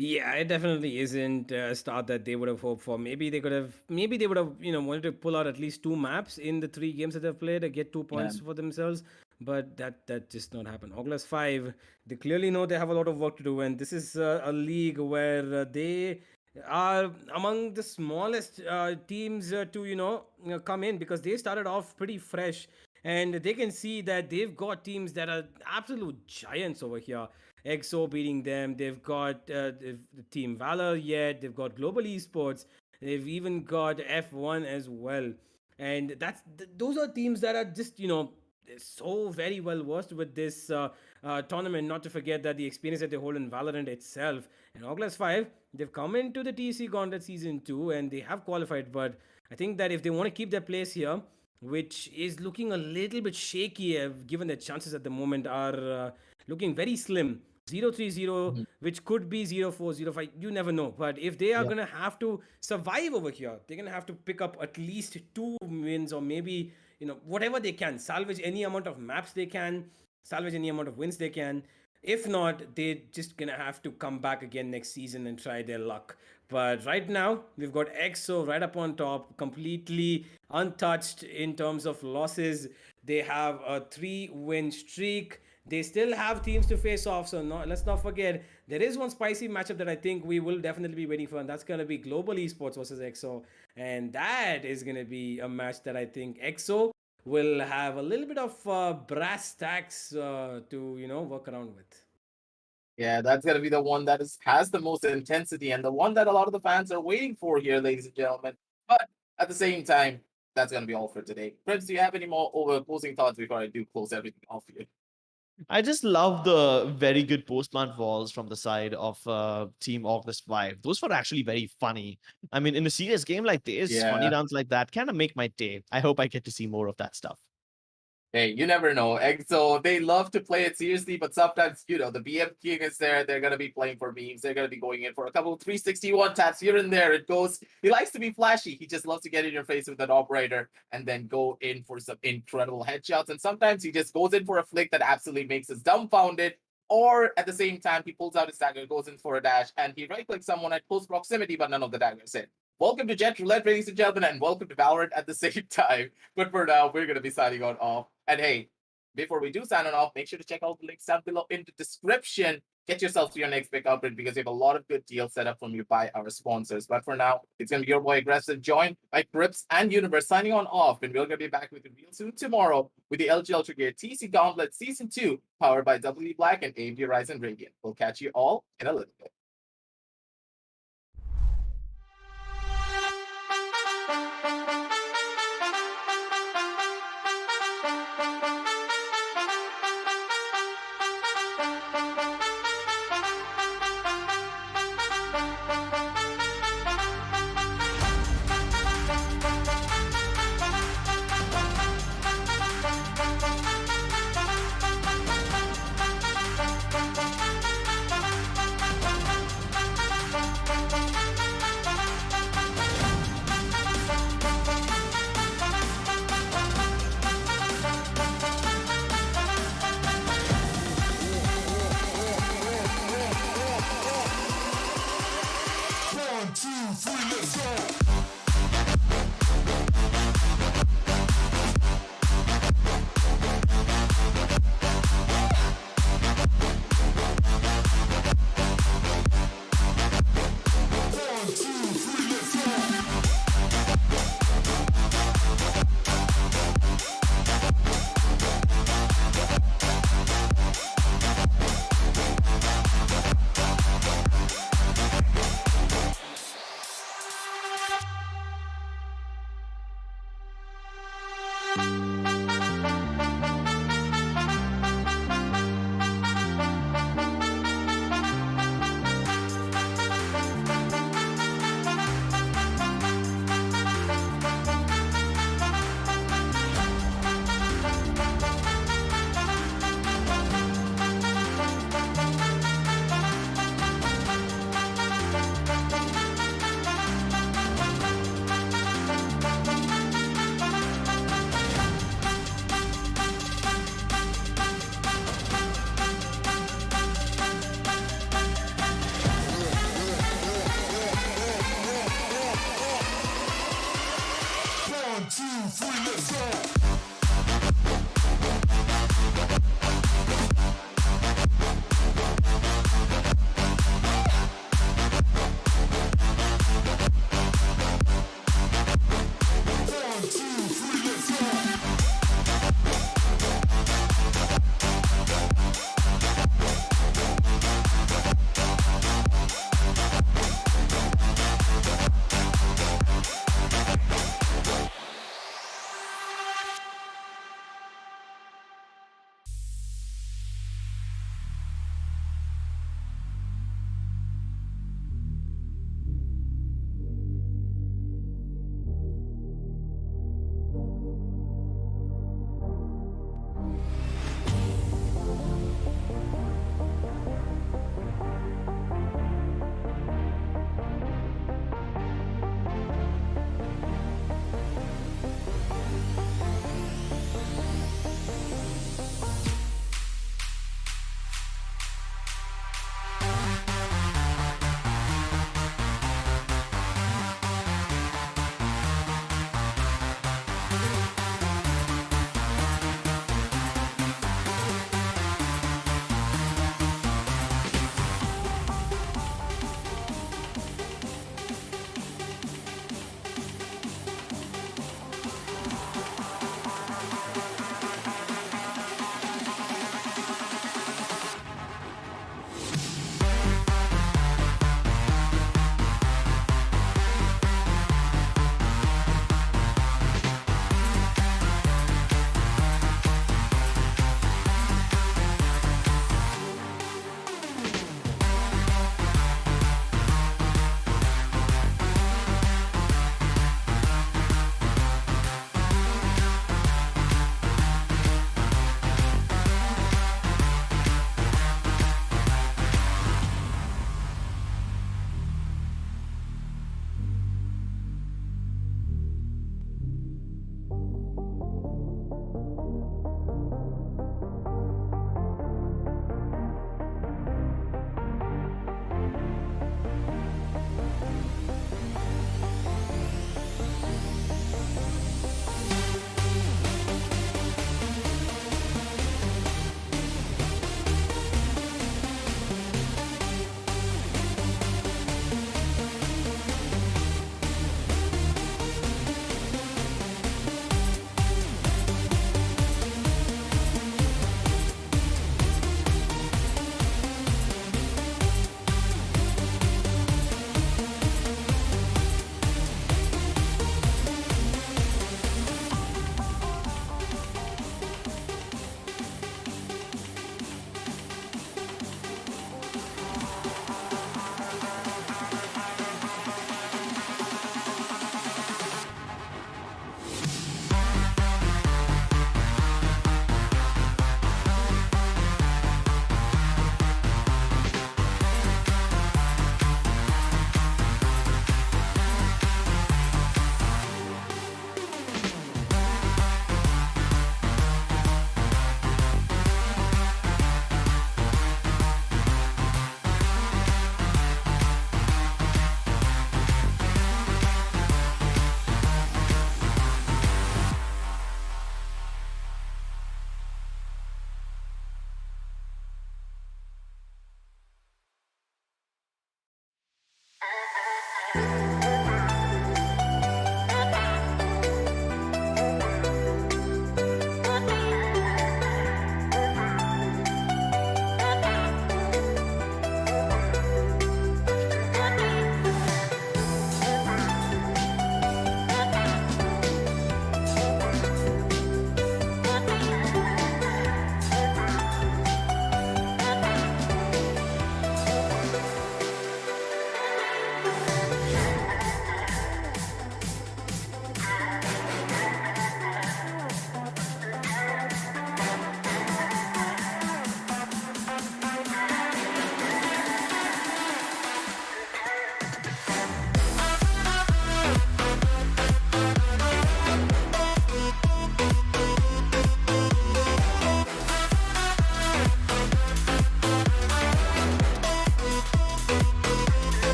Yeah, it definitely isn't a start that they would have hoped for. Maybe they would have, wanted to pull out at least 2 maps in the 3 games that they've played to get 2 points for themselves. But that just not happened. Oculus 5, they clearly know they have a lot of work to do, and this is a league where they are among the smallest teams to come in because they started off pretty fresh, and they can see that they've got teams that are absolute giants over here. EXO beating them. They've got the Team Valor yet. They've got Global Esports. They've even got F1 as well. And those are teams that are just so very well versed with this tournament. Not to forget that the experience that they hold in Valorant itself. And Oculus 5, they've come into the TEC Gauntlet Season 2 and they have qualified. But I think that if they want to keep their place here, which is looking a little bit shaky, given their chances at the moment are looking very slim. 0-3-0, Mhm. which could be 0-4-0-5. You never know. But if they are Yeah. going to have to survive over here, they're going to have to pick up at least 2 wins or maybe, whatever they can. Salvage any amount of maps they can, salvage any amount of wins they can. If not, they're just going to have to come back again next season and try their luck. But right now, we've got EXO right up on top, completely untouched in terms of losses. They have a 3-win streak. They still have teams to face off, so let's not forget there is one spicy matchup that I think we will definitely be waiting for, and that's gonna be Global Esports versus EXO, and that is gonna be a match that I think EXO will have a little bit of brass tacks to work around with. Yeah, that's gonna be the one that has the most intensity and the one that a lot of the fans are waiting for here, ladies and gentlemen. But at the same time, that's gonna be all for today. Prince, do you have any more over closing thoughts before I do close everything off here? I just love the very good post-plant walls from the side of Team ORGLESS 5. Those were actually very funny. I mean, in a serious game like this, funny Yeah. rounds like that kind of make my day. I hope I get to see more of that stuff. Hey, you never know. So they love to play it seriously, but sometimes, the BM King is there. They're going to be playing for memes. They're going to be going in for a couple of 361 taps here and there. It goes. He likes to be flashy. He just loves to get in your face with an operator and then go in for some incredible headshots. And sometimes he just goes in for a flick that absolutely makes us dumbfounded. Or at the same time, he pulls out his dagger, goes in for a dash, and he right-clicks someone at close proximity, but none of the daggers hit. Welcome to Jet Roulette, ladies and gentlemen, and welcome to Valorant at the same time. But for now, we're going to be signing on off. And hey, before we do sign on off, make sure to check out the links down below in the description. Get yourself to your next big upgrade because we have a lot of good deals set up from you by our sponsors. But for now, it's going to be your boy Aggressive, joined by Crips and Universe, signing on off. And we're going to be back with you real soon tomorrow with the LG Ultragear TEC Gauntlet Season 2, powered by WD Black and AMD Ryzen Radiant. We'll catch you all in a little bit.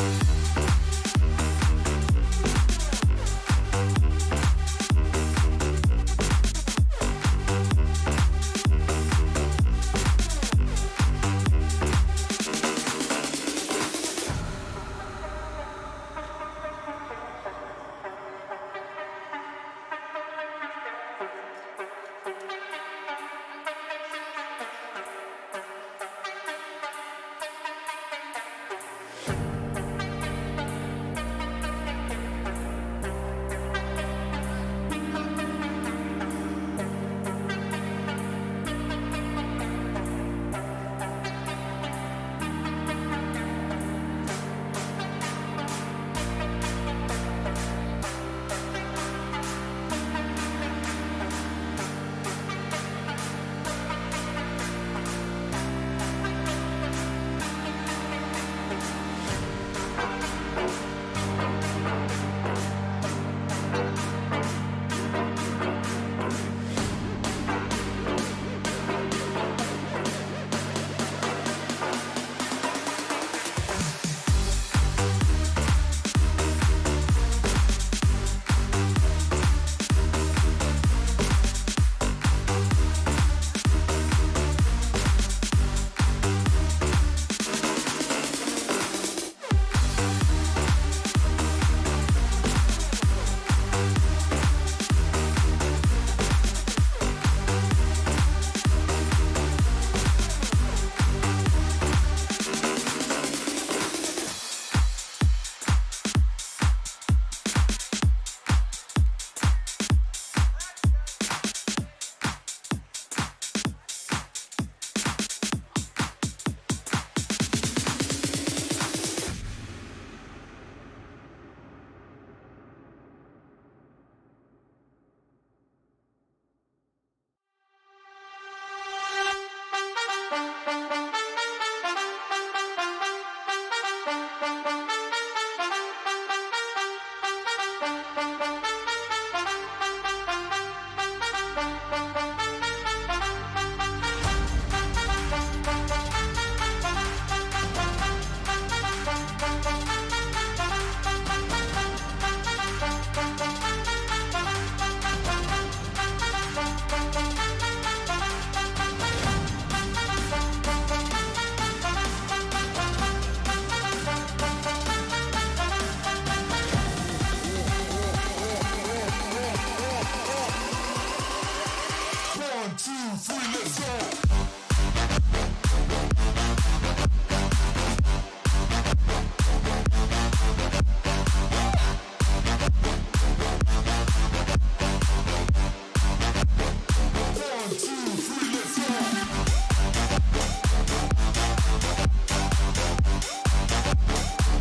Bye.